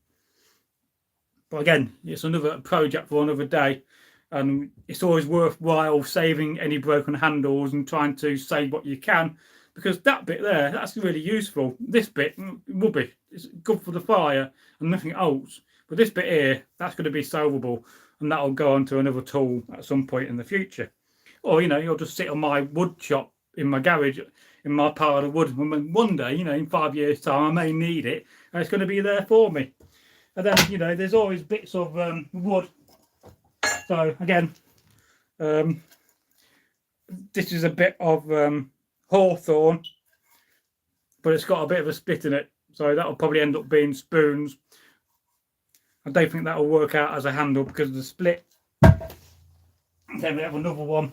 But again, it's another project for another day. And it's always worthwhile saving any broken handles and trying to save what you can. Because that bit there, that's really useful. This bit, rubbish. It's good for the fire and nothing else. But this bit here, that's going to be solvable. And that'll go on to another tool at some point in the future. Or, you'll just sit on my wood shop in my garage, in my pile of wood. One day, in 5 years' time, I may need it, and it's going to be there for me. And then, there's always bits of wood. So again, This is a bit of hawthorn, but it's got a bit of a split in it, so that'll probably end up being spoons. I don't think that'll work out as a handle because of the split. Then we have another one.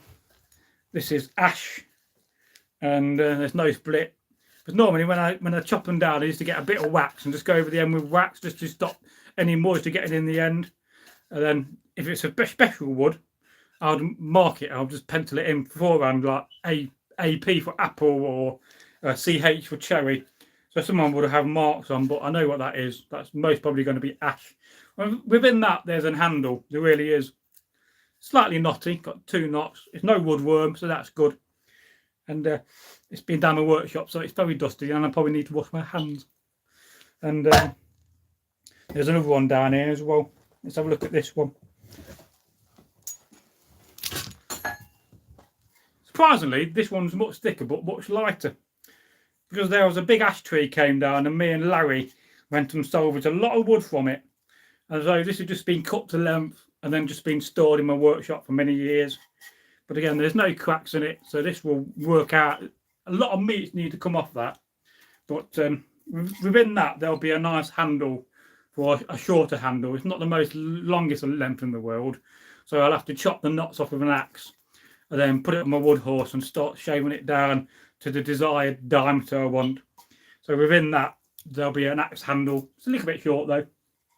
This is ash, and there's no split. But normally when I chop them down, I used to get a bit of wax and just go over the end with wax just to stop any moisture getting in the end. And then if it's a special wood, I'll mark it. I'll just pencil it in beforehand, like AP for apple or CH for cherry. So someone would have marks on, but I know what that is. That's most probably going to be ash. Within that, there's a handle. There really is. Slightly knotty, got 2 knots. It's no woodworm, so that's good. And it's been down the workshop, so it's very dusty, and I probably need to wash my hands. And there's another one down here as well. Let's have a look at this one. Surprisingly, this one's much thicker but much lighter, because there was a big ash tree came down, and me and Larry went and salvaged a lot of wood from it. And so this has just been cut to length and then just been stored in my workshop for many years. But again, there's no cracks in it, so this will work out. A lot of meats need to come off that, but within that there'll be a nice handle for a shorter handle. It's not the most longest length in the world, so I'll have to chop the knots off with an axe and then put it on my wood horse and start shaving it down to the desired diameter I want. So within that there'll be an axe handle. It's a little bit short though,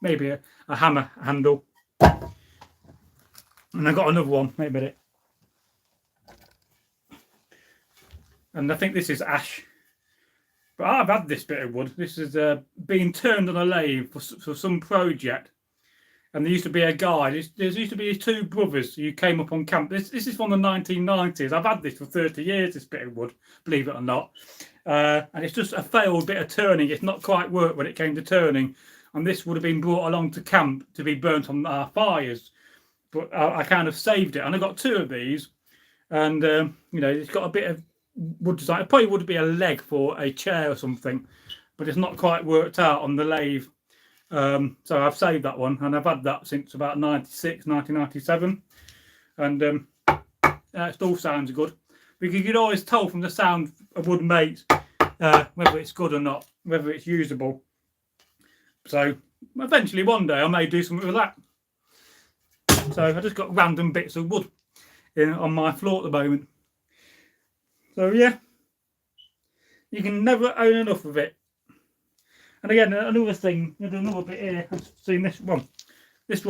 maybe a hammer handle. And I've got another one, wait a minute. And I think this is ash. But I've had this bit of wood. This is being turned on a lathe for some project. And there used to be a guy, there used to be these 2 brothers who came up on camp. This is from the 1990s. I've had this for 30 years, this bit of wood, believe it or not. And it's just a failed bit of turning. It's not quite worked when it came to turning. And this would have been brought along to camp to be burnt on our fires. But I kind of saved it. And I got 2 of these. And, you know, it's got a bit of wood design. It probably would be a leg for a chair or something. But it's not quite worked out on the lathe. So I've saved that one. And I've had that since about 96, 1997. And it all sounds good. Because you can always tell from the sound of wood makes whether it's good or not. Whether it's usable. So eventually one day I may do something with that. So I just got random bits of wood on my floor at the moment. So yeah, you can never own enough of it. And again, another thing, there's another bit here. I've seen this one. This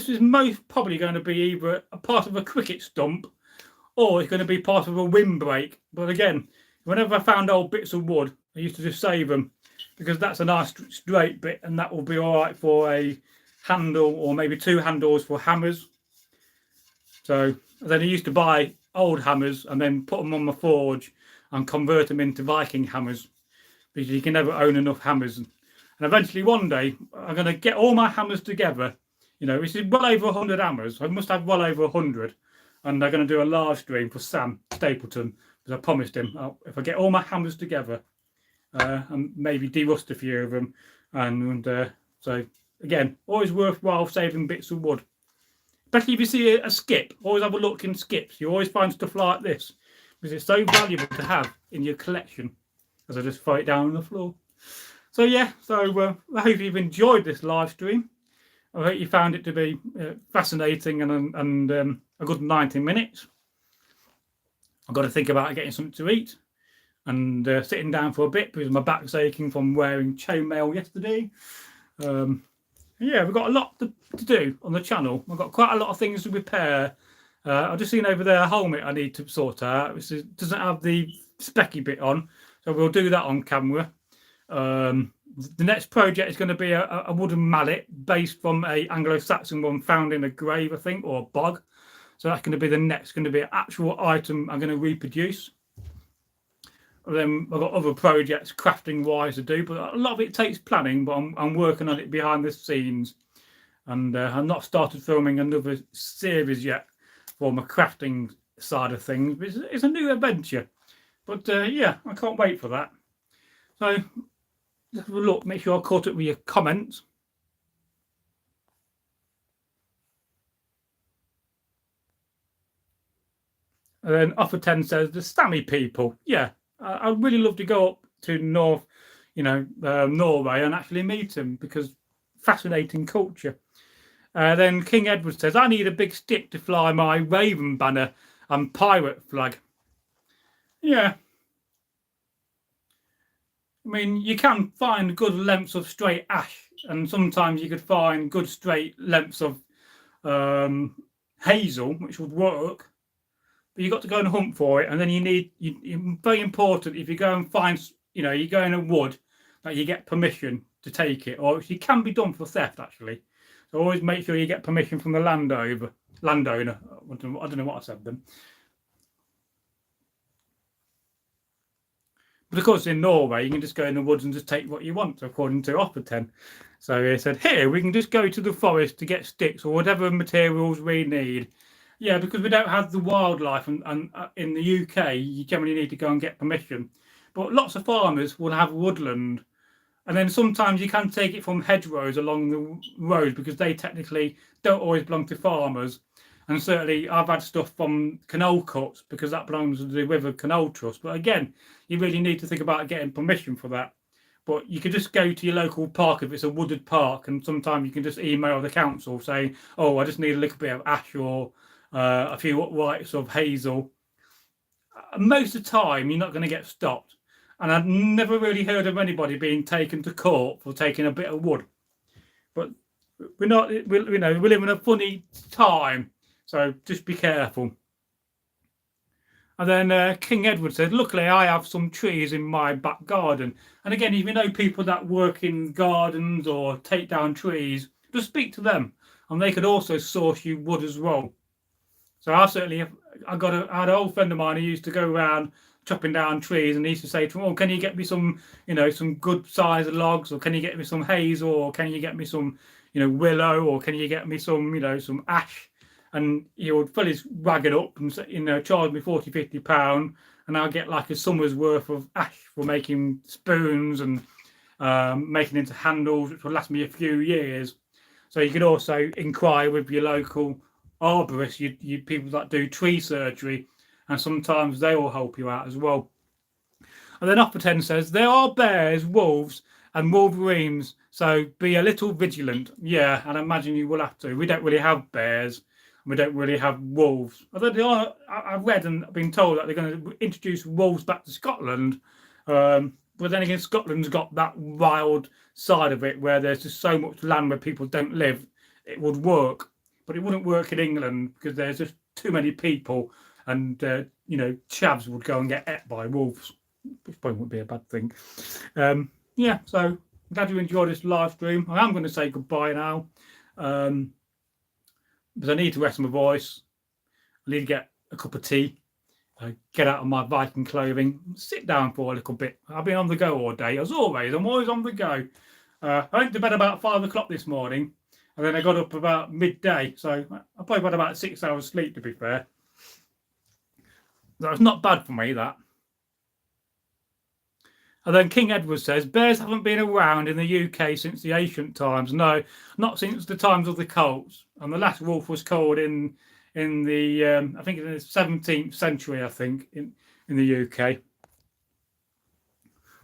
is most probably going to be either a part of a cricket stump or it's going to be part of a windbreak. But again, whenever I found old bits of wood, I used to just save them because that's a nice straight bit and that will be all right for a handle or maybe 2 handles for hammers. So then I used to buy old hammers and then put them on my forge and convert them into Viking hammers, because you can never own enough hammers. And eventually one day I'm going to get all my hammers together. You know, this is well over 100 hammers. I must have well over 100. And I'm going to do a live stream for Sam Stapleton, because I promised him if I get all my hammers together and maybe de-rust a few of them. And so again, always worthwhile saving bits of wood. Especially if you see a skip, always have a look in skips. You always find stuff like this because it's so valuable to have in your collection. As I just throw it down on the floor. So yeah, I hope you've enjoyed this live stream. I hope you found it to be fascinating and a good 90 minutes. I've got to think about getting something to eat and sitting down for a bit because my back's aching from wearing chainmail yesterday. Yeah, we've got a lot to do on the channel. I've got quite a lot of things to repair. I've just seen over there a helmet I need to sort out. It doesn't have the specky bit on, so we'll do that on camera. The next project is going to be a wooden mallet based from a Anglo-Saxon one found in a grave, I think, or a bog. So that's going to be the next, going to be an actual item I'm going to reproduce. And then I've got other projects crafting wise to do, but a lot of it takes planning, but I'm working on it behind the scenes. And I've not started filming another series yet for my crafting side of things. But it's a new adventure. But yeah, I can't wait for that. So let's have a look, make sure I caught up with your comments. And then Offer 10 says the Sami people. Yeah, I'd really love to go up to North, Norway and actually meet them, because fascinating culture. Then King Edward says, I need a big stick to fly my raven banner and pirate flag. Yeah. I mean, you can find good lengths of straight ash, and sometimes you could find good straight lengths of hazel, which would work. But you've got to go and hunt for it, and then very important, if you go and find, you go in a wood, that you get permission to take it, or it can be done for theft, actually. So always make sure you get permission from the landowner. I don't know what I said then. But of course, in Norway, you can just go in the woods and just take what you want, according to Offer 10. So he said, here, we can just go to the forest to get sticks or whatever materials we need. Yeah, because we don't have the wildlife, and in the UK, you generally need to go and get permission. But lots of farmers will have woodland. And then sometimes you can take it from hedgerows along the roads, because they technically don't always belong to farmers. And certainly I've had stuff from canal cuts, because that belongs to the River Canal Trust. But again, you really need to think about getting permission for that. But you could just go to your local park if it's a wooded park, and sometimes you can just email the council saying, oh, I just need a little bit of ash or a few whites of hazel. Most of the time, you're not going to get stopped. And I've never really heard of anybody being taken to court for taking a bit of wood. But we live in a funny time, so just be careful. And then King Edward said, luckily I have some trees in my back garden. And again, if you know people that work in gardens or take down trees, just speak to them, and they could also source you wood as well. So I had an old friend of mine who used to go around chopping down trees, and he used to say to him, oh, can you get me some, some good sized logs, or can you get me some hazel, or can you get me some, willow, or can you get me some, some ash? And he would fill his wagon up and, charge me £40-50, and I'll get like a summer's worth of ash for making spoons and making into handles, which will last me a few years. So you could also inquire with your local arborist, you people that do tree surgery, and sometimes they will help you out as well. And then Offer 10 says, there are bears, wolves and wolverines, so be a little vigilant. Yeah, and I imagine you will have to. We don't really have bears, and we don't really have wolves. Although I've read and been told that they're going to introduce wolves back to Scotland. But then again, Scotland's got that wild side of it where there's just so much land where people don't live. It would work, but it wouldn't work in England because there's just too many people. And, chavs would go and get ate by wolves, which probably wouldn't be a bad thing. Yeah, so I'm glad you enjoyed this live stream. I am going to say goodbye now, because I need to rest my voice. I need to get a cup of tea, get out of my Viking clothing, sit down for a little bit. I've been on the go all day, as always. I'm always on the go. I went to bed about 5 o'clock this morning, and then I got up about midday. So I probably had about 6 hours sleep, to be fair. That's not bad for me, that. And then King Edward says, bears haven't been around in the UK since the ancient times. No, not since the times of the Celts. And the last wolf was called in the, I think in the 17th century, in the UK.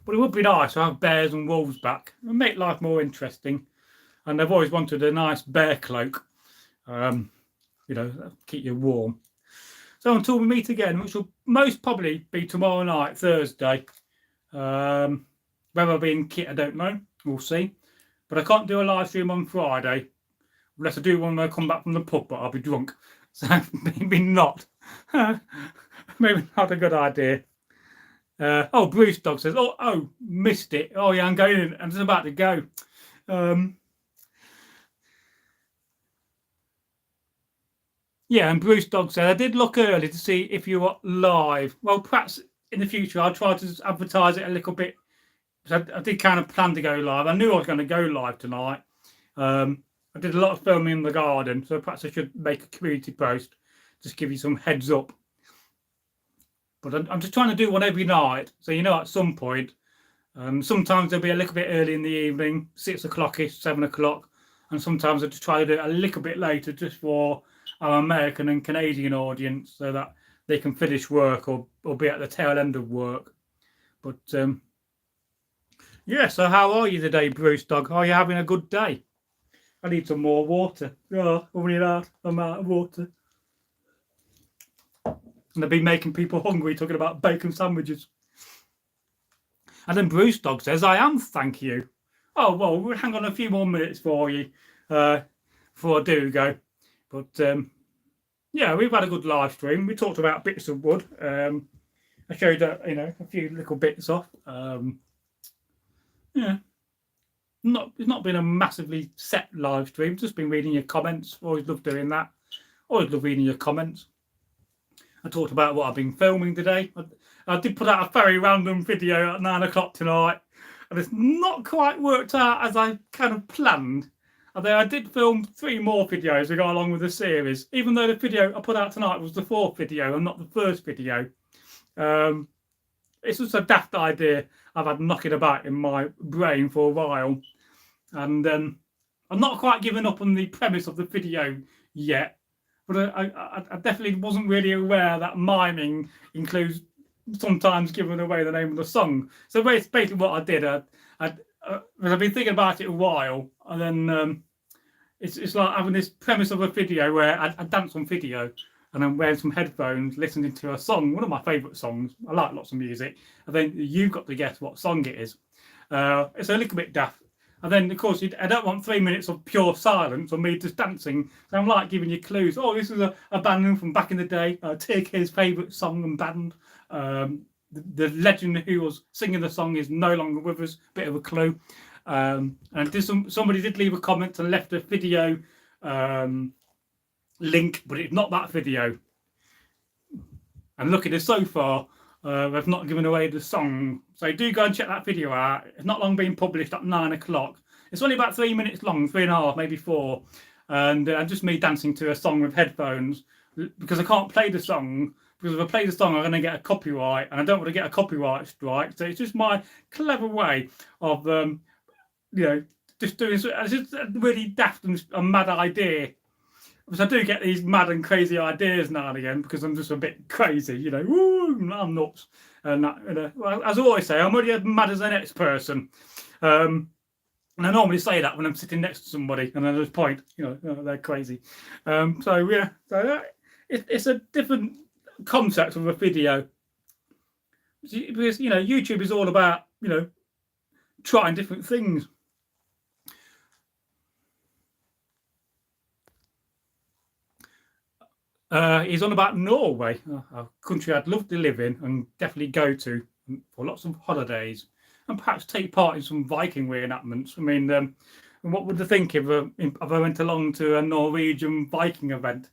But it would be nice to have bears and wolves back. It would make life more interesting. And I've always wanted a nice bear cloak, keep you warm. So until we meet again, which will most probably be tomorrow night, Thursday. Whether I'll be in kit, I don't know. We'll see. But I can't do a live stream on Friday. Unless I do one when I come back from the pub, but I'll be drunk. So maybe not. Maybe not a good idea. Bruce Dog says, oh, missed it. Oh, yeah, I'm going in. I'm just about to go. Yeah, and Bruce Dog said, I did look early to see if you were live. Well, perhaps in the future I'll try to advertise it a little bit. So I did kind of plan to go live. I knew I was going to go live tonight. I did a lot of filming in the garden, so perhaps I should make a community post, just give you some heads up. But I'm just trying to do one every night, so at some point. Sometimes they'll be a little bit early in the evening, 6 o'clock-ish, 7 o'clock. And sometimes I just try to do it a little bit later, just for our American and Canadian audience, so that they can finish work or be at the tail end of work. But yeah, so how are you today, Bruce Dog? Are you having a good day? I need some more water. Oh, only that. I'm out of water. And I've been making people hungry talking about bacon sandwiches. And then Bruce Dog says, I am, thank you. Oh, well, we'll hang on a few more minutes for you before I do go. But yeah, we've had a good live stream. We talked about bits of wood. I showed a few little bits off. Yeah, it's not been a massively set live stream. Just been reading your comments. Always love doing that. Always love reading your comments. I talked about what I've been filming today. I did put out a very random video at 9 o'clock tonight, and it's not quite worked out as I kind of planned. Although I did film 3 more videos to go along with the series, even though the video I put out tonight was the 4th video and not the 1st video. It's just a daft idea I've had knocking about in my brain for a while. And I'm not quite given up on the premise of the video yet. But I definitely wasn't really aware that miming includes sometimes giving away the name of the song. So basically what I did, I've been thinking about it a while, and then it's like having this premise of a video where I dance on video, and I'm wearing some headphones, listening to a song, one of my favourite songs. I like lots of music. And then you've got to guess what song it is. It's a little bit daft. And then, of course, I don't want 3 minutes of pure silence or me just dancing. So I'm like giving you clues. Oh, this is a band from back in the day. TK's favourite song and band. The legend who was singing the song is no longer with us. Bit of a clue. And somebody did leave a comment and left a video link, but it's not that video. And look at it so far. I've not given away the song, so do go and check that video out. It's not long been published at 9 o'clock. It's only about 3 minutes long, 3.5, maybe 4, and just me dancing to a song with headphones, because I can't play the song, because if I play the song I'm going to get a copyright, and I don't want to get a copyright strike. So it's just my clever way of just doing. It's just a really daft and mad idea. Because I do get these mad and crazy ideas now and again, because I'm just a bit crazy, woo, I'm nuts. And well, as I always say, I'm only as mad as the next person. And I normally say that when I'm sitting next to somebody, and I just point, they're crazy. So yeah, it's a different concept of a video. Because, YouTube is all about, trying different things. He's on about Norway, a country I'd love to live in and definitely go to for lots of holidays, and perhaps take part in some Viking reenactments. I mean, what would they think if I went along to a Norwegian Viking event?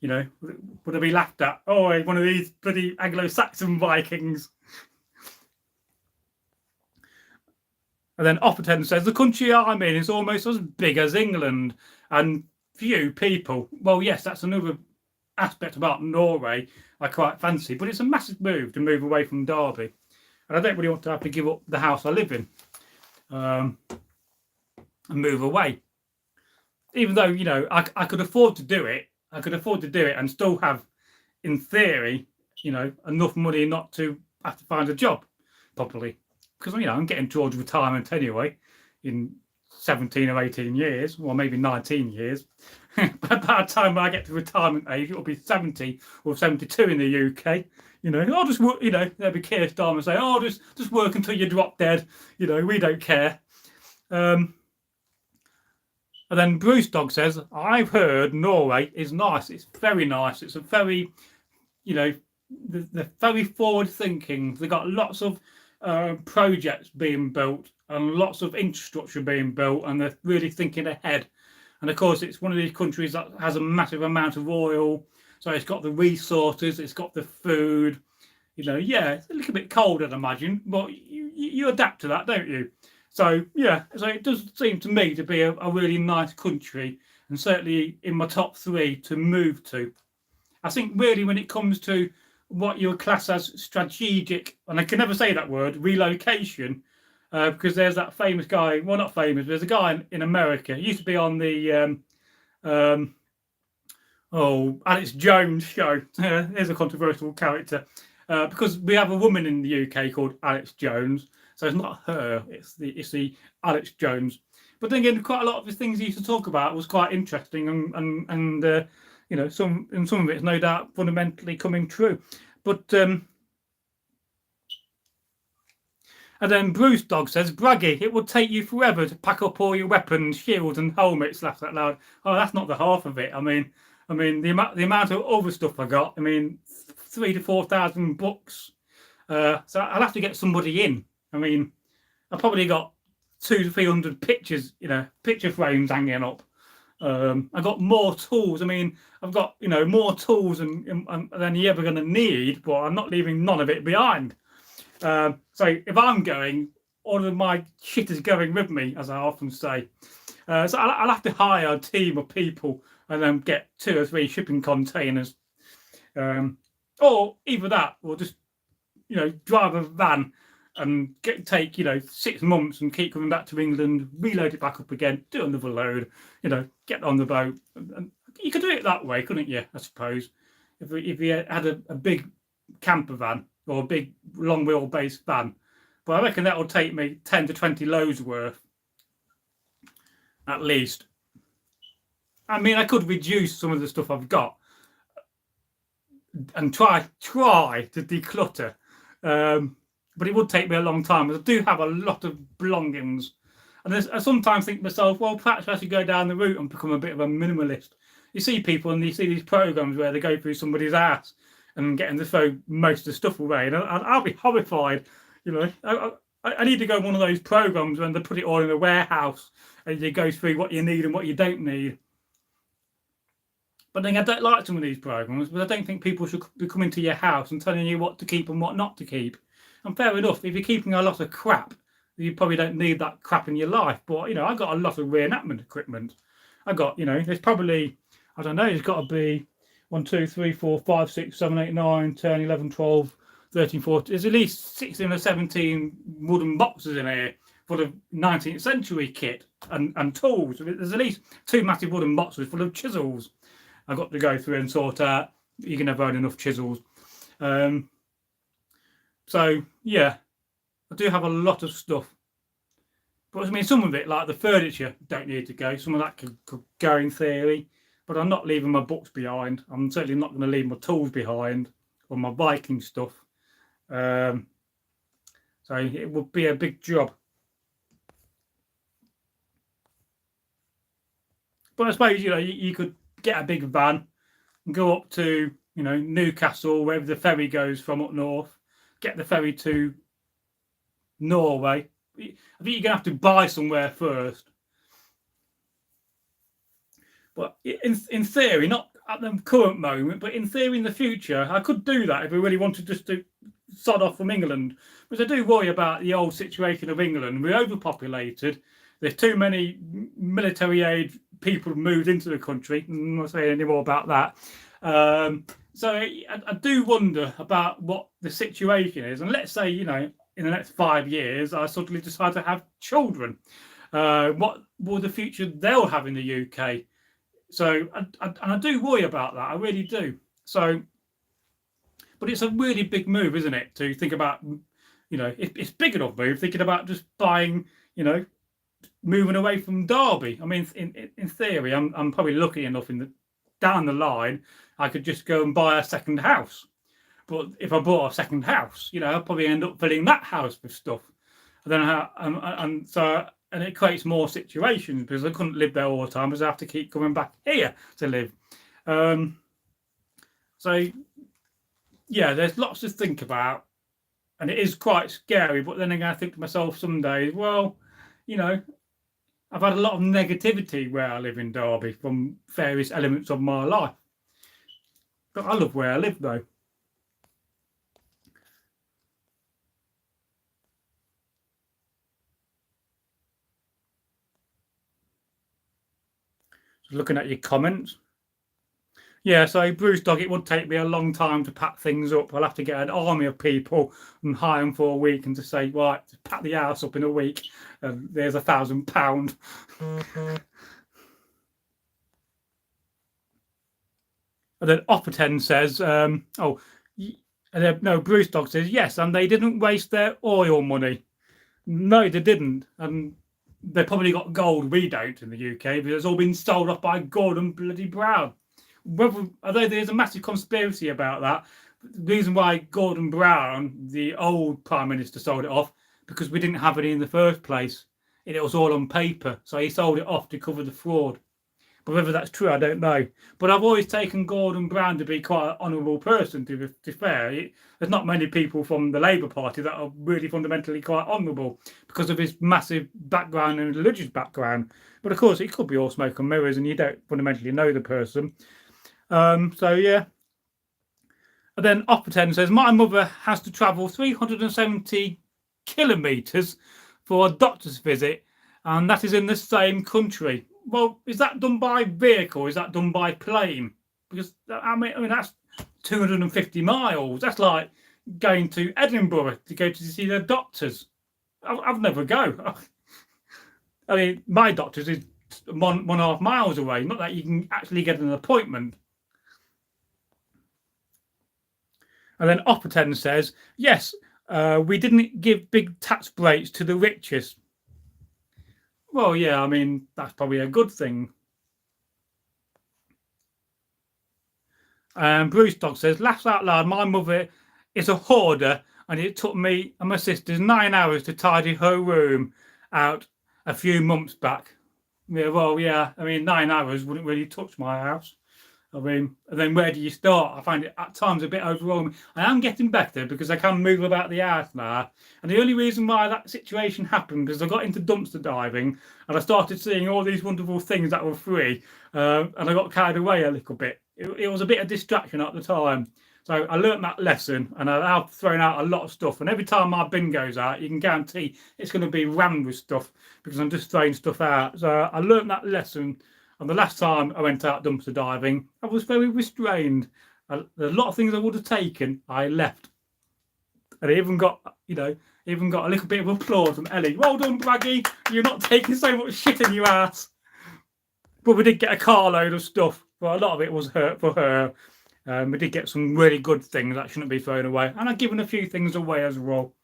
Would I be laughed at? Oh, one of these bloody Anglo-Saxon Vikings. And then Offerton says, the country I'm in is almost as big as England and few people. Well, yes, that's another aspect about Norway I quite fancy, but it's a massive move to move away from Derby, and I don't really want to have to give up the house I live in and move away, even though I could afford to do it. I could afford to do it and still have, in theory, enough money not to have to find a job properly, because I'm getting towards retirement anyway in 17 or 18 years, or maybe 19 years. By the time I get to retirement age, it'll be 70 or 72 in the UK. I'll just work, there'll be Keir Starmer say, oh, just work until you drop dead. We don't care. And then Bruce Dog says, I've heard Norway is nice. It's very nice. It's a very, they're very forward thinking. They've got lots of projects being built and lots of infrastructure being built, and they're really thinking ahead. And of course, it's one of these countries that has a massive amount of oil, so it's got the resources, it's got the food. Yeah, it's a little bit cold, I'd imagine, but you adapt to that, don't you? So yeah, so it does seem to me to be a really nice country, and certainly in my top 3 to move to. I think really when it comes to what you class as strategic, and I can never say that word, relocation, because there's that famous guy, well, not famous, there's a guy in America, he used to be on the, Oh, Alex Jones show. There's a controversial character because we have a woman in the UK called Alex Jones, so it's not her. It's the Alex Jones. But then again, quite a lot of the things he used to talk about was quite interesting, and some of it's no doubt fundamentally coming true. But and then Bruce Dog says, Braggy, it would take you forever to pack up all your weapons, shields, and helmets. Laughs out loud. Oh, that's not the half of it. I mean, the amount of other stuff I got. I mean, 3,000 to 4,000 books. So I'll have to get somebody in. I mean, I probably got 200 to 300 pictures, picture frames hanging up. I got more tools. I mean, I've got more tools than you're ever going to need, but I'm not leaving none of it behind. So if I'm going, all of my shit is going with me, as I often say. So I'll have to hire a team of people and then get 2 or 3 shipping containers, or either that, or just drive a van and take 6 months and keep coming back to England, reload it back up again, do another load, get on the boat. And you could do it that way, couldn't you? I suppose if you had a big camper van or a big long wheelbase van, but I reckon that will take me 10 to 20 loads worth at least. I mean, I could reduce some of the stuff I've got and try to declutter, but it would take me a long time. I do have a lot of belongings, and I sometimes think to myself, well, perhaps I should go down the route and become a bit of a minimalist. You see people and you see these programs where they go through somebody's house and getting to throw most of the stuff away, and I'll be horrified. I need to go on one of those programs when they put it all in a warehouse and you go through what you need and what you don't need. But then I don't like some of these programs, but I don't think people should be coming to your house and telling you what to keep and what not to keep. And fair enough, if you're keeping a lot of crap, you probably don't need that crap in your life. But I got a lot of reenactment equipment. I got, there's probably, I don't know, there's got to be 1, 2, 3, 4, 5, 6, 7, 8, 9, 10, 11, 12, 13, 14. There's at least 16 or 17 wooden boxes in here full of 19th century kit and tools. There's at least 2 massive wooden boxes full of chisels I've got to go through and sort out. You can never own enough chisels. So, yeah, I do have a lot of stuff. But I mean, some of it, like the furniture, don't need to go. Some of that could go in theory. But I'm not leaving my books behind. I'm certainly not going to leave my tools behind or my Viking stuff. So it would be a big job. But I suppose, you could get a big van and go up to, Newcastle, wherever the ferry goes from up north, get the ferry to Norway. I think you're going to have to buy somewhere first. But in theory, not at the current moment, but in theory in the future, I could do that if we really wanted just to sod off from England. Because I do worry about the old situation of England. We're overpopulated. There's too many military age people moved into the country. I'm not saying any more about that. So I do wonder about what the situation is. And let's say, in the next 5 years, I suddenly decide to have children. What will the future they'll have in the UK? So, and I do worry about that. I really do. So, but it's a really big move, isn't it? To think about, it's big enough move, thinking about just buying, moving away from Derby. I mean, in theory, I'm probably lucky enough down the line, I could just go and buy a second house. But if I bought a second house, I'll probably end up filling that house with stuff. And then and it creates more situations because I couldn't live there all the time because I have to keep coming back here to live. So, yeah, there's lots to think about. And it is quite scary. But then again, I think to myself some days, well, I've had a lot of negativity where I live in Derby from various elements of my life. But I love where I live, though. Looking at your comments. Yeah, so Bruce Dog, it would take me a long time to pack things up. I'll have to get an army of people and hire them for a week and to say, right, pack the house up in a week. There's £1,000. then Opperten says, no, Bruce Dog says, yes, and they didn't waste their oil money. No, they didn't. And they probably got gold. We don't in the UK, because it's all been sold off by Gordon bloody Brown. Although there's a massive conspiracy about that, the reason why Gordon Brown, the old Prime Minister, sold it off, because we didn't have any in the first place. It was all on paper. So he sold it off to cover the fraud. But whether that's true, I don't know. But I've always taken Gordon Brown to be quite an honourable person, to be fair. There's not many people from the Labour Party that are really fundamentally quite honourable because of his massive background and religious background. But of course, it could be all smoke and mirrors and you don't fundamentally know the person. So, yeah. And then Opperten says, my mother has to travel 370 kilometres for a doctor's visit, and that is in the same country. Well, is that done by vehicle? Is that done by plane? Because I mean that's 250 miles. That's like going to Edinburgh to go to see their doctors. I've never go. I mean, my doctor's is 1.5 miles away. Not that you can actually get an appointment. And then Opperten says, yes, we didn't give big tax breaks to the richest. Well, yeah, I mean, that's probably a good thing. Bruce Dog says, laughs out loud, my mother is a hoarder, and it took me and my sisters 9 hours to tidy her room out a few months back. Yeah, well, yeah, I mean, 9 hours wouldn't really touch my house. I mean, and then where do you start? I find it at times a bit overwhelming. I am getting better because I can move about the house now. And the only reason why that situation happened because I got into dumpster diving and I started seeing all these wonderful things that were free, and I got carried away a little bit. It was a bit of distraction at the time. So I learned that lesson, and I've thrown out a lot of stuff. And every time my bin goes out, you can guarantee it's going to be rammed with stuff because I'm just throwing stuff out. So I learned that lesson. And the last time I went out dumpster diving, I was very restrained. A lot of things I would have taken, I left. And I even got, a little bit of applause from Ellie. Well done, Braggy. You're not taking so much shit in your ass. But we did get a carload of stuff. But a lot of it was hurt for her. We did get some really good things that shouldn't be thrown away. And I've given a few things away as well.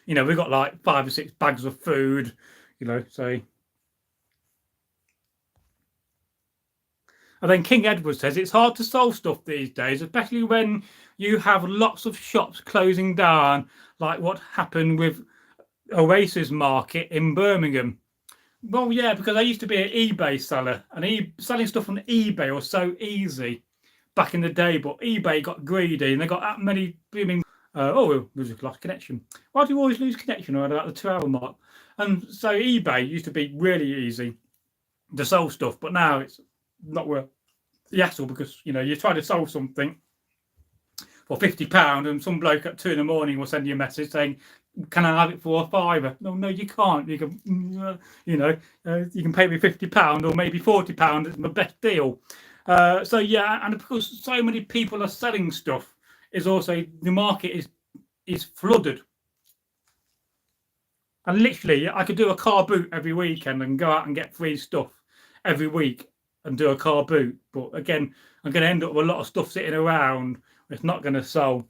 We got like 5 or 6 bags of food, so... And then King Edward says it's hard to solve stuff these days, especially when you have lots of shops closing down, like what happened with Oasis Market in Birmingham. Well, yeah, because I used to be an eBay seller, and selling stuff on eBay was so easy back in the day, but eBay got greedy and they got that many blooming... we've lost connection. Why do you always lose connection around about the 2-hour mark? And so eBay used to be really easy to sell stuff, but now it's not worth the hassle because you try to sell something for £50 and some bloke at 2 in the morning will send you a message saying, can I have it for £5? No, you can't. You can you can pay me £50 or maybe £40. It's my best deal. So yeah, and because so many people are selling stuff, is also the market is flooded. And literally, I could do a car boot every weekend and go out and get free stuff every week and do a car boot. But again, I'm going to end up with a lot of stuff sitting around. It's not going to sell.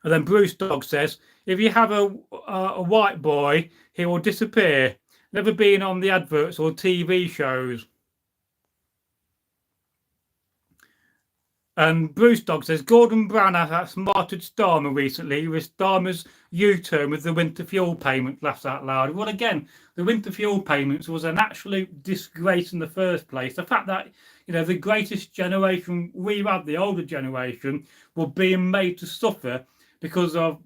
And then Bruce Dog says, if you have a white boy, he will disappear. Never been on the adverts or TV shows. And Bruce Dog says, Gordon Brown has outsmarted Starmer recently with Starmer's U-turn with the winter fuel payment, laughs out loud. Well, again, the winter fuel payments was an absolute disgrace in the first place. The fact that, the greatest generation we had, the older generation, were being made to suffer because of,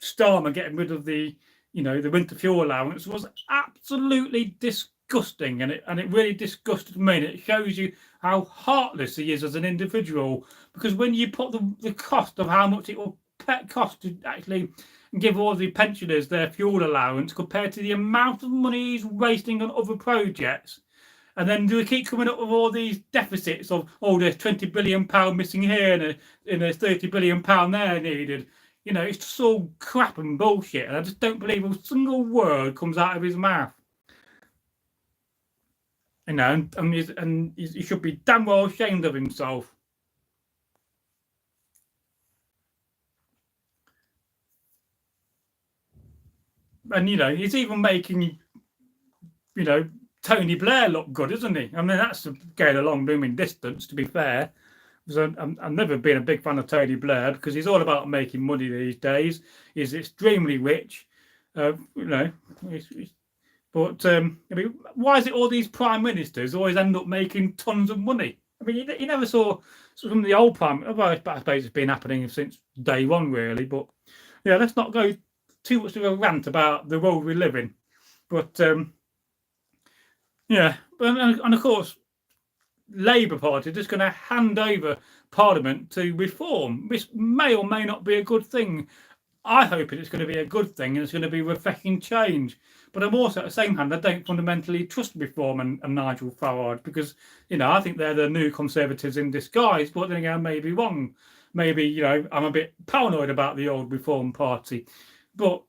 Starmer getting rid of the winter fuel allowance was absolutely disgusting. And it really disgusted me. And it shows you how heartless he is as an individual, because when you put the cost of how much it will cost to actually give all the pensioners their fuel allowance compared to the amount of money he's wasting on other projects, and then do we keep coming up with all these deficits of, there's £20 billion missing here and there's £30 billion there needed. It's just all crap and bullshit, and I just don't believe a single word comes out of his mouth. you know, and he should be damn well ashamed of himself. And you know, he's even making, you know, Tony Blair look good, isn't he? I mean, that's going a long blooming distance, to be fair. So I've never been a big fan of Tony Blair because he's all about making money these days. He's extremely rich, you know. But I mean, why is it all these prime ministers always end up making tons of money? I mean, you never saw some of the old prime. Well, I suppose it's been happening since day one, really. But yeah, let's not go too much of a rant about the world we live in. But yeah, and of course, Labour Party are just going to hand over Parliament to reform, which may or may not be a good thing. I hope it's going to be a good thing and it's going to be refreshing change. But I'm also, at the same hand, I don't fundamentally trust Reform and Nigel Farage because, you know, I think they're the new Conservatives in disguise. But then again, I may be wrong. Maybe, you know, I'm a bit paranoid about the old Reform Party. But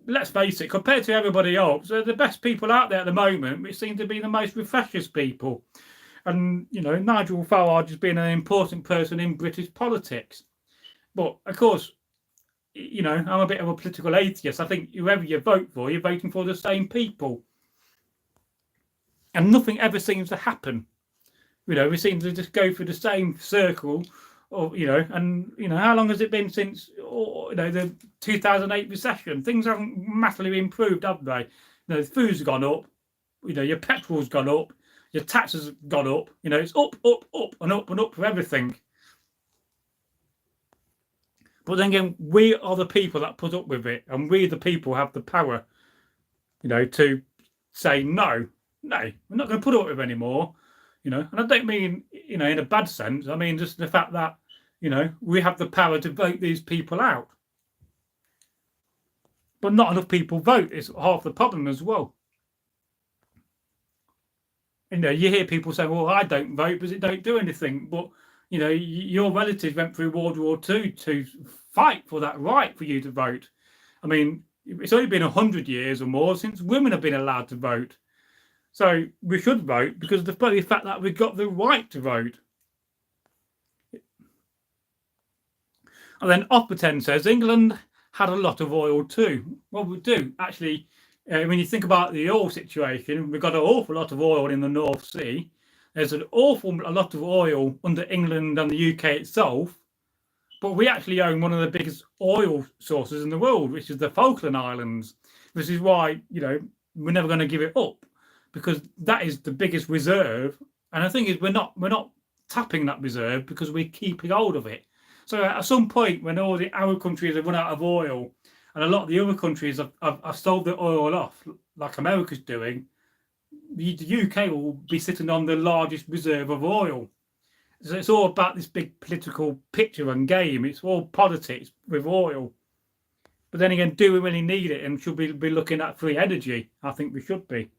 let's face it, compared to everybody else, they're the best people out there at the moment, which seem to be the most refreshers people. And, you know, Nigel Farage has been an important person in British politics. But, of course, you know, I'm a bit of a political atheist. I think whoever you vote for, you're voting for the same people. And nothing ever seems to happen. You know, we seem to just go through the same circle. Or, you know, and, you know, how long has it been since, you know, the 2008 recession? Things haven't massively improved, have they? You know, food's gone up. You know, your petrol's gone up. Your taxes have gone up. You know, it's up, up, up, and up, and up for everything. But then again, we are the people that put up with it, and we, the people, have the power, you know, to say no, we're not going to put up with it anymore, you know. And I don't mean, you know, in a bad sense. I mean just the fact that, you know, we have the power to vote these people out. But not enough people vote is half the problem as well. You know, you hear people say, "Well, I don't vote because it don't do anything," but you know, your relatives went through World War II to fight for that right for you to vote. I mean, it's only been 100 years or more since women have been allowed to vote. So we should vote because of the very fact that we've got the right to vote. And then Opperton says England had a lot of oil too. Well, we do actually. When you think about the oil situation, we've got an awful lot of oil in the North Sea. There's an awful lot of oil under England and the UK itself, but we actually own one of the biggest oil sources in the world, which is the Falkland Islands. This is why, you know, we're never going to give it up because that is the biggest reserve. And the thing is, we're not tapping that reserve because we're keeping hold of it. So at some point, when all the Arab countries have run out of oil, and a lot of the other countries have sold the oil off, like America's doing, the UK will be sitting on the largest reserve of oil. So it's all about this big political picture and game. It's all politics with oil. But then again, do we really need it? And should we be looking at free energy? I think we should be.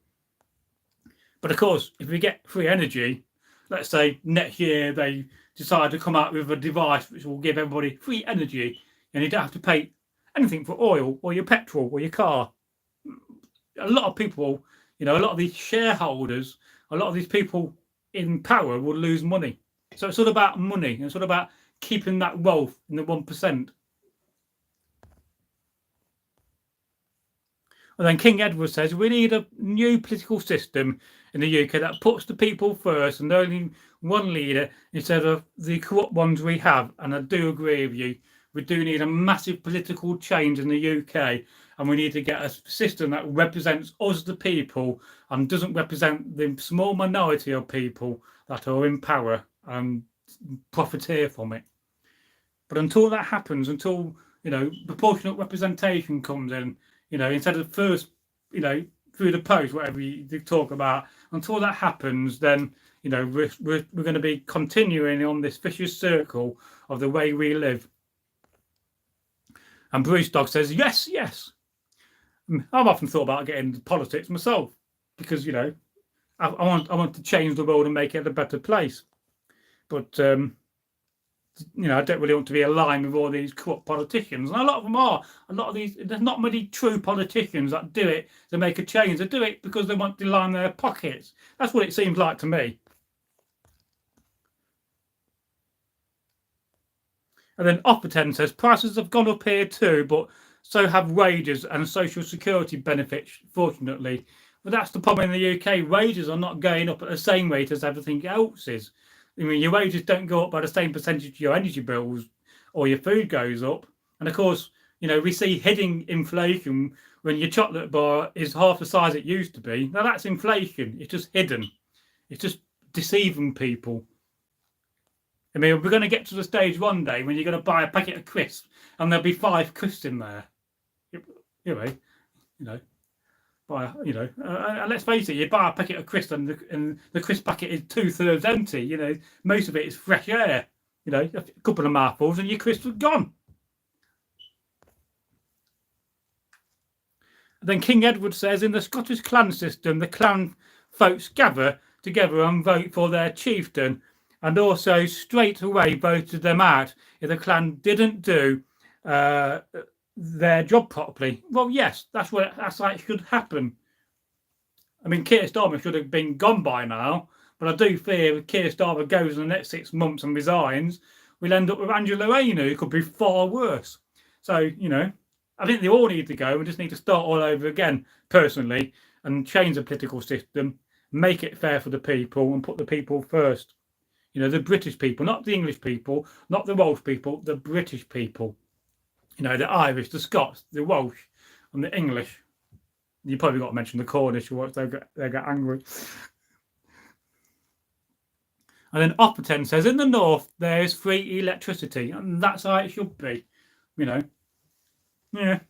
But of course, if we get free energy, let's say next year they decide to come out with a device which will give everybody free energy and you don't have to pay anything for oil or your petrol or your car. A lot of people, you know, a lot of these shareholders, a lot of these people in power will lose money. So it's all about money. It's all about keeping that wealth in the 1%. And then King Edward says, we need a new political system in the UK that puts the people first and only one leader instead of the corrupt ones we have. And I do agree with you. We do need a massive political change in the UK, and we need to get a system that represents us, the people, and doesn't represent the small minority of people that are in power and profiteer from it. But until that happens, until, you know, proportionate representation comes in, you know, instead of first, you know, through the post, whatever you talk about, until that happens, then, you know, we're going to be continuing on this vicious circle of the way we live. And Bruce Dog says, yes. I've often thought about getting into politics myself because, you know, I want to change the world and make it a better place. But I don't really want to be aligned with all these corrupt politicians. And a lot of them are. A lot of these, there's not many true politicians that do it to make a change. They do it because they want to line their pockets. That's what it seems like to me. And then Opperton says prices have gone up here too, but so have wages and social security benefits, fortunately. But that's the problem in the UK. Wages are not going up at the same rate as everything else is. I mean, your wages don't go up by the same percentage of your energy bills or your food goes up. And of course, we see hidden inflation when your chocolate bar is half the size it used to be. Now that's inflation. It's just hidden. It's just deceiving people. I mean, we're going to get to the stage one day when you're going to buy a packet of crisps and there'll be 5 crisps in there. Let's face it, you buy a packet of crisps and the crisp packet is 2/3 empty. Most of it is fresh air. A couple of mouthfuls and your crisps are gone. And then King Edward says, in the Scottish clan system, the clan folks gather together and vote for their chieftain, and also straight away voted them out if the clan didn't do their job properly. Well, yes, that's how it should happen. I mean, Keir Starmer should have been gone by now, but I do fear if Keir Starmer goes in the next 6 months and resigns, we'll end up with Angela Rayner, who could be far worse. So, I think they all need to go. We just need to start all over again, personally, and change the political system, make it fair for the people, and put the people first. The British people, not the English people, not the Welsh people, the British people. The Irish, the Scots, the Welsh, and the English. You probably got to mention the Cornish, or they get angry. And then Opperton says, in the north, there is free electricity, and that's how it should be. Yeah. I'm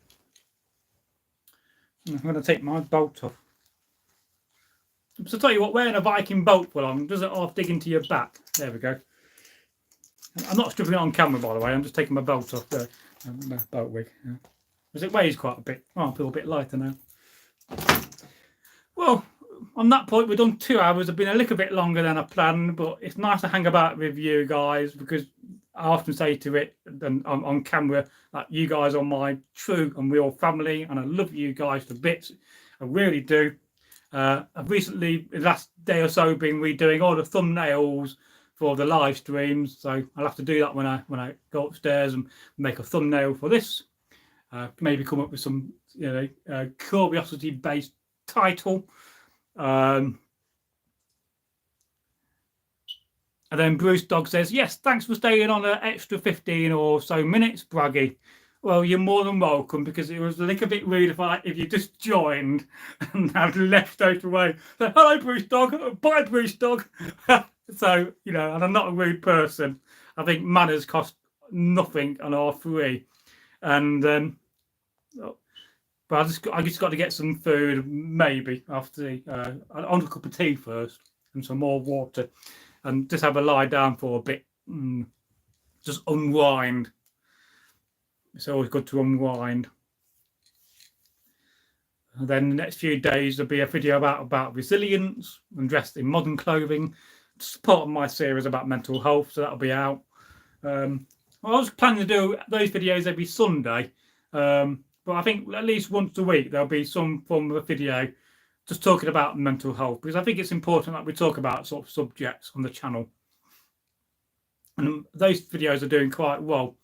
going to take my bolt off. So tell you what, wearing a Viking bolt for long doesn't half dig into your back. There we go. I'm not stripping it on camera, by the way. I'm just taking my belt off the belt wig. Yeah. Because it weighs quite a bit. I feel a bit lighter now. Well, on that point, we've done 2 hours. I've been a little bit longer than I planned, but it's nice to hang about with you guys, because I often say to it on camera that you guys are my true and real family, and I love you guys to bits. I really do. I've recently, the last day or so, been redoing all the thumbnails for the live streams, so I'll have to do that when I go upstairs and make a thumbnail for this. Maybe come up with some curiosity based title. And then Bruce Dog says, yes, thanks for staying on an extra 15 or so minutes, Braggy. Well, you're more than welcome, because it was a little bit rude if you just joined and had left straight away. So, hello, Bruce Dog. Bye, Bruce Dog. So, and I'm not a rude person. I think manners cost nothing and are free. And but I just got to get some food, maybe after on a cup of tea first and some more water, and just have a lie down for a bit, just unwind. It's always good to unwind. And then the next few days there'll be a video about resilience and dressed in modern clothing. It's part of my series about mental health, so that'll be out. I was planning to do those videos every Sunday, but I think at least once a week there'll be some form of a video just talking about mental health, because I think it's important that we talk about sort of subjects on the channel. And those videos are doing quite well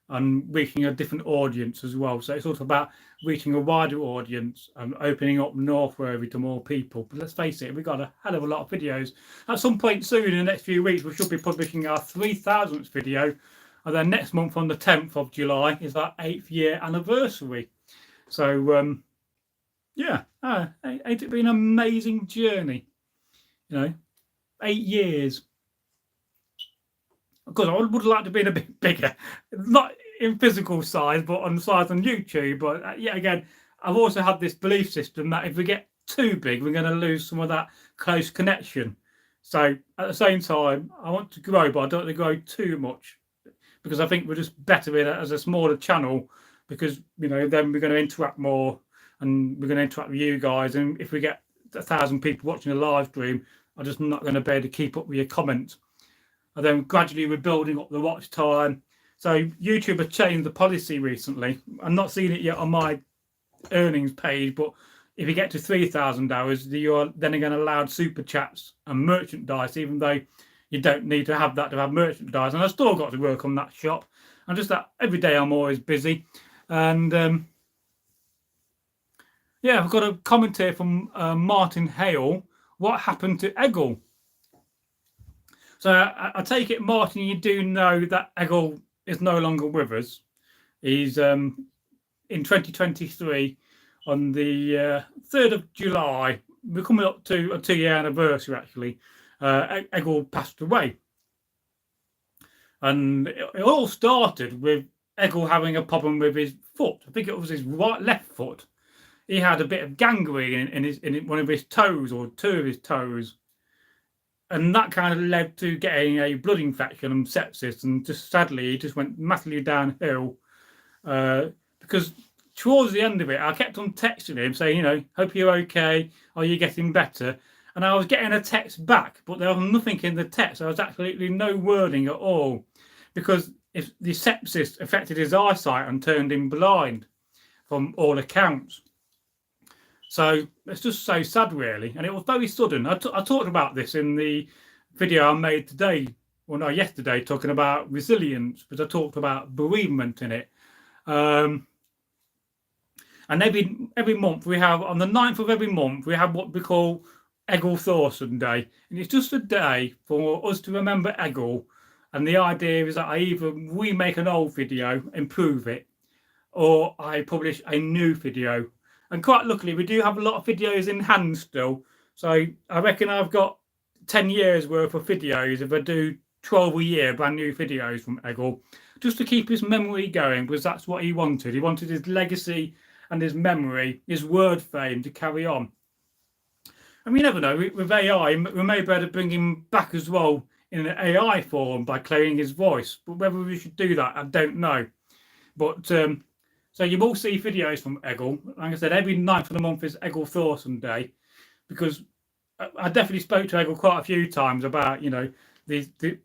and reaching a different audience as well. So it's also about reaching a wider audience and opening up Northbury to more people. But let's face it, we've got a hell of a lot of videos. At some point soon, in the next few weeks, we should be publishing our 3,000th video. And then next month, on the 10th of July, is our 8th year anniversary. So, ain't it been an amazing journey? 8 years. Of course, I would like to be a bit bigger, not in physical size, but on size on YouTube. But yet again, I've also had this belief system that if we get too big, we're going to lose some of that close connection. So at the same time, I want to grow, but I don't want to grow too much, because I think we're just better in it as a smaller channel, because then we're going to interact more, and we're going to interact with you guys. And if we get 1,000 people watching a live stream, I'm just not going to be able to keep up with your comments. and then gradually we're building up the watch time. So YouTube has changed the policy recently. I'm not seeing it yet on my earnings page, but if you get to 3,000 hours, you're then again allowed super chats and merchandise, even though you don't need to have that to have merchandise. And I've still got to work on that shop. And just that every day I'm always busy. And yeah, I've got a comment here from Martin Hale. What happened to Eggle? So I take it, Martin, you do know that Eggle is no longer with us. He's in 2023 on the 3rd of July. We're coming up to a 2-year anniversary, actually. Eggle passed away. And it all started with Eggle having a problem with his foot. I think it was his left foot. He had a bit of gangrene in one of his toes, or 2 of his toes. And that kind of led to getting a blood infection and sepsis. And just sadly, he just went massively downhill. Because towards the end of it, I kept on texting him saying, hope you're okay. Are you getting better? And I was getting a text back, but there was nothing in the text. There was absolutely no wording at all, because if the sepsis affected his eyesight and turned him blind from all accounts. So it's just so sad, really. And it was very sudden. I talked about this in the video I made today, yesterday, talking about resilience, because I talked about bereavement in it. And every month we have, on the 9th of every month, we have what we call Eggle Thorson Day. And it's just a day for us to remember Eggle. And the idea is that I either remake an old video, improve it, or I publish a new video. And quite luckily, we do have a lot of videos in hand still. So I reckon I've got 10 years worth of videos if I do 12 a year, brand new videos from Eggle, just to keep his memory going, because that's what he wanted. He wanted his legacy and his memory, his word fame to carry on. And we never know, with AI, we may be able to bring him back as well in an AI form by cloning his voice. But whether we should do that, I don't know. But so you will see videos from Eggle. Like I said, every 9th of the month is Eggle Thorson Day, because I definitely spoke to Eggle quite a few times about,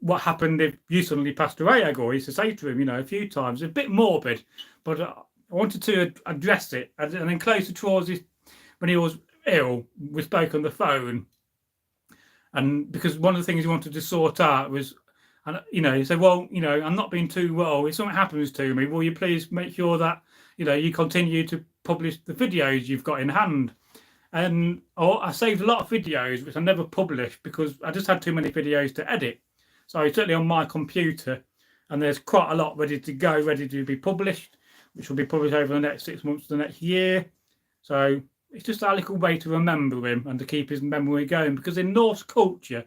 what happened if you suddenly passed away, Eggle. I used to say to him, a few times, a bit morbid, but I wanted to address it. And then closer towards when he was ill, we spoke on the phone. And because one of the things he wanted to sort out was, and he said, well, I'm not being too well. If something happens to me, will you please make sure that, you continue to publish the videos you've got in hand? And I saved a lot of videos, which I never published because I just had too many videos to edit. So certainly on my computer, and there's quite a lot ready to go, ready to be published, which will be published over the next 6 months to the next year. So it's just a little way to remember him and to keep his memory going, because in Norse culture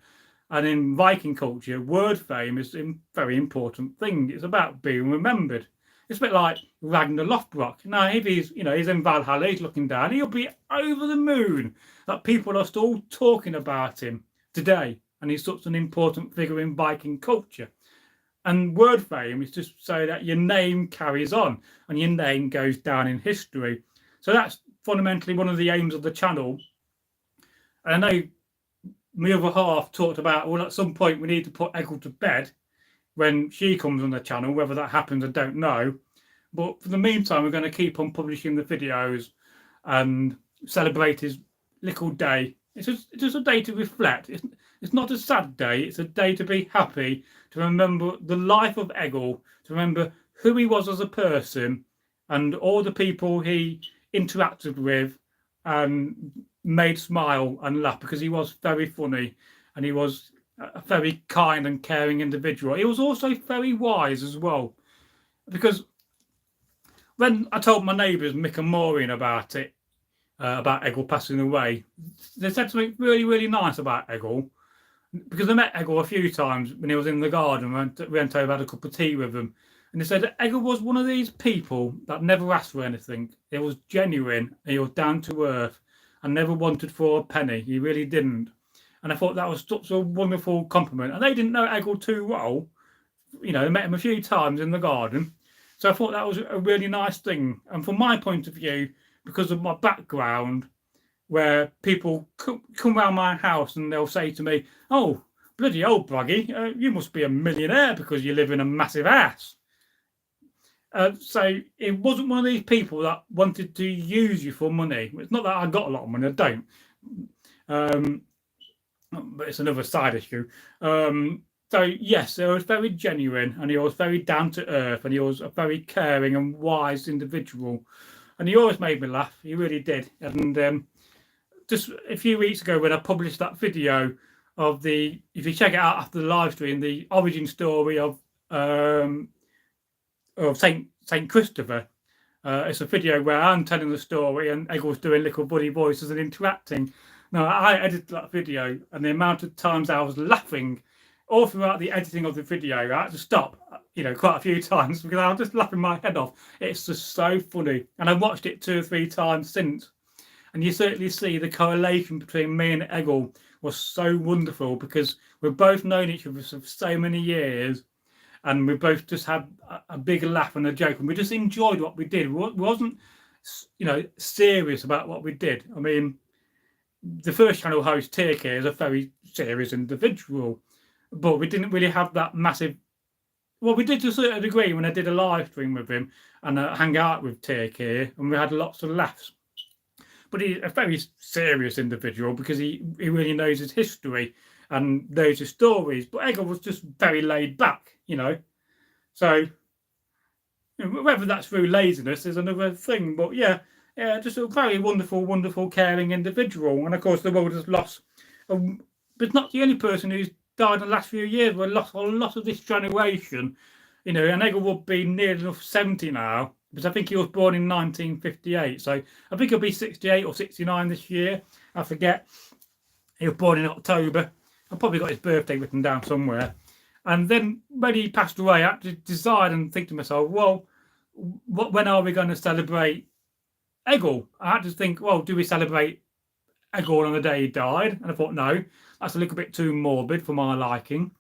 and in Viking culture, word fame is a very important thing. It's about being remembered. It's a bit like Ragnar Lothbrok. Now, if he's in Valhalla, he's looking down, he'll be over the moon that people are still talking about him today. And he's such an important figure in Viking culture. And word fame is just so that your name carries on and your name goes down in history. So that's fundamentally one of the aims of the channel. And I know my other half talked about, well, at some point we need to put Eggle to bed when she comes on the channel. Whether that happens, I don't know. But for the meantime, we're going to keep on publishing the videos and celebrate his little day. It's just a day to reflect. It's not a sad day. It's a day to be happy, to remember the life of Eggle, to remember who he was as a person and all the people he interacted with and made smile and laugh, because he was very funny and he was a very kind and caring individual. He was also very wise as well, because when I told my neighbours, Mick and Maureen, about it, about Eggle passing away, they said something really, really nice about Eggle, because I met Eggle a few times when he was in the garden. We went over, had a cup of tea with him, and they said Eggle was one of these people that never asked for anything. He was genuine, he was down to earth, and never wanted for a penny. He really didn't. And I thought that was such a wonderful compliment. And they didn't know Eggle too well. They met him a few times in the garden. So I thought that was a really nice thing. And from my point of view, because of my background, where people come around my house and they'll say to me, oh, bloody hell, Braggy, you must be a millionaire because you live in a massive house. So it wasn't one of these people that wanted to use you for money. It's not that I got a lot of money, I don't. But it's another side issue. So yes, he was very genuine, and he was very down to earth, and he was a very caring and wise individual, and he always made me laugh. He really did. And just a few weeks ago, when I published that video of the, if you check it out after the live stream, the origin story of Saint Christopher. It's a video where I'm telling the story and Eggle's doing little buddy voices and interacting. Now, I edited that video, and the amount of times I was laughing all throughout the editing of the video, I had to stop, quite a few times because I was just laughing my head off. It's just so funny. And I watched it 2 or 3 times since. And you certainly see the correlation between me and Eggle was so wonderful because we've both known each other for so many years. And we both just had a big laugh and a joke, and we just enjoyed what we did. We wasn't, serious about what we did. I mean, the first channel host, Take is a very serious individual, but we didn't really have that massive. Well, we did to a certain degree when I did a live stream with him and hang out with Take, and we had lots of laughs. But he's a very serious individual because he really knows his history and knows his stories. But Eggle was just very laid back, So whether that's through laziness is another thing. But yeah, just a very wonderful, wonderful, caring individual. And of course, the world has lost, but not the only person who's died in the last few years. We've lost a lot of this generation, and Eggle will be near enough 70 now, because I think he was born in 1958. So I think he'll be 68 or 69 this year. I forget. He was born in October. I've probably got his birthday written down somewhere. And then when he passed away, I had to decide and think to myself, well, when are we going to celebrate Eggle? I had to think, well, do we celebrate Eggle on the day he died? And I thought, no, that's a little bit too morbid for my liking.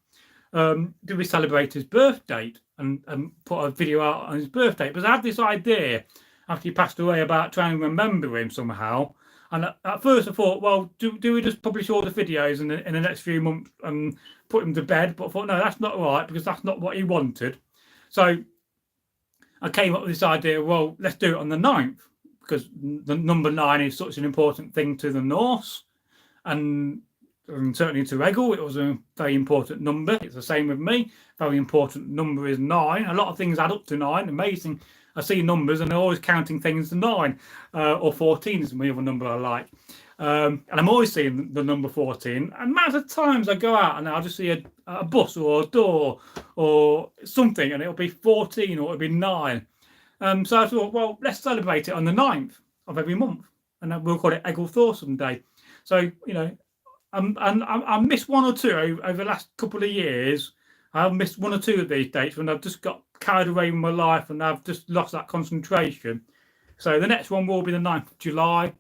Do we celebrate his birth date and put a video out on his birthday? Because I had this idea after he passed away about trying to remember him somehow. And at first I thought, well, do we just publish all the videos in the next few months and put him to bed? But I thought, no, that's not right, because that's not what he wanted. So I came up with this idea, well, let's do it on the 9th, because the number 9 is such an important thing to the Norse, and certainly to Eggle. It was a very important number. It's the same with me. Very important number is 9. A lot of things add up to 9. Amazing. I see numbers and they're always counting things to 9, or 14 is my other number I like. And I'm always seeing the number 14. And amount of times I go out and I'll just see a bus or a door or something, and it'll be 14 or it'll be 9. So I thought, well, let's celebrate it on the 9th of every month, and we'll call it Eggle Thorsome Day. So, I missed 1 or 2 over the last couple of years. I've missed 1 or 2 of these dates when I've just got carried away with my life and I've just lost that concentration. So the next one will be the 9th of July.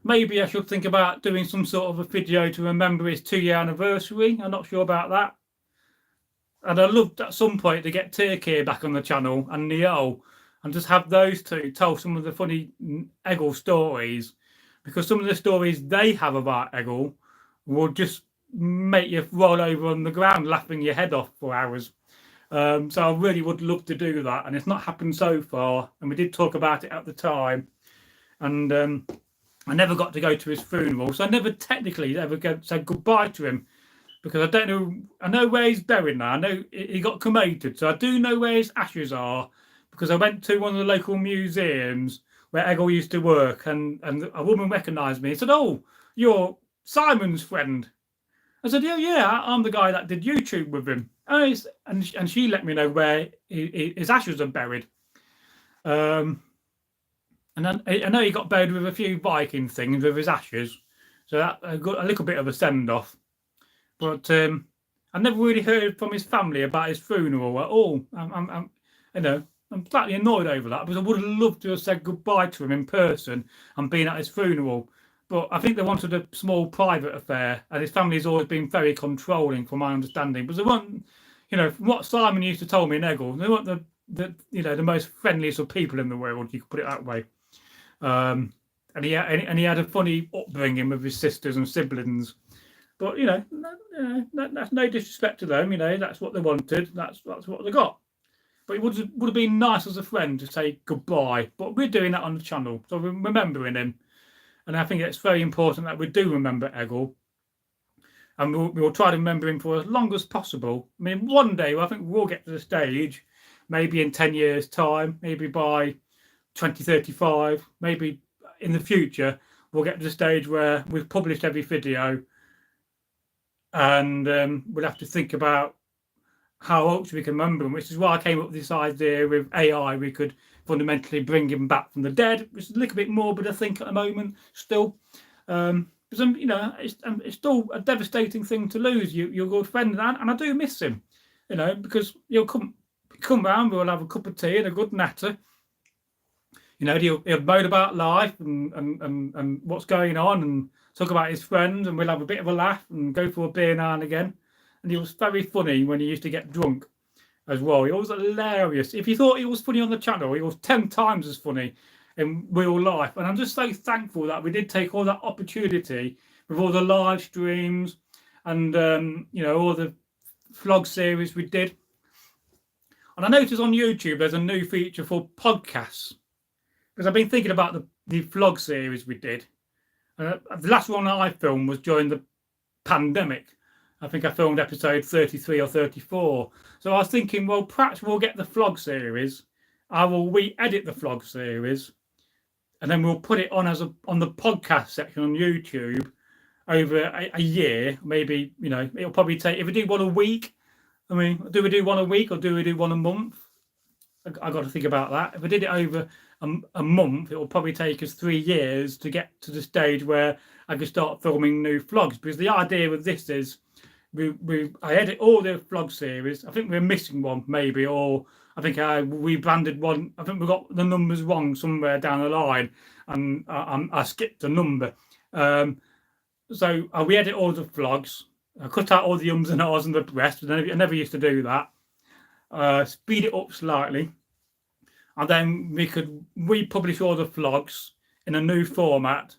Maybe I should think about doing some sort of a video to remember his 2-year anniversary. I'm not sure about that. And I'd love at some point to get Turkey back on the channel and Neil, and just have those two tell some of the funny Eggle stories, because some of the stories they have about Eggle will just make you roll over on the ground laughing your head off for hours. So I really would love to do that, and it's not happened so far, and we did talk about it at the time, and I never got to go to his funeral, so I never technically ever said goodbye to him, because I don't know. I know where he's buried now. I know he got cremated, so I do know where his ashes are, because I went to one of the local museums where Eggle used to work, and a woman recognised me and said, "Oh, you're Simon's friend." I said, yeah, I'm the guy that did YouTube with him. And she let me know where his ashes are buried. And then I know he got buried with a few Viking things with his ashes. So that got a little bit of a send-off. But I never really heard from his family about his funeral at all. I'm slightly annoyed over that, because I would have loved to have said goodbye to him in person and been at his funeral. But I think they wanted a small private affair, and his family's always been very controlling, from my understanding. But they weren't, from what Simon used to tell me in Eggle, they weren't the most friendliest of people in the world, you could put it that way. And he had a funny upbringing with his sisters and siblings. But that's no disrespect to them. That's what they wanted. That's what they got. But it would have been nice as a friend to say goodbye. But we're doing that on the channel, so we're remembering him. And I think it's very important that we do remember Eggle. And we'll try to remember him for as long as possible. I mean, one day I think we'll get to the stage, maybe in 10 years' time, maybe by 2035, maybe in the future, we'll get to the stage where we've published every video, and we'll have to think about how else we can remember him, which is why I came up with this idea with AI. We could fundamentally bring him back from the dead, which is a little bit morbid, I think, at the moment still. Because it's still a devastating thing to lose your good friend, and I do miss him, because he'll come round, we'll have a cup of tea and a good natter. He'll moan about life and what's going on, and talk about his friends, and we'll have a bit of a laugh and go for a beer now and again. And he was very funny when he used to get drunk as well. He was hilarious. If you thought he was funny on the channel, he was 10 times as funny in real life. And I'm just so thankful that we did take all that opportunity with all the live streams and all the vlog series we did. And I noticed on YouTube there's a new feature for podcasts, because I've been thinking about the vlog series we did. The last one I filmed was during the pandemic. I think I filmed episode 33 or 34. So I was thinking, well, perhaps we'll get the vlog series. I will re-edit the vlog series, and then we'll put it on on the podcast section on YouTube over a year. Maybe, it'll probably take, if we do one a week, I mean, do we do one a week or do we do one a month? I got to think about that. If we did it over a month, it will probably take us 3 years to get to the stage where I could start filming new vlogs. Because the idea with this is, I edit all the vlog series. I think we're missing one, maybe, or I think I rebranded one. I think we got the numbers wrong somewhere down the line, and I skipped a number. So I re-edit all the vlogs. I cut out all the ums and ahs and the rest. I never used to do that. Speed it up slightly, and then we could republish all the vlogs in a new format.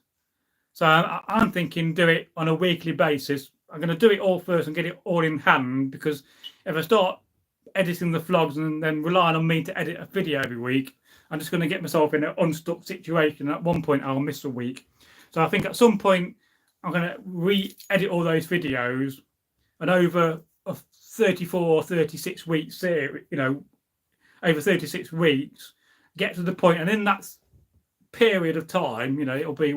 So I'm thinking do it on a weekly basis. I'm going to do it all first and get it all in hand, because if I start editing the vlogs and then relying on me to edit a video every week, I'm just going to get myself in an unstuck situation. At one point, I'll miss a week. So I think at some point, I'm going to re-edit all those videos, and over a 34 or 36 week series, over 36 weeks, get to the point, and in that period of time, it'll be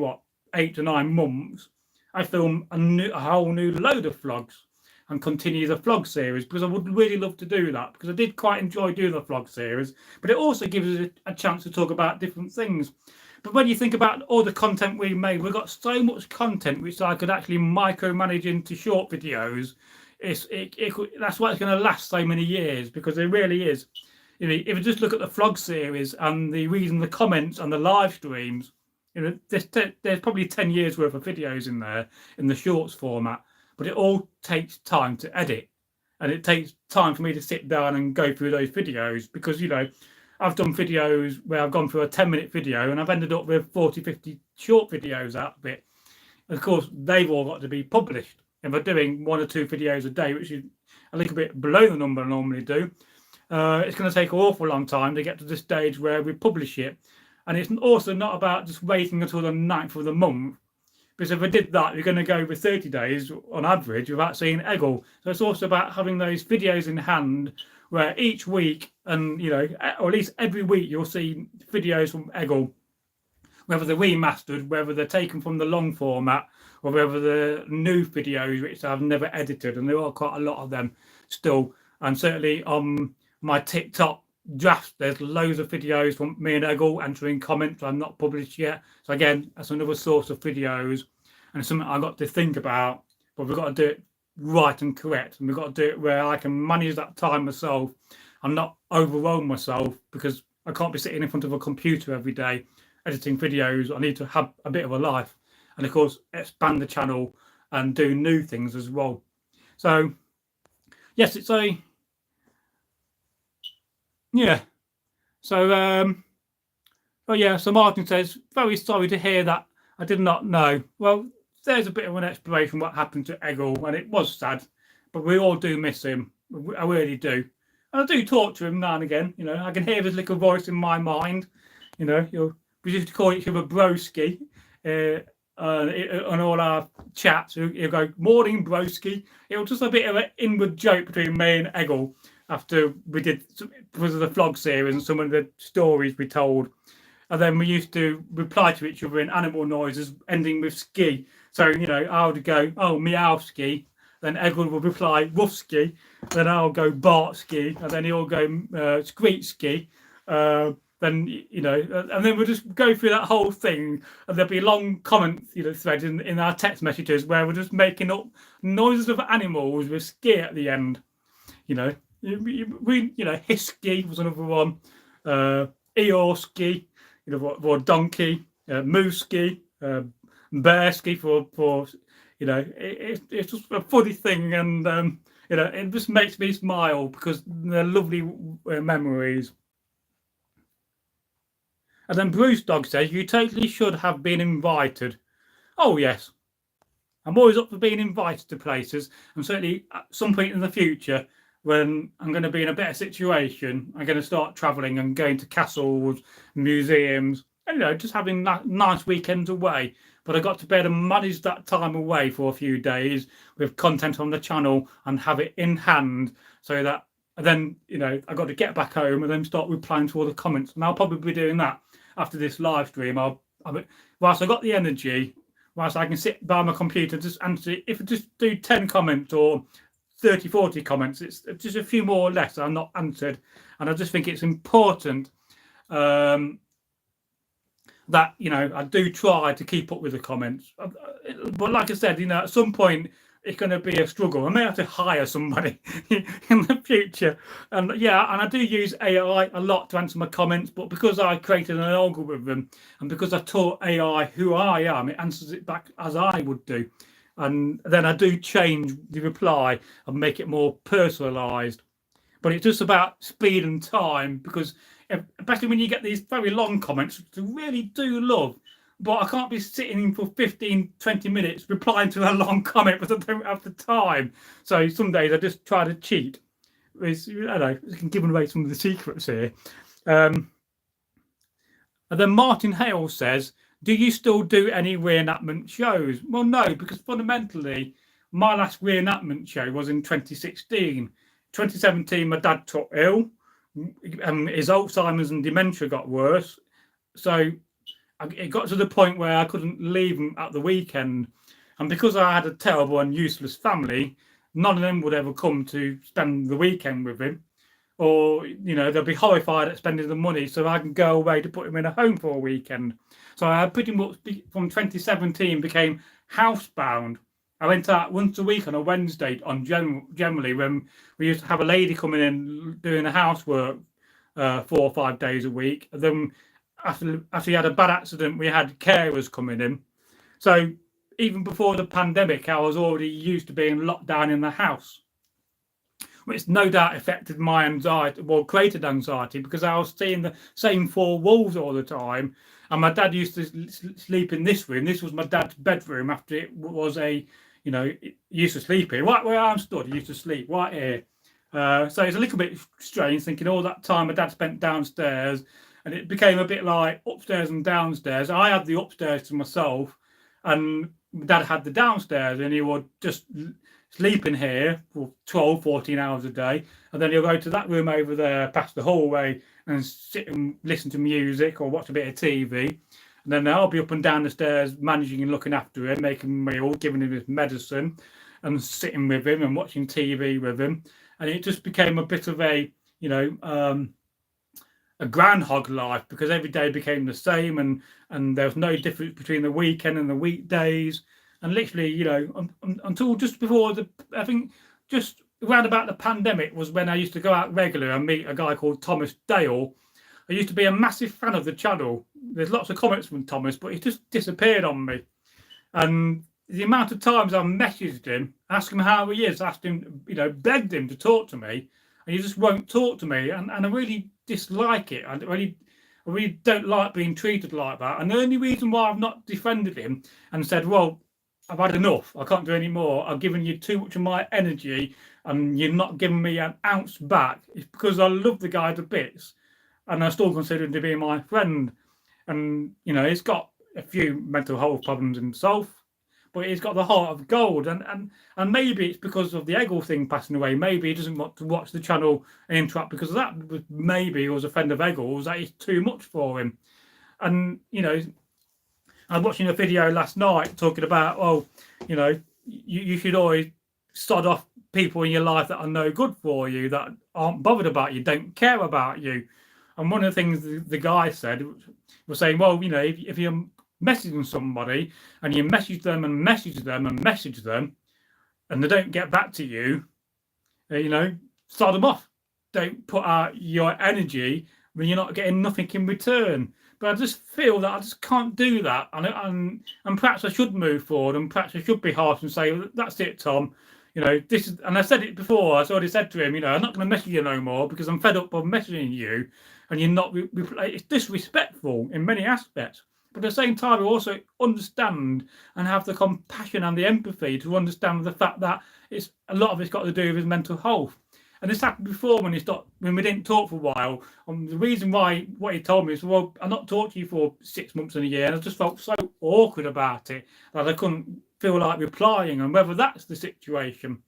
8 to 9 months, I film a whole new load of vlogs and continue the vlog series, because I would really love to do that, because I did quite enjoy doing the vlog series, but it also gives us a chance to talk about different things. But when you think about all the content we made, we've got so much content which I could actually micromanage into short videos. That's why it's going to last so many years, because it really is. If you just look at the vlog series and reading the comments and the live streams, there's probably 10 years worth of videos in there in the shorts format, but it all takes time to edit, and it takes time for me to sit down and go through those videos, because I've done videos where I've gone through a 10-minute video and I've ended up with 40-50 short videos out of it. And of course, they've all got to be published. If I'm doing 1 or 2 videos a day, which is a little bit below the number I normally do, it's going to take an awful long time to get to the stage where we publish it. And it's also not about just waiting until the 9th of the month, because if I did that, you're going to go over 30 days on average without seeing Eggle. So it's also about having those videos in hand where each week, and or at least every week, you'll see videos from Eggle, whether they're remastered, whether they're taken from the long format, or whether they're new videos which I've never edited, and there are quite a lot of them still. And certainly on my TikTok drafts, there's loads of videos from me and Eggle answering comments I've not published yet. So again, that's another source of videos, and it's something I've got to think about, but we've got to do it right and correct, and we've got to do it where I can manage that time myself and not overwhelm myself, because I can't be sitting in front of a computer every day editing videos. I need to have a bit of a life, and of course expand the channel and do new things as well. So yes, it's a so Martin says, very sorry to hear that. I did not know. Well, there's a bit of an explanation what happened to Eggle, and it was sad, but we all do miss him. I really do. And I do talk to him now and again. I can hear his little voice in my mind. We used to call each other broski on all our chats. He'll go, morning, broski. It was just a bit of an inward joke between me and Eggle after we did, because of the vlog series and some of the stories we told. And then we used to reply to each other in animal noises, ending with ski. So, I would go, oh, meowski. Then Eggle would reply, woofski. Then I'll go bartski. And then he'll go squeakski. Then, and then we'll just go through that whole thing. And there'll be long comment, threads in our text messages where we're just making up noises of animals with ski at the end. Hisky was another one. Eorski. For donkey, mooski, bearski for it's just a funny thing, and it just makes me smile because they're lovely memories. And then Bruce Dog says, you totally should have been invited. Oh yes, I'm always up for being invited to places, and certainly at some point in the future, when I'm going to be in a better situation, I'm going to start travelling and going to castles, museums, and just having nice weekends away. But I got to be able to manage that time away for a few days with content on the channel and have it in hand, so that then I got to get back home and then start replying to all the comments. And I'll probably be doing that after this live stream. Whilst I got the energy, whilst I can sit by my computer, just answer. If I just do 10 comments or 30, 40 comments, it's just a few more or less are not answered, and I just think it's important that I do try to keep up with the comments, but like I said, at some point it's going to be a struggle. I may have to hire somebody in the future, and I do use AI a lot to answer my comments, but because I created an algorithm and because I taught AI who I am, it answers it back as I would do. And then I do change the reply and make it more personalised. But it's just about speed and time, because especially when you get these very long comments, which I really do love, but I can't be sitting for 15, 20 minutes replying to a long comment because I don't have the time. So some days I just try to cheat. I can give away some of the secrets here. And then Martin Hale says, do you still do any re-enactment shows? Well, no, because fundamentally, my last re-enactment show was in 2016. 2017, my dad took ill. His Alzheimer's and dementia got worse. So it got to the point where I couldn't leave him at the weekend. And because I had a terrible and useless family, none of them would ever come to spend the weekend with him. Or, they'll be horrified at spending the money, so I can go away to put him in a home for a weekend. So I pretty much, from 2017, became housebound. I went out once a week on a Wednesday, generally when we used to have a lady coming in doing the housework 4 or 5 days a week. And then after he had a bad accident, we had carers coming in. So even before the pandemic, I was already used to being locked down in the house, which no doubt affected my anxiety, created anxiety, because I was seeing the same 4 walls all the time. And my dad used to sleep in this room. This was my dad's bedroom after it was he used to sleep here. Right where I'm stood, he used to sleep right here. So it's a little bit strange thinking all that time my dad spent downstairs, and it became a bit like upstairs and downstairs. I had the upstairs to myself, and my dad had the downstairs, and he would just sleep in here for 12, 14 hours a day, and then he'll go to that room over there past the hallway and sit and listen to music or watch a bit of TV. And then I'll be up and down the stairs managing and looking after him, making meals, giving him his medicine, and sitting with him and watching TV with him. And it just became a bit of a groundhog life, because every day became the same, and there was no difference between the weekend and the weekdays. And literally, until just before I think just around about the pandemic was when I used to go out regularly and meet a guy called Thomas Dale. I used to be a massive fan of the channel. There's lots of comments from Thomas, but he just disappeared on me. And the amount of times I've messaged him, asked him how he is, asked him, begged him to talk to me, and he just won't talk to me. And I really dislike it. I really don't like being treated like that. And the only reason why I've not defended him and said, well, I've had enough. I can't do any more. I've given you too much of my energy, and you're not giving me an ounce back. It's because I love the guy to bits, and I still consider him to be my friend. And he's got a few mental health problems himself, but he's got the heart of gold. And maybe it's because of the Eggle thing passing away. Maybe he doesn't want to watch the channel and interact because of that. Maybe he was a friend of Eggle's. That is too much for him. And I was watching a video last night talking about, you should always sod off people in your life that are no good for you, that aren't bothered about you, don't care about you. And one of the things the guy said was saying, well, if you're messaging somebody and you message them and message them and message them and they don't get back to you, sod them off. Don't put out your energy when you're not getting nothing in return. But I just feel that I just can't do that, and perhaps I should move forward, and perhaps I should be harsh and say, well, that's it, Tom. This is, and I said it before. I already said to him, I'm not going to message you no more because I'm fed up of messaging you, and you're not. It's disrespectful in many aspects. But at the same time, I also understand and have the compassion and the empathy to understand the fact that a lot of it's got to do with his mental health. And this happened before when we didn't talk for a while. The reason why, what he told me is, well, I've not talked to you for 6 months and a year, and I just felt so awkward about it that I couldn't feel like replying, and whether that's the situation.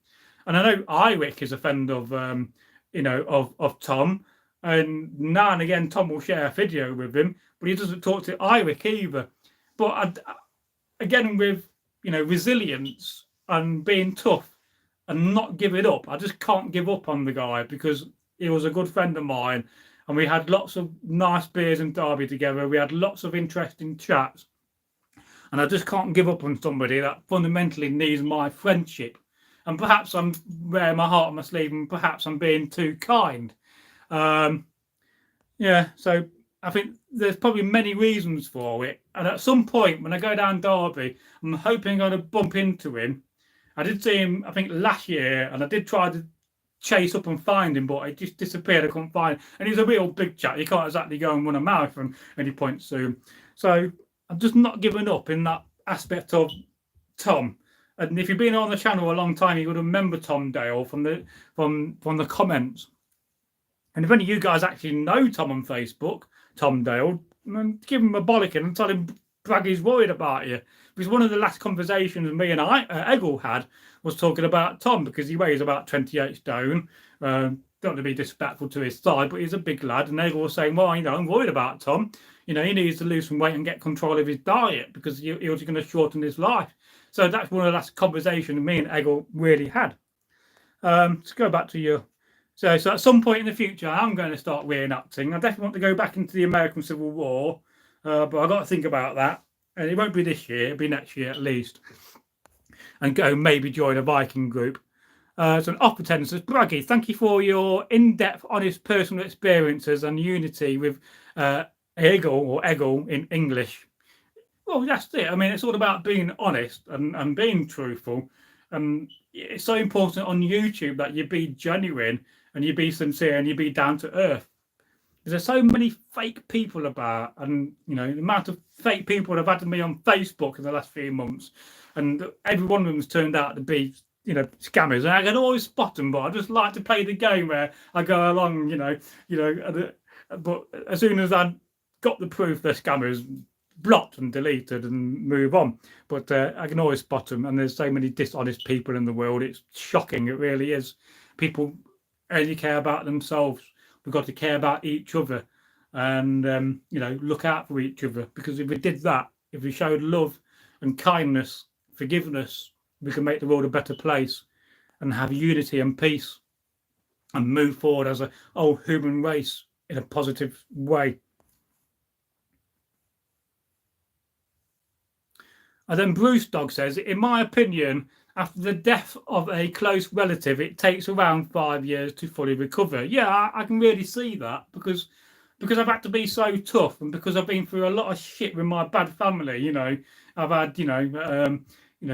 And I know Iric is a friend of, of Tom, and now and again Tom will share a video with him, but he doesn't talk to Iric either. But again, with resilience and being tough and not give it up. I just can't give up on the guy because he was a good friend of mine, and we had lots of nice beers in Derby together. We had lots of interesting chats, and I just can't give up on somebody that fundamentally needs my friendship. And perhaps I'm wearing my heart on my sleeve, and perhaps I'm being too kind. So I think there's probably many reasons for it. And at some point when I go down Derby, I'm hoping I'm going to bump into him. I did see him, I think, last year, and I did try to chase up and find him, but he just disappeared. I couldn't find him. And he's a real big chap. You can't exactly go and run a marathon any point soon. So I'm just not giving up in that aspect of Tom. And if you've been on the channel a long time, you would remember Tom Dale from the comments. And if any of you guys actually know Tom on Facebook, Tom Dale, give him a bollocking and tell him Braggy's worried about you. Because one of the last conversations me and Eggle had was talking about Tom, because he weighs about 28 stone. Don't want to be disrespectful to his side, but he's a big lad. And Eggle was saying, well, I'm worried about Tom. He needs to lose some weight and get control of his diet because he was going to shorten his life. So that's one of the last conversations me and Eggle really had. Let's go back to you. So at some point in the future, I'm going to start reenacting. I definitely want to go back into the American Civil War, but I've got to think about that. And it won't be this year, it'll be next year at least. And go maybe join a Viking group. So an Opperton says, Braggy, thank you for your in-depth, honest personal experiences and unity with Eggle in English. Well, that's it. I mean, it's all about being honest and being truthful. And it's so important on YouTube that you be genuine and you be sincere and you be down to earth. There's so many fake people about, and the amount of fake people I've had to me on Facebook in the last few months, and every one of them's turned out to be, scammers. And I can always spot them, but I just like to play the game where I go along, but as soon as I got the proof they're scammers, blocked and deleted and move on. But I can always spot them, and there's so many dishonest people in the world. It's shocking. It really is. People only care about themselves. We've got to care about each other and, look out for each other. Because if we did that, if we showed love and kindness, forgiveness, we can make the world a better place and have unity and peace and move forward as a whole human race in a positive way. And then Bruce Dog says, in my opinion, after the death of a close relative, it takes around 5 years to fully recover. Yeah, I can really see that because I've had to be so tough, and because I've been through a lot of shit with my bad family. I've had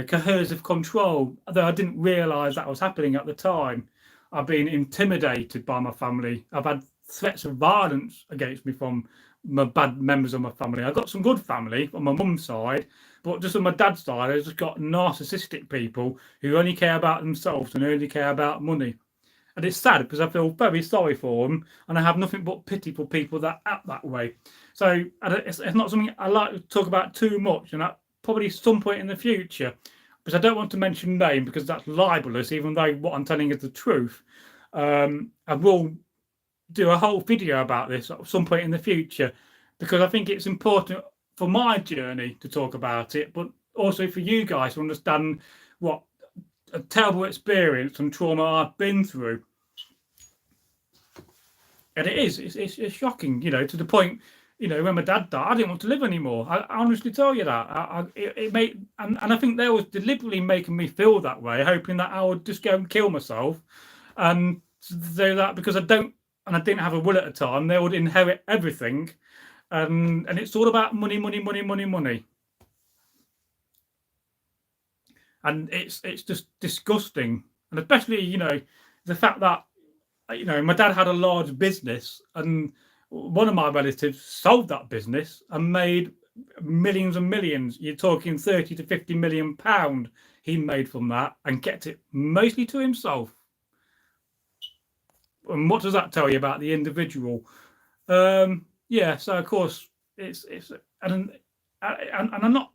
coercive control, although I didn't realise that was happening at the time. I've been intimidated by my family. I've had threats of violence against me from my bad members of my family. I've got some good family on my mum's side, but just on my dad's side, I've just got narcissistic people who only care about themselves and only care about money. And it's sad because I feel very sorry for them, and I have nothing but pity for people that act that way. So it's not something I like to talk about too much, and probably some point in the future, because I don't want to mention name because that's libelous, even though what I'm telling is the truth. I will do a whole video about this at some point in the future, because I think it's important for my journey to talk about it, but also for you guys to understand what a terrible experience and trauma I've been through. And it's shocking, to the point, when my dad died, I didn't want to live anymore. I honestly tell you that. It made, and I think they was deliberately making me feel that way, hoping that I would just go and kill myself, and so that because I didn't have a will at the time, they would inherit everything, and it's all about money, money, money, money, money. And it's just disgusting, and especially the fact that my dad had a large business, and one of my relatives sold that business and made millions and millions. You're talking 30 to 50 million pound he made from that, and kept it mostly to himself. And what does that tell you about the individual? Yeah, so of course it's and I'm not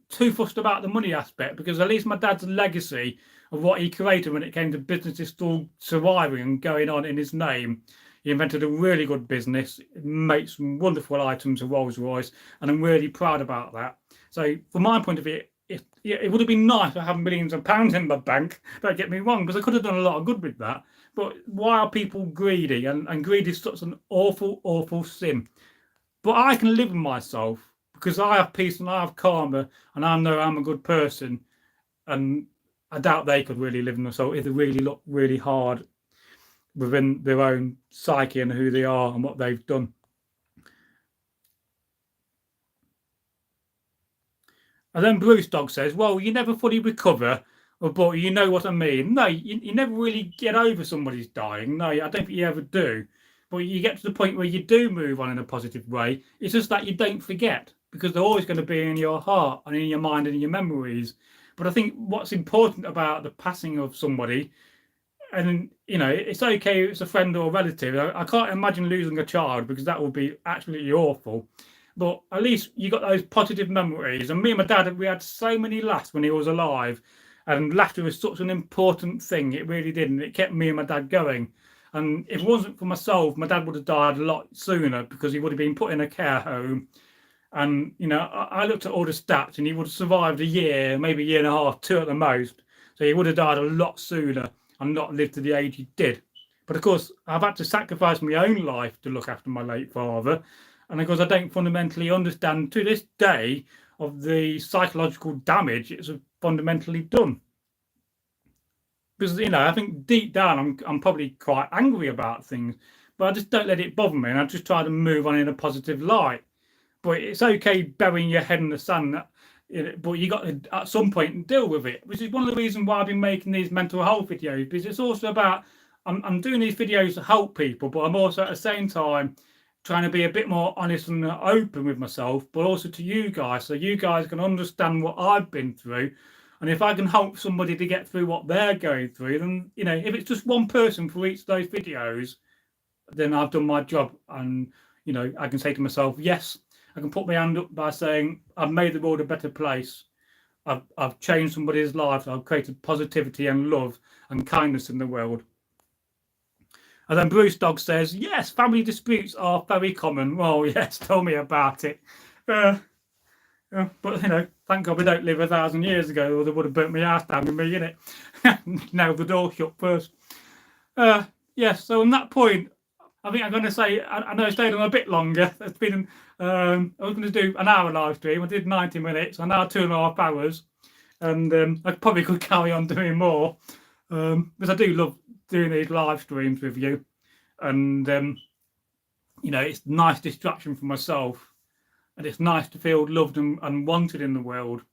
too fussed about the money aspect, because at least my dad's legacy of what he created when it came to businesses still surviving and going on in his name. He invented a really good business, makes some wonderful items of Rolls Royce, and I'm really proud about that. So from my point of view, it would have been nice to have millions of pounds in my bank. Don't get me wrong, because I could have done a lot of good with that. But why are people greedy? And greed is such an awful, awful sin. But I can live with myself because I have peace and I have karma, and I know I'm a good person. And I doubt they could really live in themselves if they really look really hard within their own psyche and who they are and what they've done. And then Bruce Dog says, well, you never fully recover, but you know what I mean. No, you never really get over somebody's dying. No, I don't think you ever do. But you get to the point where you do move on in a positive way. It's just that you don't forget, because they're always going to be in your heart and in your mind and in your memories. But I think what's important about the passing of somebody, and it's okay if it's a friend or a relative. I can't imagine losing a child, because that would be absolutely awful. But at least you got those positive memories. And me and my dad, we had so many laughs when he was alive, and laughter was such an important thing. It really did, and it kept me and my dad going. And if it wasn't for myself, my dad would have died a lot sooner, because he would have been put in a care home. And I looked at all the stats, and he would have survived a year, maybe a year and a half, 2 at the most. So he would have died a lot sooner and not lived to the age he did. But of course, I've had to sacrifice my own life to look after my late father. And of course, I don't fundamentally understand to this day of the psychological damage it's fundamentally done. Because I think deep down I'm probably quite angry about things, but I just don't let it bother me, and I just try to move on in a positive light. But it's okay burying your head in the sand, but you got to at some point deal with it, which is one of the reasons why I've been making these mental health videos, because it's also about I'm doing these videos to help people, but I'm also at the same time trying to be a bit more honest and open with myself, but also to you guys, so you guys can understand what I've been through. And if I can help somebody to get through what they're going through, then if it's just one person for each of those videos, then I've done my job. And I can say to myself, yes, I can put my hand up by saying I've made the world a better place. I've changed somebody's life. I've created positivity and love and kindness in the world. And then Bruce Dog says, yes, family disputes are very common. Well, yes, tell me about it. But thank God we don't live 1,000 years ago, or they would have burnt my house down with me in it. Nailed the door shut first. Yes, so on that point, I think I'm going to say, I know I stayed on a bit longer. It's been, I was going to do an hour live stream. I did 90 minutes. I'm now 2.5 hours. And I probably could carry on doing more. Because I do love doing these live streams with you. And, it's a nice distraction for myself. And it's nice to feel loved and wanted in the world.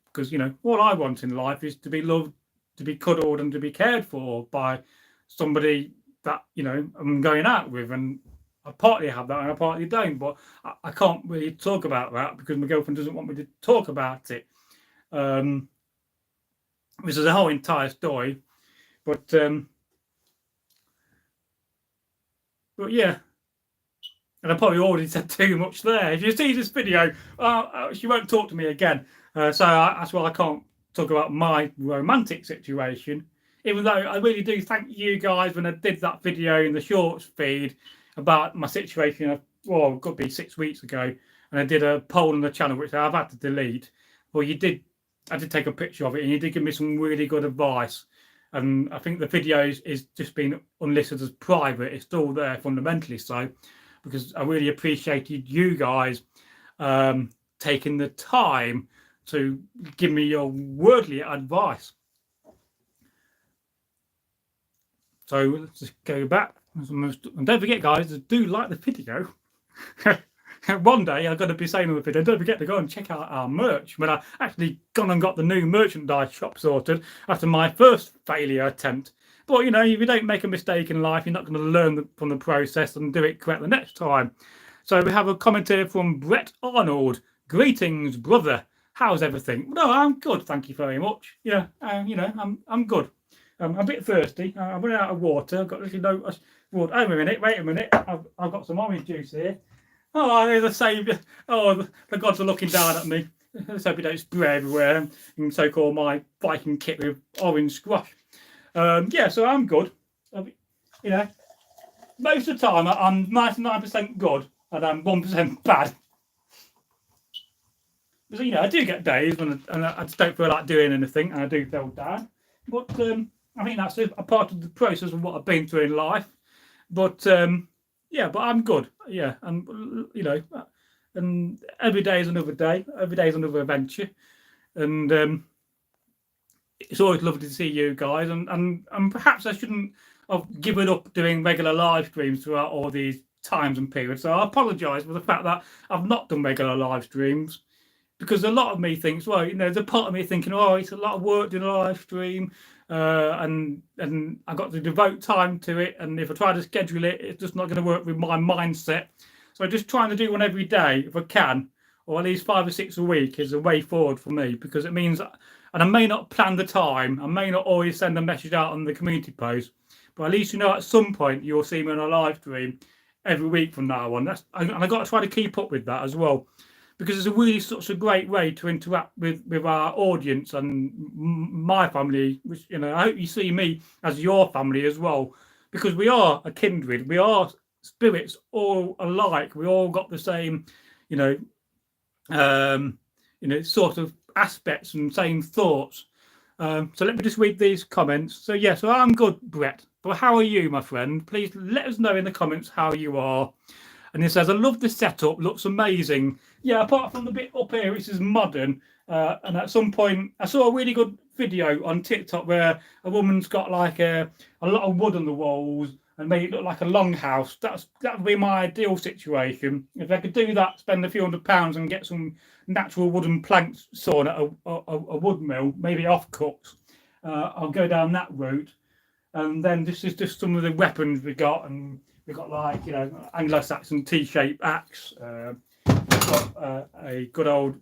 Because, all I want in life is to be loved, to be cuddled, and to be cared for by somebody that I'm going out with. And I partly have that and I partly don't, but I can't really talk about that because my girlfriend doesn't want me to talk about it. Which is a whole entire story, but yeah. And I probably already said too much there. If you see this video, she won't talk to me again. So that's why I can't talk about my romantic situation. Even though I really do thank you guys when I did that video in the shorts feed about my situation, well, it could be 6 weeks ago. And I did a poll on the channel, which I've had to delete. Well, I did take a picture of it and you did give me some really good advice. And I think the video is just been unlisted as private. It's still there fundamentally so. Because I really appreciated you guys taking the time to give me your wordly advice. So let's just go back. And don't forget, guys, do like the video. One day I'm going to be saying on the video, don't forget to go and check out our merch. When I actually gone and got the new merchandise shop sorted after my first failure attempt. But, you know, if you don't make a mistake in life, you're not going to learn from the process and do it correct the next time. So we have a comment here from Brett Arnold. Greetings, brother. How's everything? No, I'm good. Thank you very much. Yeah, you know, I'm good. I'm a bit thirsty. I'm running out of water. I've got a little note. Wait a minute. I've got some orange juice here. Oh, there's a saviour. Oh, the gods are looking down at me. Let's hope you don't spray everywhere and so-called my Viking kit with orange squash. Yeah, so I'm good. You know, most of the time I'm 99% good and I'm 1% bad. So, you know, I do get days when I just don't feel like doing anything and I do feel down. But I think that's a part of the process of what I've been through in life. But yeah, but I'm good. Yeah, and you know, and every day is another day. Every day is another adventure, and it's always lovely to see you guys. And perhaps I shouldn't have given up doing regular live streams throughout all these times and periods. So I apologise for the fact that I've not done regular live streams. Because a lot of me thinks, well, you know, there's a part of me thinking, oh, it's a lot of work doing a live stream, and I've got to devote time to it. And if I try to schedule it, it's just not going to work with my mindset. So I'm just trying to do one every day if I can, or at least 5 or 6 a week is a way forward for me, because it means, and I may not plan the time, I may not always send a message out on the community post, but at least you know at some point you'll see me on a live stream every week from now on. And I've got to try to keep up with that as well. Because it's a really such a great way to interact with our audience and my family, which, you know, I hope you see me as your family as well, because we are a kindred, we are spirits all alike, we all got the same, you know, sort of aspects and same thoughts. So let me just read these comments. So yeah, so I'm good, Brett, but how are you, my friend? Please let us know in the comments how you are. And he says, I love the setup, looks amazing. Yeah, apart from the bit up here, which is modern. And at some point, I saw a really good video on TikTok where a woman's got like a lot of wood on the walls and made it look like a longhouse. That would be my ideal situation. If I could do that, spend a few £100 and get some natural wooden planks sawn at a wood mill, maybe offcuts, I'll go down that route. And then this is just some of the weapons we got, and we've got like, you know, Anglo-Saxon T-shaped axe. We've got a good old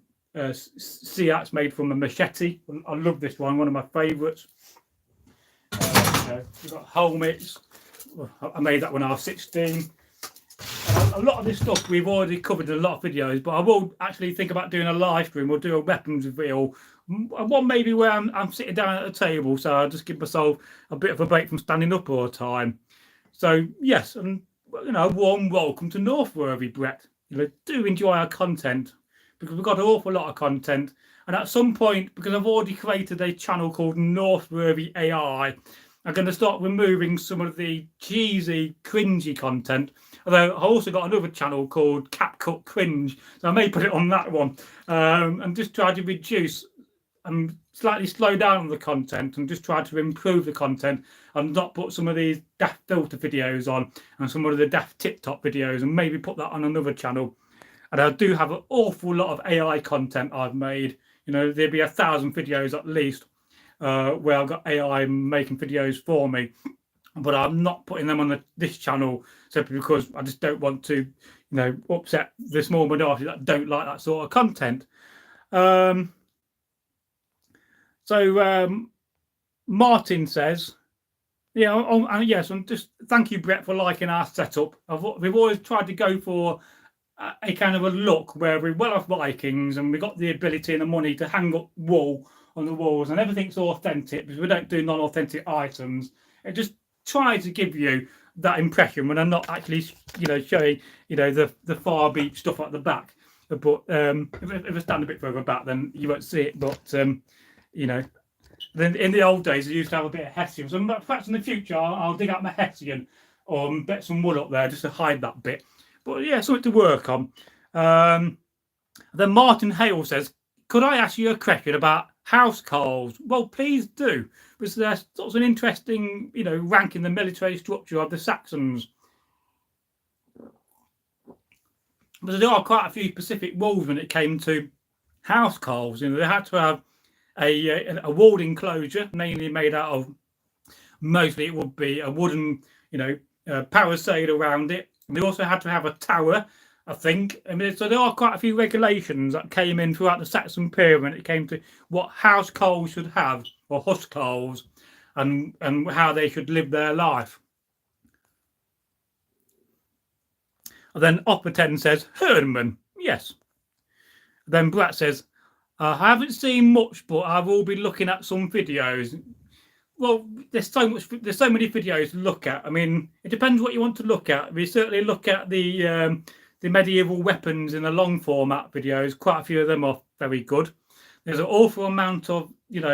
sea axe made from a machete. I love this one of my favourites. We've got helmets. I made that when I was 16. A lot of this stuff we've already covered in a lot of videos, but I will actually think about doing a live stream. We'll do a weapons reveal. One maybe where I'm sitting down at a table, so I'll just give myself a bit of a break from standing up all the time. So yes, and you know, warm welcome to Northworthy, Brett. You know, do enjoy our content, because we've got an awful lot of content. And at some point, because I've already created a channel called Northworthy AI, I'm going to start removing some of the cheesy, cringy content. Although I also got another channel called CapCut Cringe, so I may put it on that one, and just try to reduce and slightly slow down on the content and just try to improve the content and not put some of these daft filter videos on and some of the daft TikTok videos, and maybe put that on another channel. And I do have an awful lot of AI content I've made. You know, there'll be 1,000 videos at least where I've got AI making videos for me. but I'm not putting them on this channel simply because I just don't want to, upset the small minority that don't like that sort of content. Martin says, yes, and just thank you, Brett, for liking our setup. We've always tried to go for a kind of a look where we're well off Vikings and we've got the ability and the money to hang up wool on the walls and everything's authentic because we don't do non-authentic items. It just tries to give you that impression when I'm not actually, showing, the far beach stuff at the back. But if I stand a bit further back, then you won't see it. But then in the old days, I used to have a bit of Hessian. So perhaps in the future, I'll dig out my Hessian or bet some wool up there just to hide that bit. But yeah, something to work on. Then Martin Hale says, could I ask you a question about households? Well, please do, because there's sort of an interesting, rank in the military structure of the Saxons. But there are quite a few specific rules when it came to households. They had to have a walled enclosure, mainly made out of, mostly it would be a wooden, palisade around it. And they also had to have a tower, I think. So there are quite a few regulations that came in throughout the Saxon period when it came to what households should have, or husholds, and how they should live their life. And then Opperten says, Herdman, yes. Then Brat says, I haven't seen much, but I will be looking at some videos. Well, there's so many videos to look at. I mean, it depends what you want to look at. We certainly look at the medieval weapons in the long format videos. Quite a few of them are very good. There's an awful amount of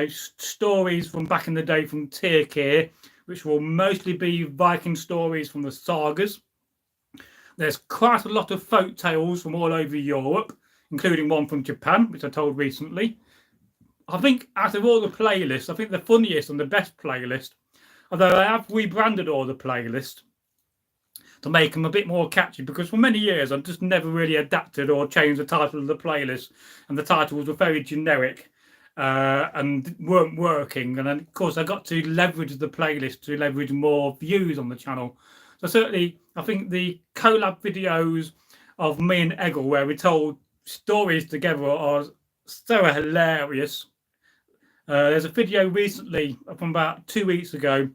stories from back in the day from Tyrkia, which will mostly be Viking stories from the sagas. There's quite a lot of folk tales from all over Europe, including one from Japan, which I told recently. I think out of all the playlists, I think the funniest and the best playlist, although I have rebranded all the playlists to make them a bit more catchy, because for many years I've just never really adapted or changed the title of the playlist, and the titles were very generic and weren't working. And then, of course, I got to leverage the playlist to leverage more views on the channel. So certainly, I think the collab videos of me and Eggle, where we told stories together, are so hilarious. There's a video recently from about 2 weeks ago.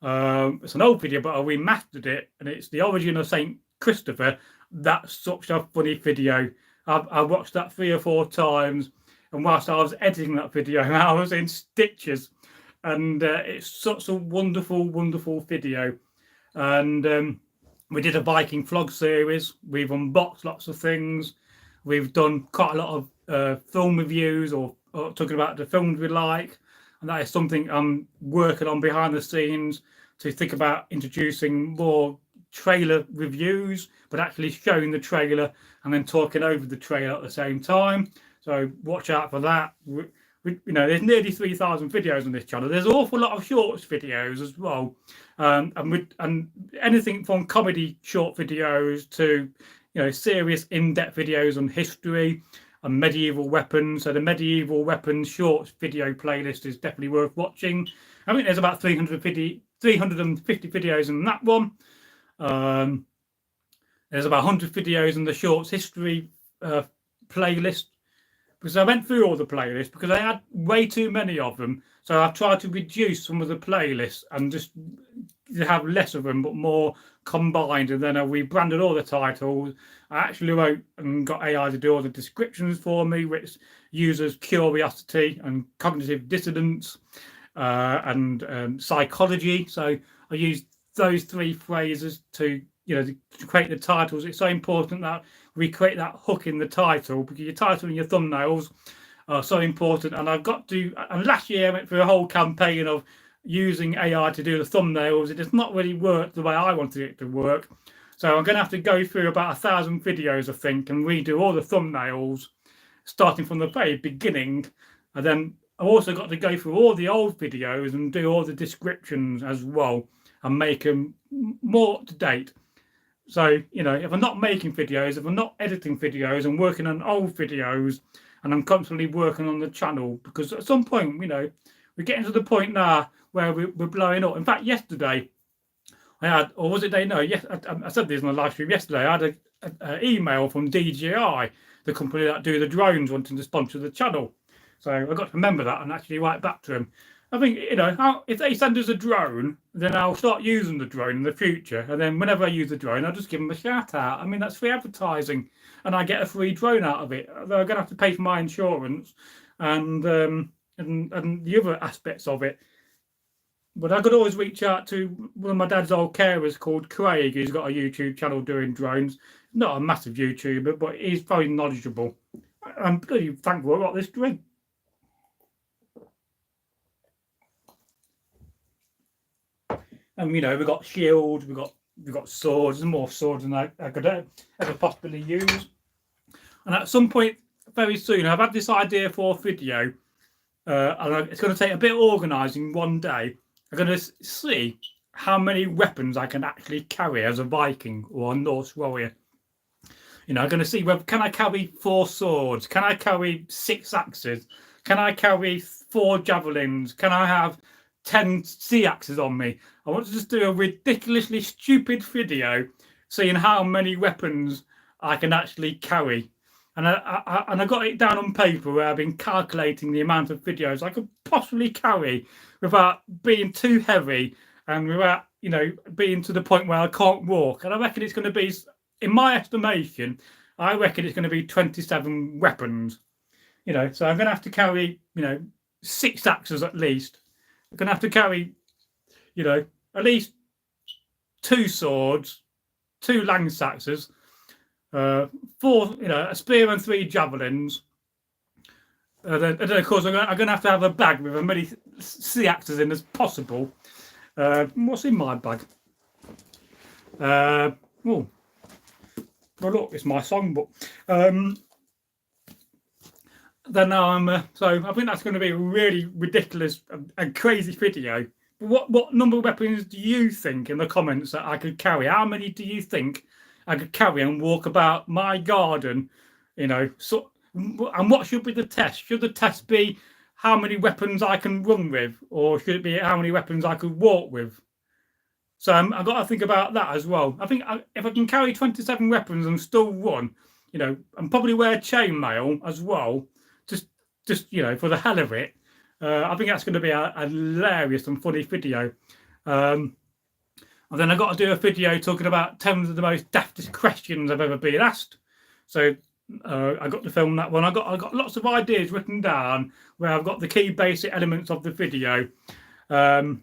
It's an old video, but I remastered it, and it's the origin of Saint Christopher. That's such a funny video. I watched that 3 or 4 times, and whilst I was editing that video, I was in stitches. And it's such a wonderful, wonderful video. And we did a Viking vlog series. We've unboxed lots of things. We've done quite a lot of film reviews or talking about the films we like. And that is something I'm working on behind the scenes, to think about introducing more trailer reviews, but actually showing the trailer and then talking over the trailer at the same time. So watch out for that. There's nearly 3,000 videos on this channel. There's an awful lot of shorts videos as well, and anything from comedy short videos to serious in-depth videos on history and medieval weapons. So the medieval weapons shorts video playlist is definitely worth watching. I think there's about 350 videos in that one. There's about 100 videos in the shorts history playlist, because I went through all the playlists because I had way too many of them. So I've tried to reduce some of the playlists and just have less of them, but more combined. And then I rebranded all the titles. I actually wrote and got AI to do all the descriptions for me, which uses curiosity and cognitive dissonance and psychology. So I used those 3 phrases to create the titles. It's so important that we create that hook in the title, because your title and your thumbnails are so important. And and last year I went through a whole campaign of using AI to do the thumbnails. It does not really work the way I wanted it to work. So I'm going to have to go through about 1,000 videos, I think, and redo all the thumbnails, starting from the very beginning. And then I've also got to go through all the old videos and do all the descriptions as well and make them more up to date. So, if I'm not making videos, if I'm not editing videos, I'm working on old videos, and I'm constantly working on the channel, because at some point, we're getting to the point now where we're blowing up. In fact, yesterday, I had, or was it they know? Yes, I said this on the live stream yesterday. I had an email from DJI, the company that do the drones, wanting to sponsor the channel. So I got to remember that and actually write back to them. I think, if they send us a drone, then I'll start using the drone in the future. And then whenever I use the drone, I'll just give them a shout out. I mean, that's free advertising, and I get a free drone out of it. They're going to have to pay for my insurance and the other aspects of it. But I could always reach out to one of my dad's old carers called Craig. He's got a YouTube channel doing drones. Not a massive YouTuber, but he's very knowledgeable. I'm bloody thankful I got this drink. And we've got shields, we've got swords, and more swords than I could ever possibly use. And at some point very soon, I've had this idea for a video, and it's going to take a bit of organising one day. I'm going to see how many weapons I can actually carry as a Viking or a Norse warrior. I'm going to see whether can I carry 4 swords, can I carry 6 axes, can I carry 4 javelins, can I have 10 sea axes on me. I want to just do a ridiculously stupid video seeing how many weapons I can actually carry. And I got it down on paper where I've been calculating the amount of videos I could possibly carry without being too heavy and without, being to the point where I can't walk. And I reckon it's going to be, in my estimation, I reckon it's going to be 27 weapons. So I'm going to have to carry, 6 axes at least. I'm going to have to carry, at least 2 swords, 2 lance axes, 4, a spear and 3 javelins. And then, of course, I'm going to have a bag with as many sea axes in as possible. What's in my bag? Well, look, it's my songbook. Then so I think that's going to be a really ridiculous and crazy video. What number of weapons do you think in the comments that I could carry? How many do you think I could carry and walk about my garden? And what should be the test? Should the test be how many weapons I can run with, or should it be how many weapons I could walk with? So I've got to think about that as well. I think if I can carry 27 weapons and still run, and probably wear chainmail as well, just for the hell of it, I think that's going to be a hilarious and funny video. And then I got to do a video talking about 10 of the most daftest questions I've ever been asked. So I got to film that one. I got lots of ideas written down where I've got the key basic elements of the video. So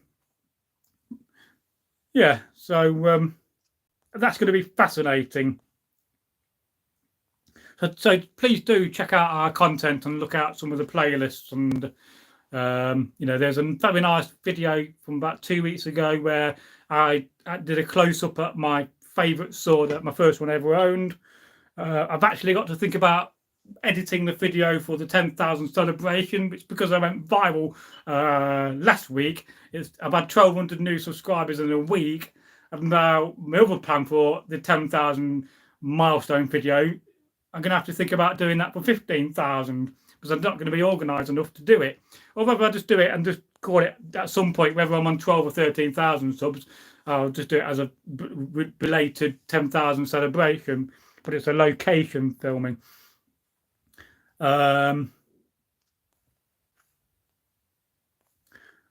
that's going to be fascinating. So please do check out our content and look out some of the playlists. And there's a very nice video from about 2 weeks ago where I did a close-up at my favourite sword, at my first one I ever owned. I've actually got to think about editing the video for the 10,000 celebration, which, because I went viral last week, I've had 1,200 new subscribers in a week. And now my other plan for the 10,000 milestone video, I'm going to have to think about doing that for 15,000 because I'm not going to be organised enough to do it. Or whether I just do it and just call it at some point, whether I'm on 12 or 13,000 subs, I'll just do it as a belated 10,000 celebration, but it's a location filming. And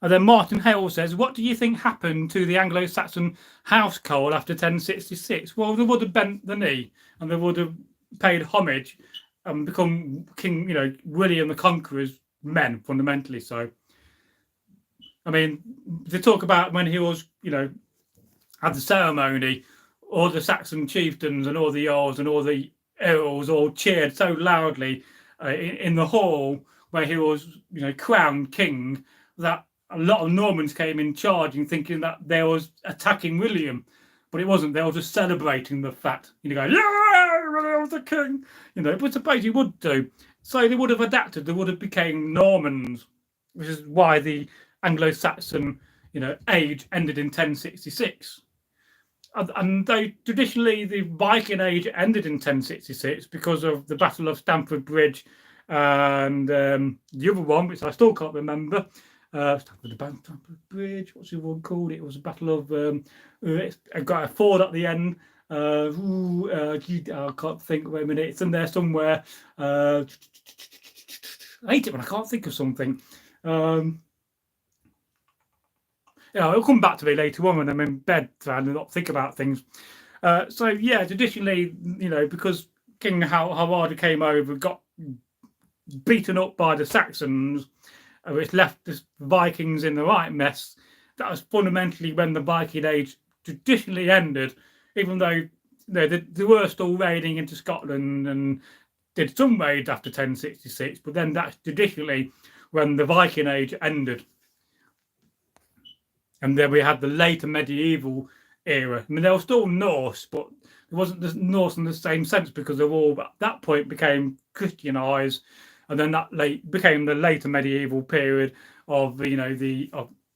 then Martin Hale says, what do you think happened to the Anglo-Saxon household after 1066? Well, they would have bent the knee and they would have paid homage and become King, William the Conqueror's men, fundamentally. So, I mean, they talk about when he was, had the ceremony, all the Saxon chieftains and all the earls and all the earls all cheered so loudly in the hall where he was, crowned king, that a lot of Normans came in charging, thinking that they was attacking William, but it wasn't. They were just celebrating the fact, going, yeah, William's the king, But suppose you would do. So they would have adapted. They would have became Normans, which is why the Anglo-Saxon, age ended in 1066. And though traditionally the Viking age ended in 1066 because of the Battle of Stamford Bridge and the other one, which I still can't remember, Stamford Bridge. What's the one called? It was a battle of. I got a ford at the end. I can't think. Wait a minute, it's in there somewhere. I hate it when I can't think of something. Yeah, it'll come back to me later on when I'm in bed trying to not think about things. So yeah, traditionally, because King Harald came over, got beaten up by the Saxons, which left the Vikings in the right mess. That was fundamentally when the Viking Age traditionally ended, even though they were still raiding into Scotland and did some raids after 1066, but then that's traditionally when the Viking Age ended. And then we had the later medieval era. I mean, they were still Norse, but it wasn't the Norse in the same sense because they all at that point became Christianized, and then that became the later medieval period of the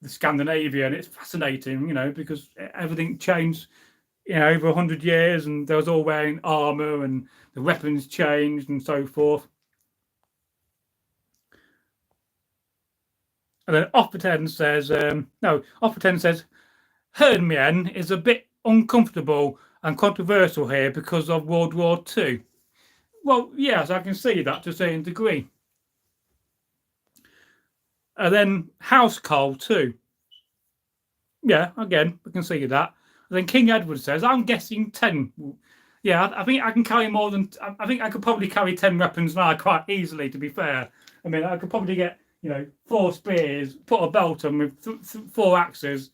Scandinavia, and it's fascinating, because everything changed, over 100 years, and they was all wearing armor, and the weapons changed, and so forth. And then Offerten says, Offerten says, Hernmien is a bit uncomfortable and controversial here because of World War II. Well, yes, I can see that to a certain degree. And then household too. Yeah, again, I can see that. And then King Edward says, I'm guessing 10. Yeah, I think I can carry more than. I think I could probably carry 10 weapons now quite easily, to be fair. I mean, I could probably get, 4 spears, put a belt on with 4 axes,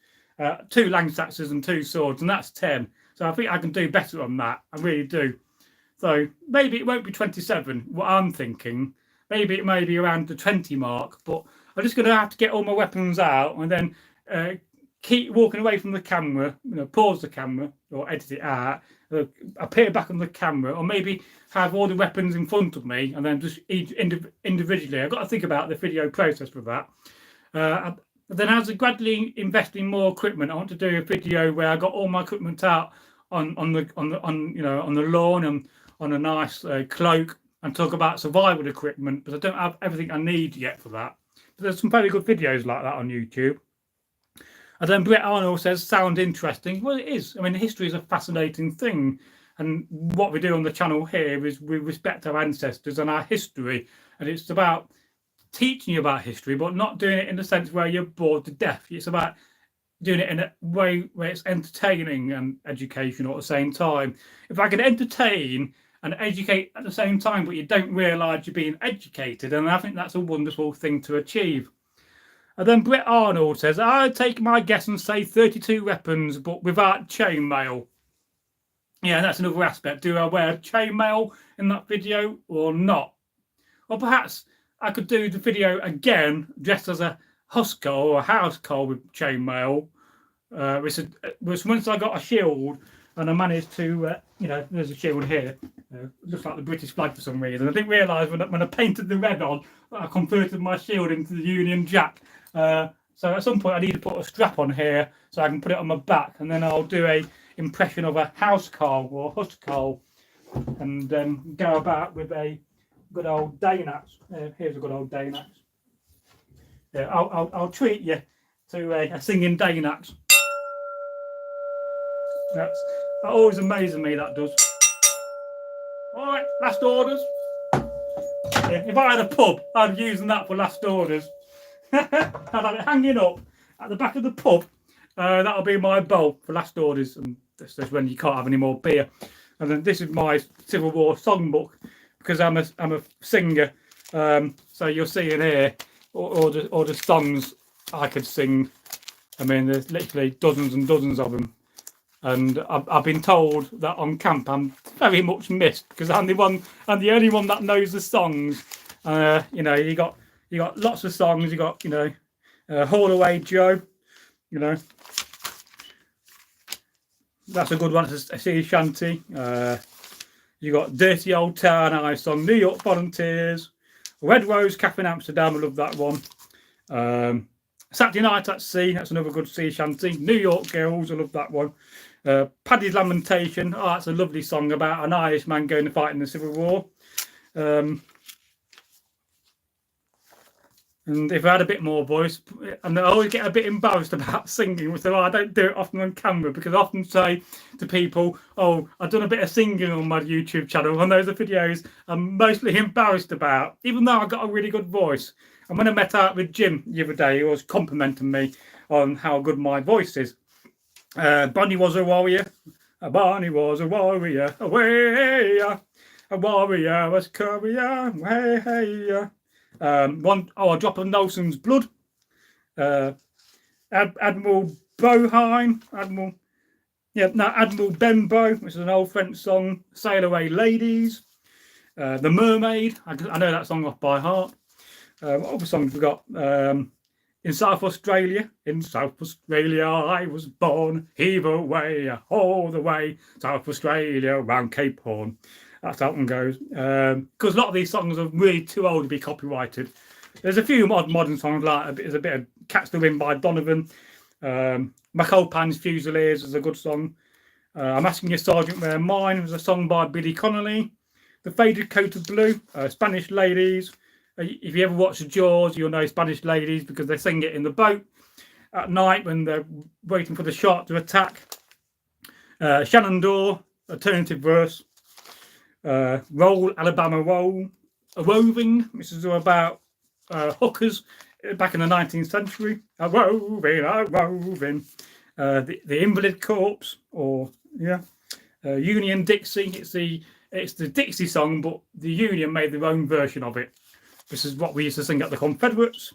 2 lance axes, and 2 swords, and that's 10. So I think I can do better on that. I really do. So maybe it won't be 27, what I'm thinking. Maybe it may be around the 20 mark, but I'm just going to have to get all my weapons out and then keep walking away from the camera, pause the camera or edit it out, appear back on the camera, or maybe have all the weapons in front of me and then just each individually. I've got to think about the video process for that. Then as I gradually invest in more equipment, I want to do a video where I got all my equipment out on the lawn and on a nice cloak, and talk about survival equipment, but I don't have everything I need yet for that. But there's some very good videos like that on YouTube. And then Brett Arnold says, sound interesting. Well, it is. I mean, history is a fascinating thing. And what we do on the channel here is we respect our ancestors and our history. And it's about teaching you about history, but not doing it in the sense where you're bored to death. It's about doing it in a way where it's entertaining and educational at the same time. If I can entertain and educate at the same time, but you don't realise you're being educated, and I think that's a wonderful thing to achieve. And then Brett Arnold says, I'd take my guess and say 32 weapons, but without chainmail. Yeah, that's another aspect. Do I wear chainmail in that video or not? Or perhaps I could do the video again, dressed as a husker or a housecarl with chainmail, which once I got a shield and I managed to, there's a shield here, looks like the British flag for some reason. I didn't realise when I painted the red on, I converted my shield into the Union Jack. So at some point I need to put a strap on here so I can put it on my back, and then I'll do a impression of a housecarl or huscarl, and go about with a good old Dane axe. Here's a good old Dane axe. Yeah, I'll treat you to a singing Dane axe. That always amazes me, that does. All right, last orders. Yeah, if I had a pub, I'd be using that for last orders. I'd have it hanging up at the back of the pub. That'll be my bowl for last orders, and this is when you can't have any more beer. And then this is my Civil War songbook, because I'm a singer. So you'll see in here all the songs I could sing. I mean, there's literally dozens and dozens of them. And I've been told that on camp I'm very much missed because I'm the only one that knows the songs. You got lots of songs. You got Haul Away Joe. That's a good one. It's a sea shanty. You got Dirty Old Town I Song, New York Volunteers, Red Rose Cafe in Amsterdam. I love that one. Saturday Night at Sea. That's another good sea shanty. New York Girls. I love that one. Paddy's Lamentation. Oh, that's a lovely song about an Irish man going to fight in the Civil War. And if I had a bit more voice, and I always get a bit embarrassed about singing, so I don't do it often on camera, because I often say to people, oh, I've done a bit of singing on my YouTube channel, and those are videos I'm mostly embarrassed about, even though I've got a really good voice. And when I met out with Jim the other day, he was complimenting me on how good my voice is. Bonnie was a warrior, Bonnie was a warrior, away, a warrior was courier, hey, hey, a drop of Nelson's blood. Admiral Bohine, Admiral Benbow, which is an old French song. Sail Away Ladies, The Mermaid. I know that song off by heart. What other songs we got? In South Australia, I was born. Heave away, all the way, South Australia, round Cape Horn. That's how one goes. Because a lot of these songs are really too old to be copyrighted. There's a few modern songs, like there's a bit of Catch the Wind by Donovan. McAlpine's Fusiliers is a good song. I'm Asking You, Sergeant, Where Mine was a song by Billy Connolly. The Faded Coat of Blue, Spanish Ladies. If you ever watch Jaws, you'll know Spanish Ladies because they sing it in the boat at night when they're waiting for the shark to attack. Shenandoah, alternative verse. Roll, Alabama Roll. A Roving, which is about hookers back in the 19th century. A roving. The Invalid Corpse, or Union Dixie. It's the Dixie song, but the Union made their own version of it. This is what we used to sing at the Confederates.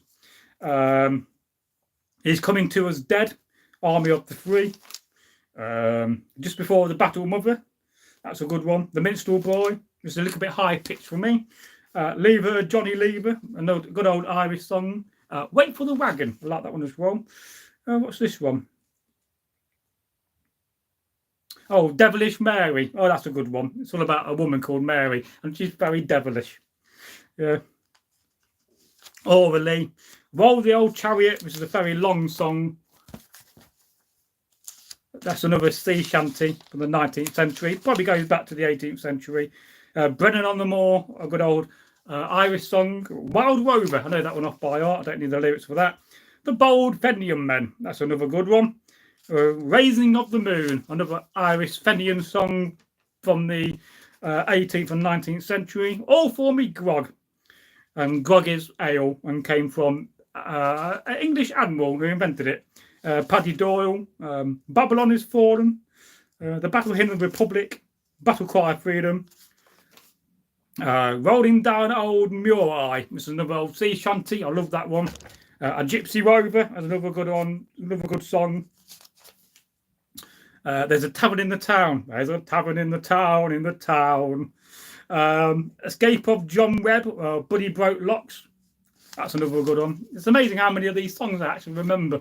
He's Coming to Us Dead, Army of the Free. Just Before the Battle Mother, that's a good one. The Minstrel Boy, it's a little bit high pitched for me. Lever, Johnny Lever, another good old Irish song. Wait for the Wagon, I like that one as well. What's this one? Oh, Devilish Mary. Oh, that's a good one. It's all about a woman called Mary, and she's very devilish. Yeah. Orally. Roll the Old Chariot, which is a very long song. That's another sea shanty from the 19th century. Probably goes back to the 18th century. Brennan on the Moor, a good old Irish song. Wild Rover, I know that one off by heart. I don't need the lyrics for that. The Bold Fenian Men, that's another good one. Raising of the Moon, another Irish Fenian song from the 18th and 19th century. All for Me Grog. And grog is ale and came from an English admiral who invented it. Paddy Doyle, Babylon is Fallen, The Battle Hymn of the Republic, Battle Cry of Freedom, Rolling Down Old Muir Eye, which is another old sea shanty. I love that one. A Gypsy Rover is another good one, another good song. There's a tavern in the town. There's a tavern in the town, in the town. Escape of John Webb, Buddy Broke Locks. That's another good one. It's amazing how many of these songs I actually remember.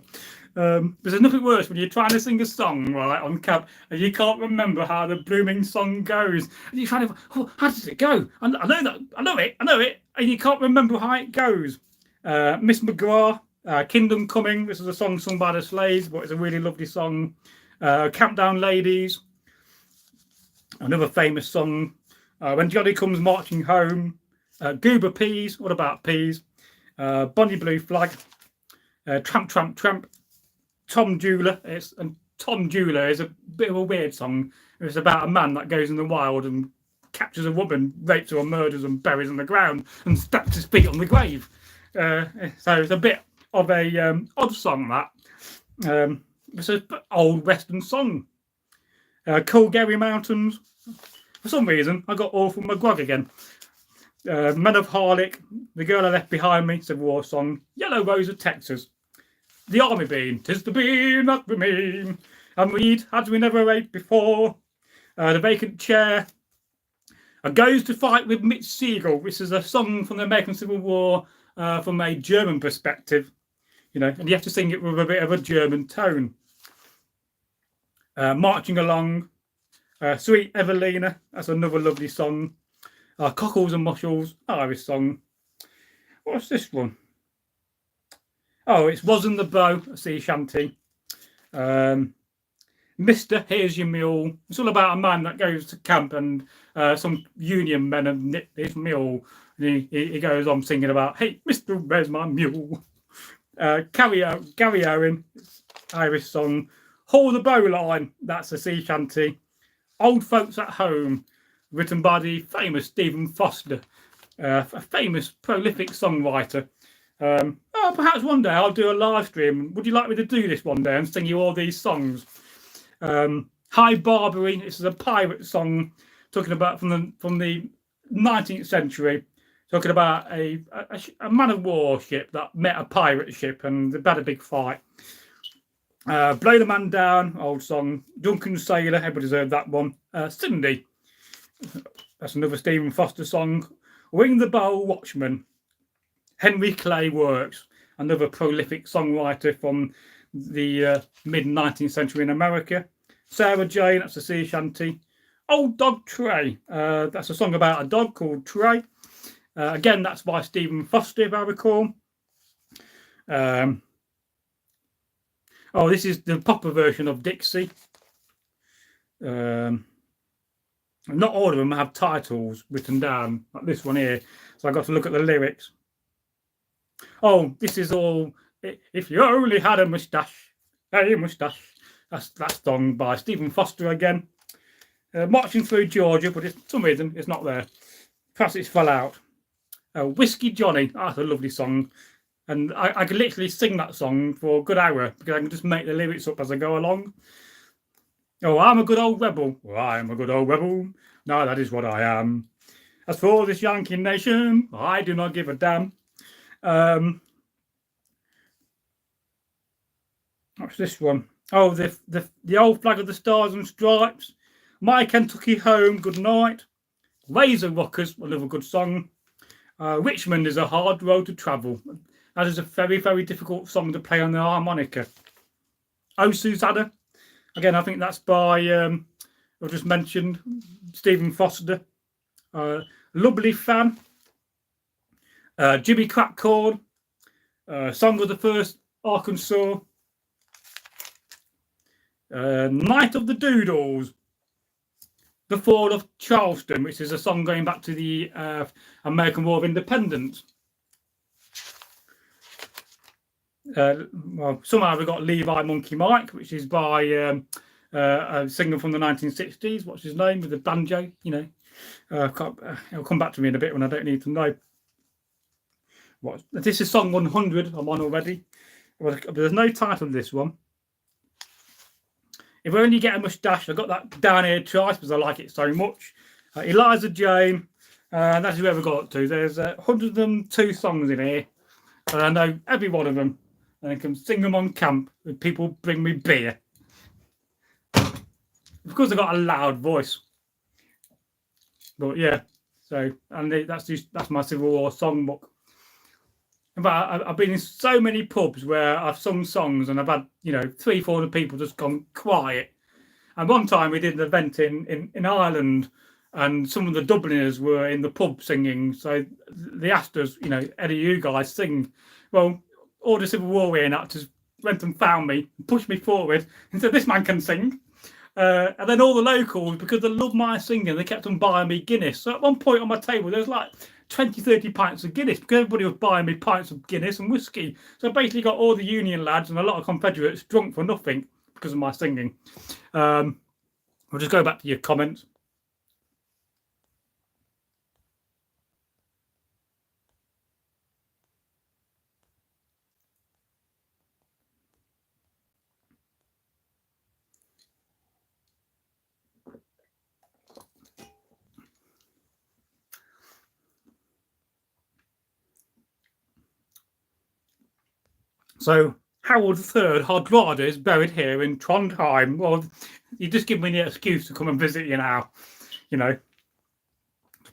There's nothing worse when you're trying to sing a song right on camp and you can't remember how the blooming song goes. And you're trying to, oh, how does it go? I know that, I know it, and you can't remember how it goes. Miss McGrath, Kingdom Coming. This is a song sung by the Slaves, but it's a really lovely song. Campdown Ladies, another famous song. When Johnny Comes Marching Home. Goober Peas, what about peas? Bonnie Blue Flag. Tramp, Tramp, Tramp. Tom Jeweler. Tom Jeweler is a bit of a weird song. It's about a man that goes in the wild and captures a woman, rapes her or murders and buries her on the ground and stamps his feet on the grave. So it's a bit of a odd song, that. It's an old Western song. Coolgary Mountains. For some reason, I got All from McGrog again. Men of Harlech, The Girl I Left Behind Me, it's a war song. Yellow Rose of Texas. The Army Bean, 'tis the bean that we mean, and we eat as we never ate before. The Vacant Chair. Goes to Fight with Mitch Siegel. This is a song from the American Civil War from a German perspective, and you have to sing it with a bit of a German tone. Marching Along. Sweet Evelina, that's another lovely song. Cockles and Mussels, Irish song. What's this one? Oh, it's Wasn't the Bow, a sea shanty. Mister, here's your mule. It's all about a man that goes to camp and some Union men have nicked his mule. And he goes on singing about, hey, Mister, where's my mule? Gary Owen, Irish song. Haul the Bowline, that's a sea shanty. Old Folks at Home, written by the famous Stephen Foster, a famous prolific songwriter. Perhaps one day I'll do a live stream. Would you like me to do this one day and sing you all these songs? Hi Barbary, this is a pirate song talking about from the 19th century, talking about a man of war ship that met a pirate ship and they had a big fight. Blow the Man Down, old song. Drunken Sailor, everybody's heard that one. Cindy, that's another Stephen Foster song. Wing the Bow, Watchman. Henry Clay Works, another prolific songwriter from the mid-19th century in America. Sarah Jane, that's a sea shanty. Old Dog Tray, that's a song about a dog called Tray. Again, that's by Stephen Foster, if I recall. This is the proper version of Dixie. Not all of them have titles written down, like this one here. So I got to look at the lyrics. Oh, this is all, if you only had a moustache, hey, moustache. That's that song by Stephen Foster again. Marching Through Georgia, but for some reason it's not there. Perhaps it's fell out. Whiskey Johnny, that's a lovely song. And I could literally sing that song for a good hour because I can just make the lyrics up as I go along. Oh, I'm a good old rebel. Well, I'm a good old rebel. No, that is what I am. As for this Yankee nation, I do not give a damn. What's this one? Oh, the old flag of the Stars and Stripes. My Kentucky Home, good night. Razor Rockers, another good song. Richmond is a hard road to travel. That is a very, very difficult song to play on the harmonica. Oh, Susanna. Again, I think that's by, I just mentioned, Stephen Foster. Lovely Fan. Jimmy Crackcorn. Song of the First Arkansas. Night of the Doodles. The Fall of Charleston, which is a song going back to the American War of Independence. Somehow we got Levi Monkey Mike, which is by a singer from the 1960s. What's his name with the banjo? You know, it'll come back to me in a bit when I don't need to know. This is song 100. I'm on already. But there's no title of this one. If I only get a moustache, I got that down here twice because I like it so much. Eliza Jane, and that's whoever got up to. There's 102 songs in here, and I know every one of them. And I can sing them on camp when people bring me beer. Of course, I've got a loud voice. But yeah, so, and that's my Civil War songbook. But I've been in so many pubs where I've sung songs and I've had, 300-400 people just gone quiet. And one time we did an event in Ireland and some of the Dubliners were in the pub singing. So they asked us, any of you guys sing? Well, all the Civil War reenactors went and found me, pushed me forward and said, this man can sing. And then all the locals, because they love my singing, they kept on buying me Guinness. So at one point on my table, there was like 20-30 pints of Guinness because everybody was buying me pints of Guinness and whiskey. So I basically got all the Union lads and a lot of Confederates drunk for nothing because of my singing. I'll just go back to your comments. So Harold III Hardrada is buried here in Trondheim. Well, you just give me the excuse to come and visit you now, to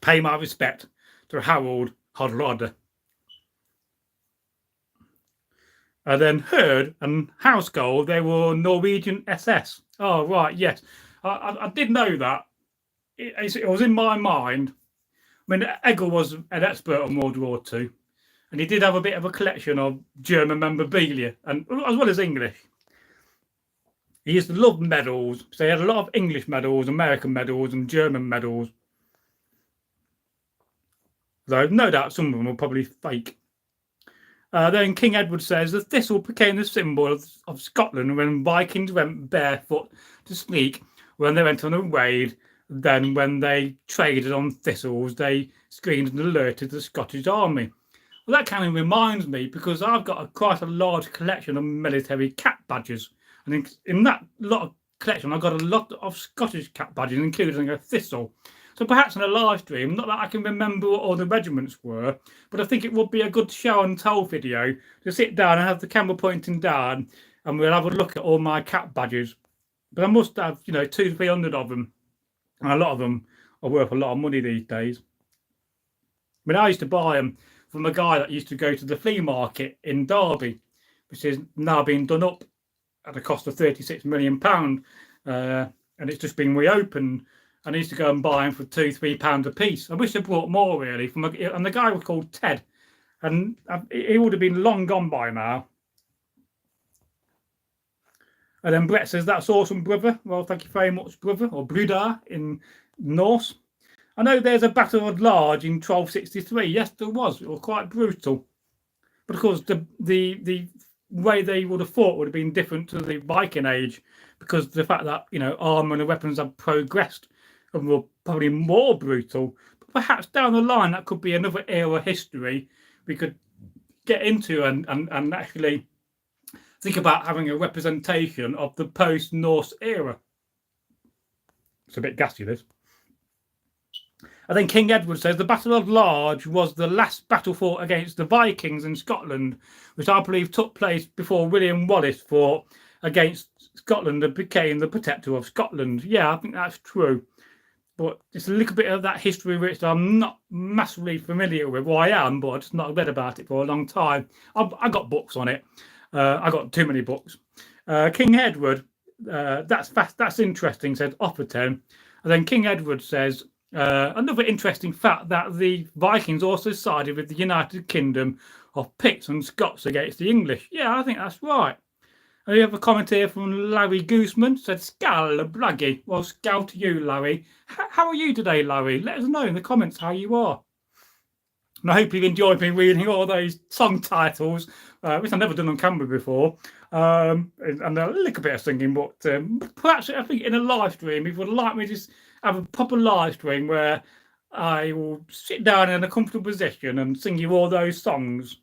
pay my respect to Harold Hardrada. And then Herd and Housegold, they were Norwegian SS. Oh, right, yes. I did know that. It was in my mind. I mean, Eggle was an expert on World War II. And he did have a bit of a collection of German memorabilia, and as well as English. He used to love medals, so he had a lot of English medals, American medals, and German medals. Though no doubt some of them were probably fake. Then King Edward says the thistle became the symbol of Scotland when Vikings went barefoot to sneak when they went on a raid. Then when they traded on thistles, they screamed and alerted the Scottish army. Well, that kind of reminds me, because I've got quite a large collection of military cap badges. And in that lot of collection, I've got a lot of Scottish cap badges, including a thistle. So perhaps in a live stream, not that I can remember what all the regiments were, but I think it would be a good show and tell video to sit down and have the camera pointing down, and we'll have a look at all my cap badges. But I must have, 200-300 of them, and a lot of them are worth a lot of money these days. I mean, I used to buy them from a guy that used to go to the flea market in Derby, which is now being done up at a cost of £36 million, and it's just been reopened. And I used to go and buy them for £2-3 a piece. I wish I brought more, really. And the guy was called Ted, and he would have been long gone by now. And then Brett says, that's awesome, brother. Well, thank you very much, brother, or Brudar in Norse. I know there's a battle of Large in 1263. Yes, there was. It was quite brutal. But of course, the way they would have fought would have been different to the Viking Age, because the fact that, armour and weapons have progressed and were probably more brutal. But perhaps down the line, that could be another era history we could get into and actually think about having a representation of the post-Norse era. It's a bit gassy, this. And then King Edward says the Battle of Large was the last battle fought against the Vikings in Scotland, which I believe took place before William Wallace fought against Scotland and became the protector of Scotland. Yeah, I think that's true. But it's a little bit of that history which I'm not massively familiar with. Well, I am, but I've just not read about it for a long time. I got books on it. I got too many books. King Edward, that's interesting, said Offerton. And then King Edward says, another interesting fact that the Vikings also sided with the United Kingdom of Picts and Scots against the English. Yeah, I think that's right. And we have a comment here from Larry Gooseman, said, Scal Blaggy. Well, scout to you, Larry. How are you today, Larry? Let us know in the comments how you are. And I hope you've enjoyed me reading all those song titles, which I've never done on camera before, and a little bit of singing, but perhaps I think in a live stream, if you would like me to just have a proper live stream where I will sit down in a comfortable position and sing you all those songs,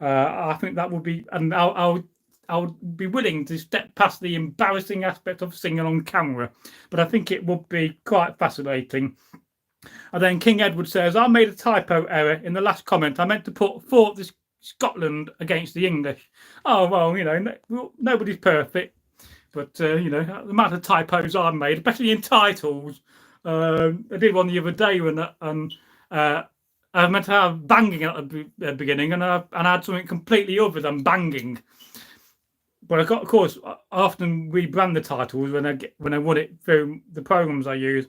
I think that would be, and I would be willing to step past the embarrassing aspect of singing on camera, but I think it would be quite fascinating. And then King Edward says, I made a typo error in the last comment. I meant to fought this Scotland against the English. Oh, well, nobody's perfect. But, the amount of typos I've made, especially in titles. I did one the other day when I meant to have banging at the beginning, and I had something completely other than banging. But of course, I often rebrand the titles when I run it through the programs I use.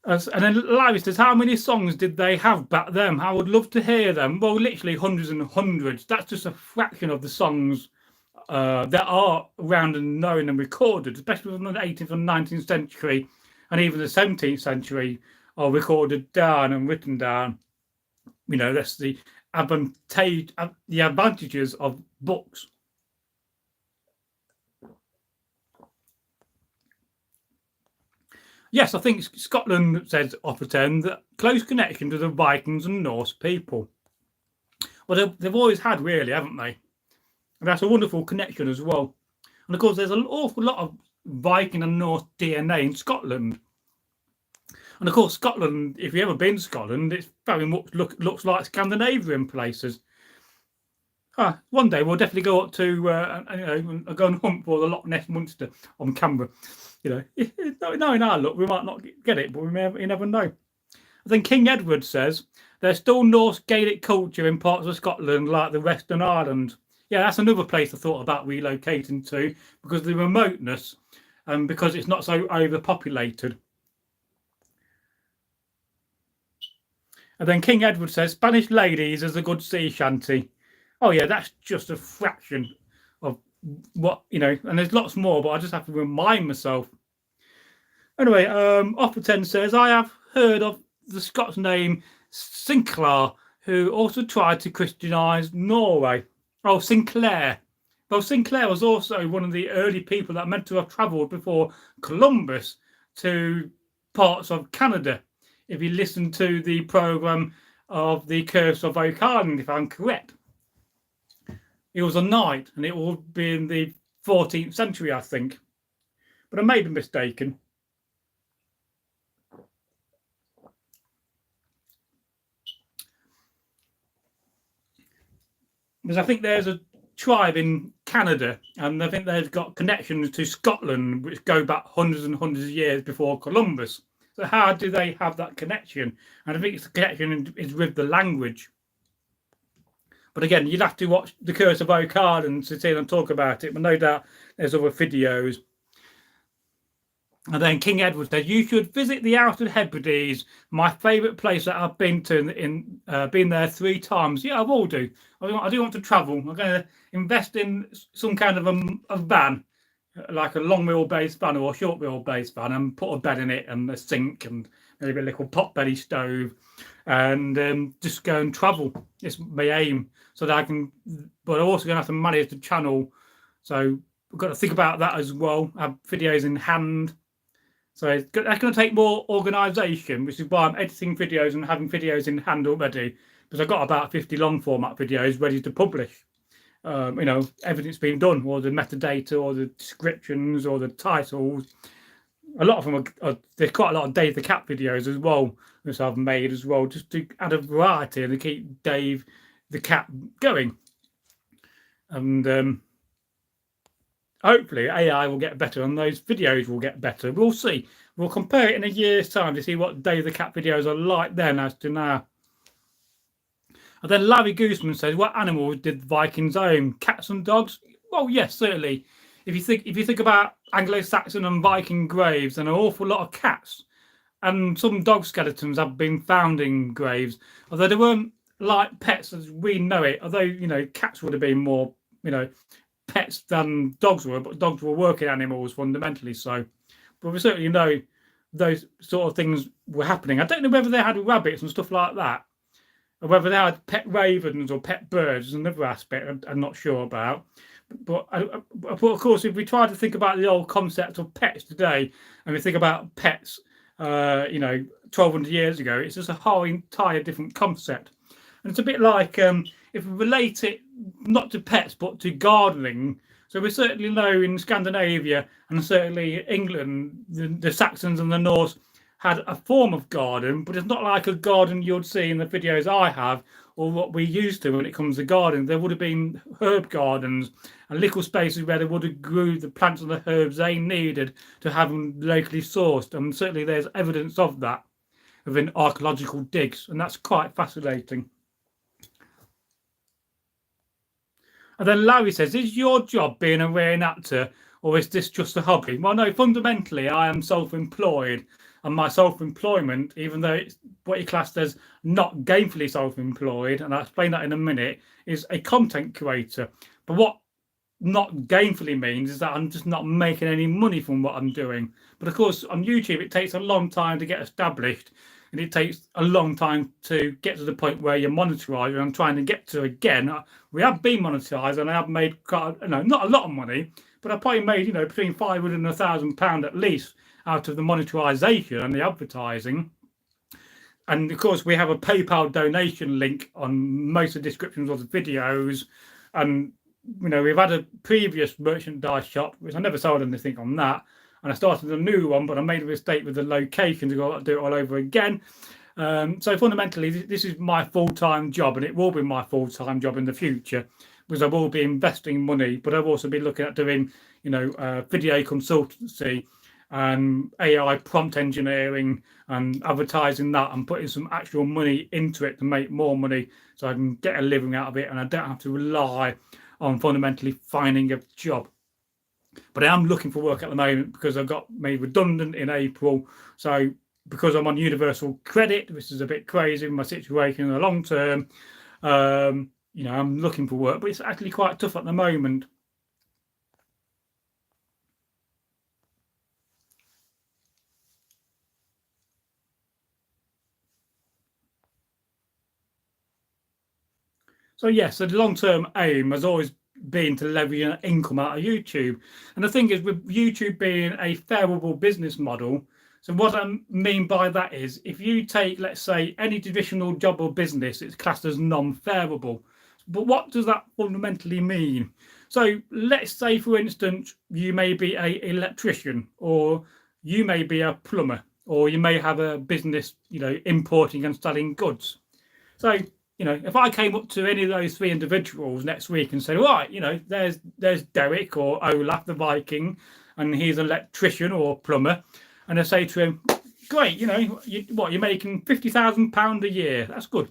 And then Larry says, how many songs did they have back then? I would love to hear them. Well, literally hundreds and hundreds. That's just a fraction of the songs that are around and known and recorded, especially from the 18th and 19th century, and even the 17th century are recorded down and written down. That's the advantages of books. Yes, I think Scotland, says Offerton, that close connection to the Vikings and Norse people. Well, they've always had, really, haven't they? And that's a wonderful connection as well. And of course, there's an awful lot of Viking and Norse DNA in Scotland. And of course, Scotland, if you've ever been to Scotland, it's very much looks like Scandinavian places. One day we'll definitely go up to and go and hunt for the Loch Ness Monster on camera. Knowing our luck, we might not get it, but you never know. I think King Edward says there's still Norse Gaelic culture in parts of Scotland, like the Western Island. Yeah, that's another place I thought about relocating to, because of the remoteness and because it's not so overpopulated. And then King Edward says Spanish ladies is a good sea shanty. Oh yeah, that's just a fraction of what, and there's lots more, but I just have to remind myself. Anyway, Opperton says, I have heard of the Scots name Sinclair, who also tried to Christianise Norway. Oh, Sinclair. Well, Sinclair was also one of the early people that meant to have travelled before Columbus to parts of Canada. If you listen to the programme of the Curse of Oak Island, if I'm correct. It was a knight, and it will be in the 14th century, I think. But I may be mistaken. Because I think there's a tribe in Canada, and I think they've got connections to Scotland, which go back hundreds and hundreds of years before Columbus. So how do they have that connection? And I think the connection is with the language. But again, you'd have to watch The Curse of Oak Island to see them talk about it. But no doubt there's other videos. And then King Edward said, you should visit the Outer Hebrides, my favourite place that I've been to. Been there 3 times. Yeah, I will do. I do want to travel. I'm going to invest in some kind of a van, like a long wheelbase van or a short wheelbase van, and put a bed in it and a sink and maybe a little pot-belly stove, and just go and travel. It's my aim. So that I can, but I'm also going to have to manage the channel. So we've got to think about that as well. Have videos in hand. So that's going to take more organisation, which is why I'm editing videos and having videos in hand already, because I've got about 50 long format videos ready to publish. Everything's been done, or the metadata, or the descriptions, or the titles. A lot of them there's quite a lot of Dave the Cat videos as well, which I've made as well, just to add a variety and to keep Dave the Cat going. And hopefully AI will get better and those videos will get better. We'll see. We'll compare it in a year's time to see what Dave the Cat videos are like then as to now. And then Larry Gooseman says, what animals did the Vikings own? Cats and dogs? Well, yes, certainly. If you think about Anglo-Saxon and Viking graves, then an awful lot of cats and some dog skeletons have been found in graves, although they weren't like pets as we know it. Although cats would have been more pets than dogs were, but dogs were working animals fundamentally. So, but we certainly know those sort of things were happening. I don't know whether they had rabbits and stuff like that, or whether they had pet ravens or pet birds is another aspect I'm not sure about. But of course, if we try to think about the old concept of pets today, and we think about pets, 1,200 years ago, it's just a whole entire different concept. And it's a bit like if we relate it not to pets but to gardening. So we certainly know in Scandinavia and certainly England, the Saxons and the Norse had a form of garden, but it's not like a garden you'd see in the videos I have or what we used to when it comes to gardening. There would have been herb gardens and little spaces where they would have grew the plants and the herbs they needed to have them locally sourced. And certainly there's evidence of that within archaeological digs, and that's quite fascinating. And then Larry says, is your job being a reenactor or is this just a hobby? Well, no, fundamentally, I am self-employed. And my self-employment, even though it's what you classed as not gainfully self-employed, and I'll explain that in a minute, is a content creator. But what not gainfully means is that I'm just not making any money from what I'm doing. But of course, on YouTube, it takes a long time to get established. And it takes a long time to get to the point where you're monetized. And I'm trying to get to again. We have been monetized, and I have made not a lot of money, but I probably made between £500 and £1,000 at least out of the monetization and the advertising. And of course, we have a PayPal donation link on most of the descriptions of the videos. And we've had a previous merchandise shop, which I never sold anything on that. And I started a new one, but I made a mistake with the location to go do it all over again. So fundamentally, this is my full-time job, and it will be my full-time job in the future, because I will be investing money, but I've also been looking at doing, video consultancy and AI prompt engineering and advertising that and putting some actual money into it to make more money so I can get a living out of it and I don't have to rely on fundamentally finding a job. But I am looking for work at the moment because I got made redundant in April. So because I'm on universal credit, which is a bit crazy in my situation in the long term, I'm looking for work, but it's actually quite tough at the moment. So yes, the long-term aim has always been to leverage an income out of YouTube. And the thing is, with YouTube being a favourable business model, so what I mean by that is, if you take, let's say, any traditional job or business, it's classed as non-favourable. But what does that fundamentally mean? So let's say, for instance, you may be an electrician, or you may be a plumber, or you may have a business, importing and selling goods. So, if I came up to any of those three individuals next week and said, right, there's Derek or Olaf the Viking, and he's an electrician or plumber, and I say to him, great, you're making £50,000 a year. That's good.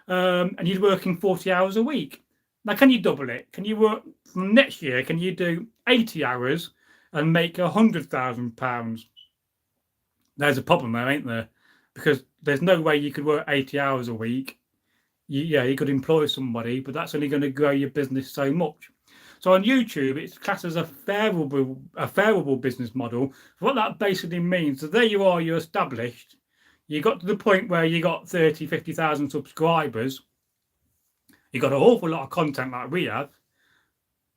And you're working 40 hours a week. Now, can you double it? Can you work from next year? Can you do 80 hours and make £100,000? There's a problem there, ain't there? Because there's no way you could work 80 hours a week. You could employ somebody, but that's only going to grow your business so much. So on YouTube, it's classed as a favourable business model. What that basically means, so there you are, you're established. You got to the point where you got 30, 50,000 subscribers. You got an awful lot of content like we have.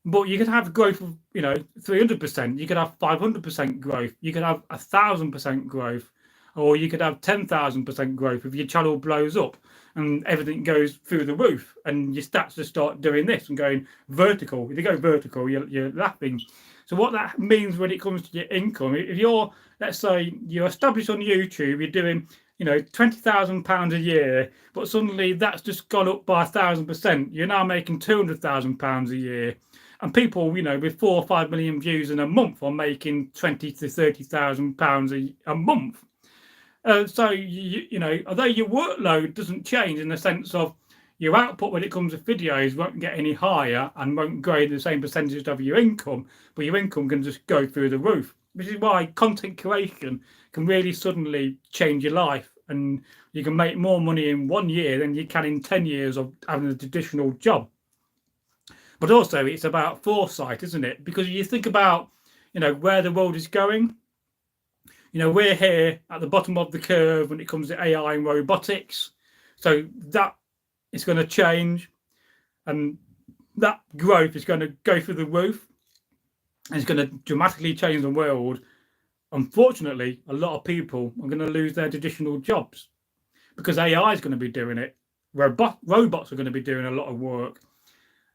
But you could have growth of, 300%. You could have 500% growth. You could have 1,000% growth. Or you could have 10,000% growth if your channel blows up and everything goes through the roof and your stats just start doing this and going vertical. If you go vertical, you're laughing. So what that means when it comes to your income, if you're, let's say, you're established on YouTube, you're doing, £20,000 a year, but suddenly that's just gone up by 1,000%. You're now making £200,000 a year. And people, with 4 or 5 million views in a month are making £20,000 to £30,000 a month. So, although your workload doesn't change in the sense of your output when it comes to videos won't get any higher and won't grow the same percentage of your income, but your income can just go through the roof, which is why content creation can really suddenly change your life. And you can make more money in 1 year than you can in 10 years of having a traditional job. But also it's about foresight, isn't it? Because you think about, where the world is going. We're here at the bottom of the curve when it comes to AI and robotics. So that is going to change, and that growth is going to go through the roof, and it's going to dramatically change the world. Unfortunately, a lot of people are going to lose their traditional jobs because AI is going to be doing it. Robots are going to be doing a lot of work.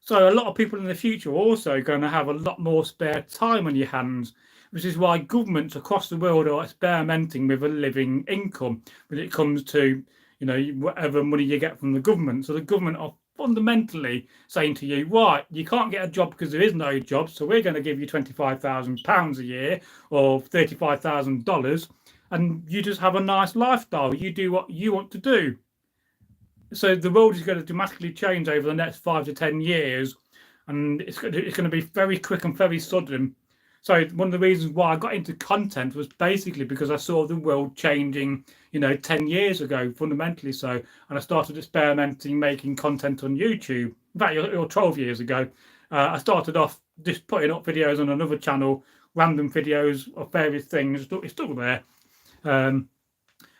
So a lot of people in the future are also going to have a lot more spare time on your hands, which is why governments across the world are experimenting with a living income when it comes to, whatever money you get from the government. So the government are fundamentally saying to you, right, you can't get a job because there is no job, so we're going to give you £25,000 a year or $35,000, and you just have a nice lifestyle. You do what you want to do. So the world is going to dramatically change over the next 5 to 10 years, and it's going to be very quick and very sudden. So one of the reasons why I got into content was basically because I saw the world changing, 10 years ago, fundamentally so. And I started experimenting, making content on YouTube. In fact, or 12 years ago. I started off just putting up videos on another channel, random videos of various things. It's still there. And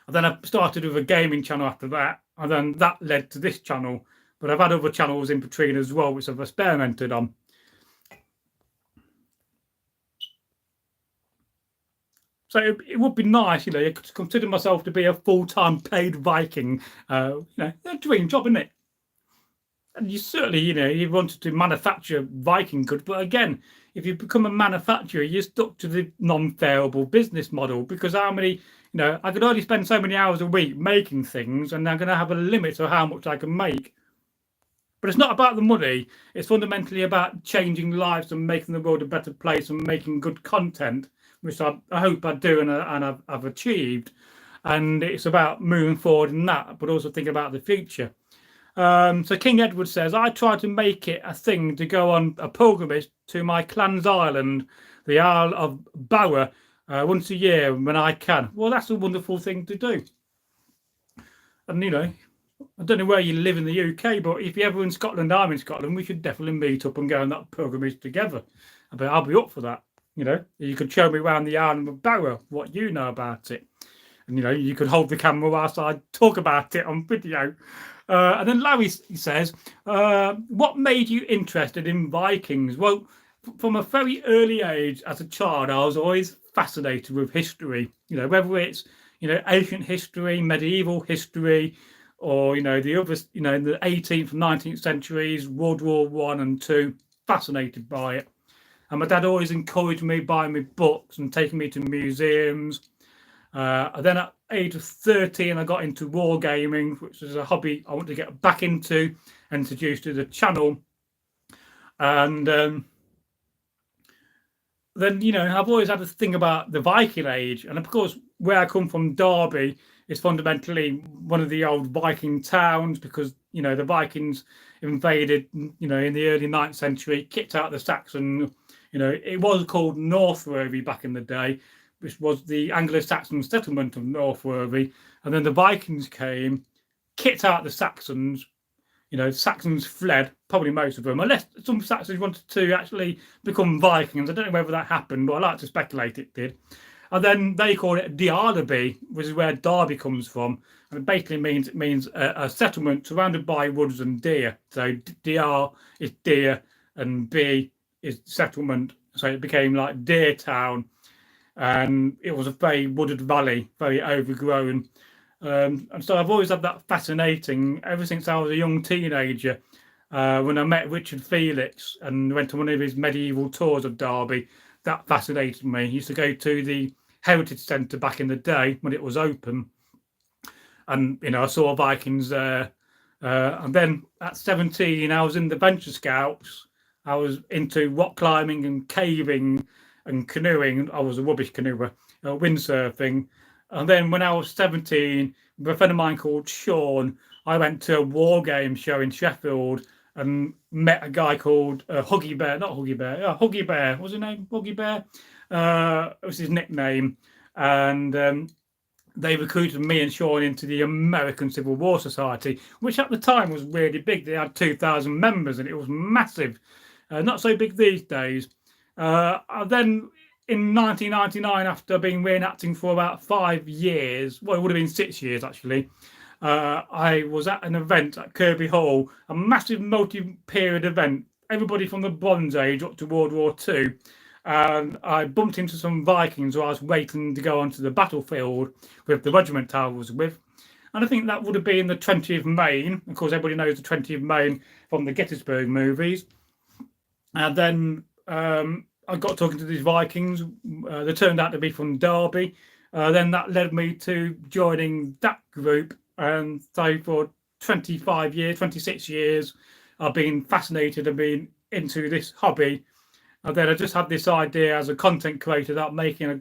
then I started with a gaming channel after that. And then that led to this channel. But I've had other channels in between as well, which I've experimented on. So it would be nice, to consider myself to be a full-time paid Viking. A dream job, isn't it? And you certainly, you wanted to manufacture Viking goods, but again, if you become a manufacturer, you're stuck to the non-favorable business model, because how many, I could only spend so many hours a week making things, and I'm going to have a limit of how much I can make. But it's not about the money. It's fundamentally about changing lives and making the world a better place and making good content, which I hope I do and I've achieved. And it's about moving forward in that, but also thinking about the future. So King Edward says, I try to make it a thing to go on a pilgrimage to my clan's island, the Isle of Bower, once a year when I can. Well, that's a wonderful thing to do. And, I don't know where you live in the UK, but if you're ever in Scotland, I'm in Scotland, we should definitely meet up and go on that pilgrimage together. But I'll be up for that. You could show me around the island of Bower, what you know about it. And, you could hold the camera whilst I talk about it on video. And then Larry says, what made you interested in Vikings? Well, from a very early age as a child, I was always fascinated with history, whether it's, ancient history, medieval history, or, the others, in the 18th and 19th centuries, World War One and Two, fascinated by it. And my dad always encouraged me, buying me books and taking me to museums. And then at age of 13, I got into wargaming, which was a hobby I wanted to get back into, introduced to the channel. And then, I've always had to think about the Viking Age. And of course, where I come from, Derby, is fundamentally one of the old Viking towns, because, the Vikings invaded, in the early 9th century, kicked out the Saxons. It was called Northworthy back in the day, which was the Anglo-Saxon settlement of Northworthy. And then the Vikings came, kicked out the Saxons. Saxons fled, probably most of them, unless some Saxons wanted to actually become Vikings. I don't know whether that happened, but I like to speculate it did. And then they called it Diarby, which is where Derby comes from. And it basically means a settlement surrounded by woods and deer. So Diar is deer and B is settlement. So it became like Deer Town. And it was a very wooded valley, very overgrown. And so I've always had that fascinating, ever since I was a young teenager, when I met Richard Felix and went on one of his medieval tours of Derby. That fascinated me. I used to go to the Heritage Centre back in the day when it was open. And, I saw Vikings there. And then at 17, I was in the Venture Scouts. I was into rock climbing and caving and canoeing. I was a rubbish canoeer, windsurfing. And then when I was 17, with a friend of mine called Sean, I went to a war game show in Sheffield and met a guy called Huggy Bear. What's his name? Huggy Bear. It was his nickname. And they recruited me and Sean into the American Civil War Society, which at the time was really big. They had 2,000 members and it was massive. Not so big these days. Then in 1999, after being reenacting for about 5 years, well, it would have been 6 years actually, I was at an event at Kirby Hall, a massive multi-period event, everybody from the Bronze Age up to World War II. And I bumped into some Vikings who I was waiting to go onto the battlefield with the regiment I was with. And I think that would have been the 20th Maine. Of course, everybody knows the 20th Maine from the Gettysburg movies. And then I got talking to these Vikings. They turned out to be from Derby. Then that led me to joining that group. And so for 25 years, 26 years, I've been fascinated and been into this hobby. And then I just had this idea as a content creator that making a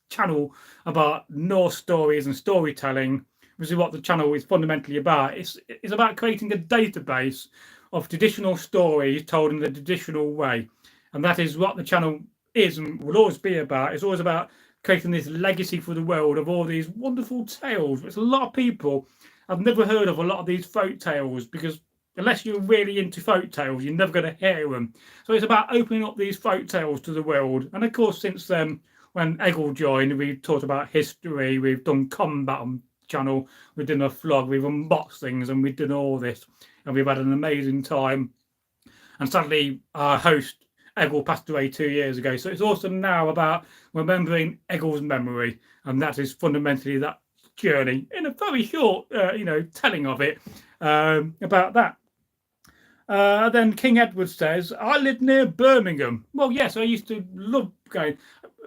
channel about Norse stories and storytelling, which is what the channel is fundamentally about. It's about creating a database of traditional stories told in the traditional way. And that is what the channel is and will always be about. It's always about creating this legacy for the world of all these wonderful tales, which a lot of people have never heard of, a lot of these folk tales, because unless you're really into folk tales, you're never going to hear them. So it's about opening up these folk tales to the world. And of course, since then, when Eggle joined, we've talked about history, we've done combat on the channel, we've done a vlog, we've unboxed things, and we've done all this. And we've had an amazing time. And sadly, our host, Eggle, passed away 2 years ago. So it's also now about remembering Eggle's memory. And that is fundamentally that journey in a very short, telling of it about that. Then King Edward says, I live near Birmingham. Well, yes, I used to love going,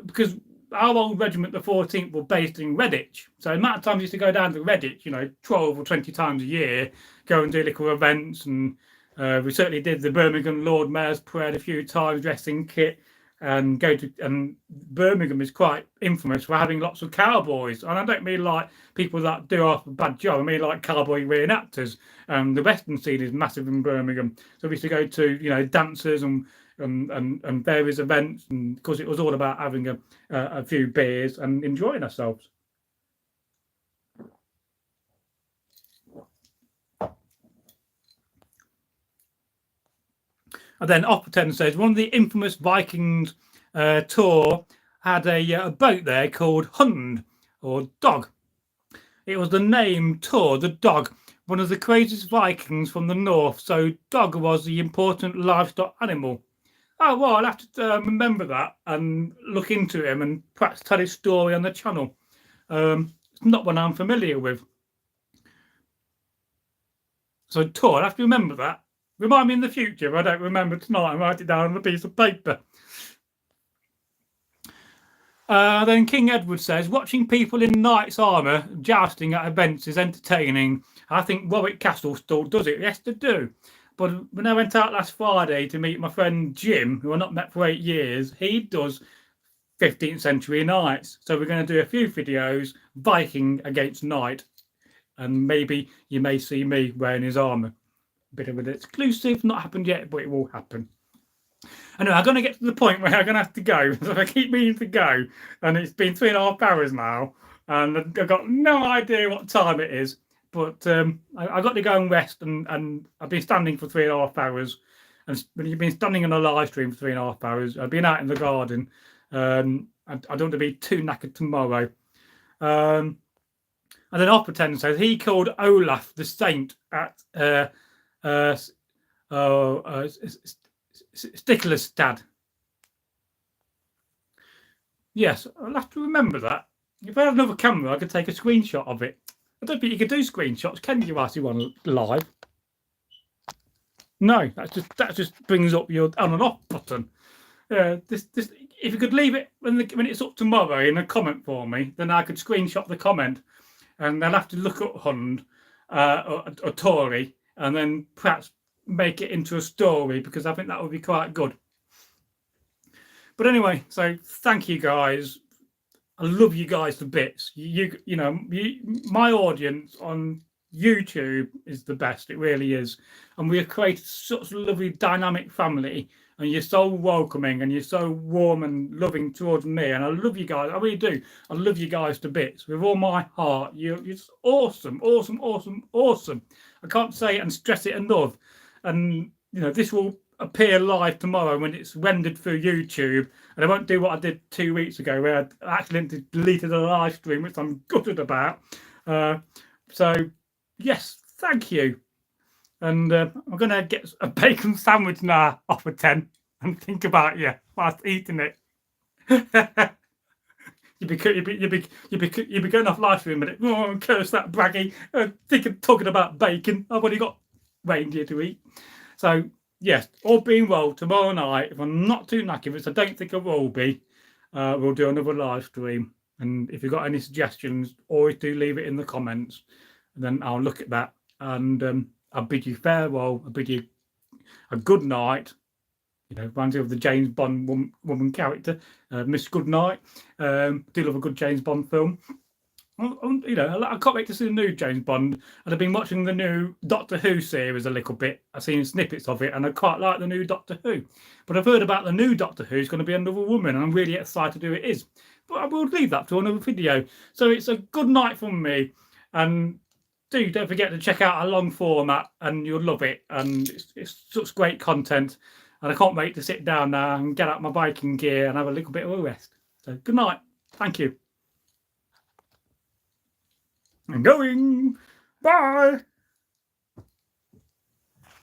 because our old regiment, the 14th, were based in Redditch. So the amount of times I used to go down to Redditch, 12 or 20 times a year, go and do little events. And we certainly did the Birmingham Lord Mayor's Parade a few times, dressed in kit, and and Birmingham is quite infamous for having lots of cowboys. And I don't mean like people that do a bad job. I mean like cowboy reenactors. The Western scene is massive in Birmingham. So we used to go to, dances and various events, and because it was all about having a few beers and enjoying ourselves. And then Opperton says, one of the infamous Vikings tour had a boat there called Hund, or Dog. It was the name tour, the dog, one of the craziest Vikings from the north, so dog was the important livestock animal. Oh, well, I'll have to remember that and look into him and perhaps tell his story on the channel. It's not one I'm familiar with. So, Tor, I'll have to remember that. Remind me in the future if I don't remember tonight and write it down on a piece of paper. Then King Edward says, watching people in knight's armour jousting at events is entertaining. I think Warwick Castle still does it. Yes, they do. But when I went out last Friday to meet my friend Jim, who I've not met for 8 years, he does 15th century knights. So we're going to do a few videos, Viking against knight. And maybe you may see me wearing his armour. Bit of an exclusive, not happened yet, but it will happen. Anyway, I'm going to get to the point where I'm going to have to go. So I keep meaning to go, and it's been 3.5 hours now, and I've got no idea what time it is. But I got to go and rest, and I've been standing for 3.5 hours. And when you've been standing on a live stream for 3.5 hours, I've been out in the garden. I don't want to be too knackered tomorrow. And then Opperten says he called Olaf the Saint at Sticklestad. Yes, I'll have to remember that. If I had another camera, I could take a screenshot of it. I don't think you could do screenshots, can you, whilst you're on live? No, that just brings up your on and off button. This if you could leave it when it's up tomorrow in a comment for me, then I could screenshot the comment, and I'll have to look up Hund or Tory, and then perhaps make it into a story, because I think that would be quite good. But anyway, so thank you guys. I love you guys to bits. My audience on YouTube is the best. It really is. And we have created such a lovely dynamic family, and you're so welcoming and you're so warm and loving towards me. And I love you guys. I really do. I love you guys to bits with all my heart. You're just awesome, awesome, awesome, awesome. I can't say it and stress it enough. And this will appear live tomorrow when it's rendered through YouTube, and I won't do what I did 2 weeks ago where I accidentally deleted a live stream, which I'm gutted about. So yes, thank you. And I'm gonna get a bacon sandwich now off of 10 and think about you whilst eating it. You'd be going off live stream a minute. Oh, curse that braggy. Talking about bacon. I've already got reindeer to eat. So yes, all being well, tomorrow night, if I'm not too knackered, which I don't think I will be, we'll do another live stream. And if you've got any suggestions, always do leave it in the comments, and then I'll look at that. And I'll bid you farewell. I'll bid you a good night. Reminds me of the James Bond woman character, Miss Goodnight. Do love a good James Bond film. I can't wait to see the new James Bond, and I've been watching the new Doctor Who series a little bit. I've seen snippets of it, and I quite like the new Doctor Who. But I've heard about the new Doctor Who is going to be another woman, and I'm really excited who it is. But I will leave that to another video. So it's a good night from me, and don't forget to check out our long format, and you'll love it. And it's such great content, and I can't wait to sit down now and get out my Viking gear and have a little bit of a rest. So good night. Thank you. I'm going. Bye.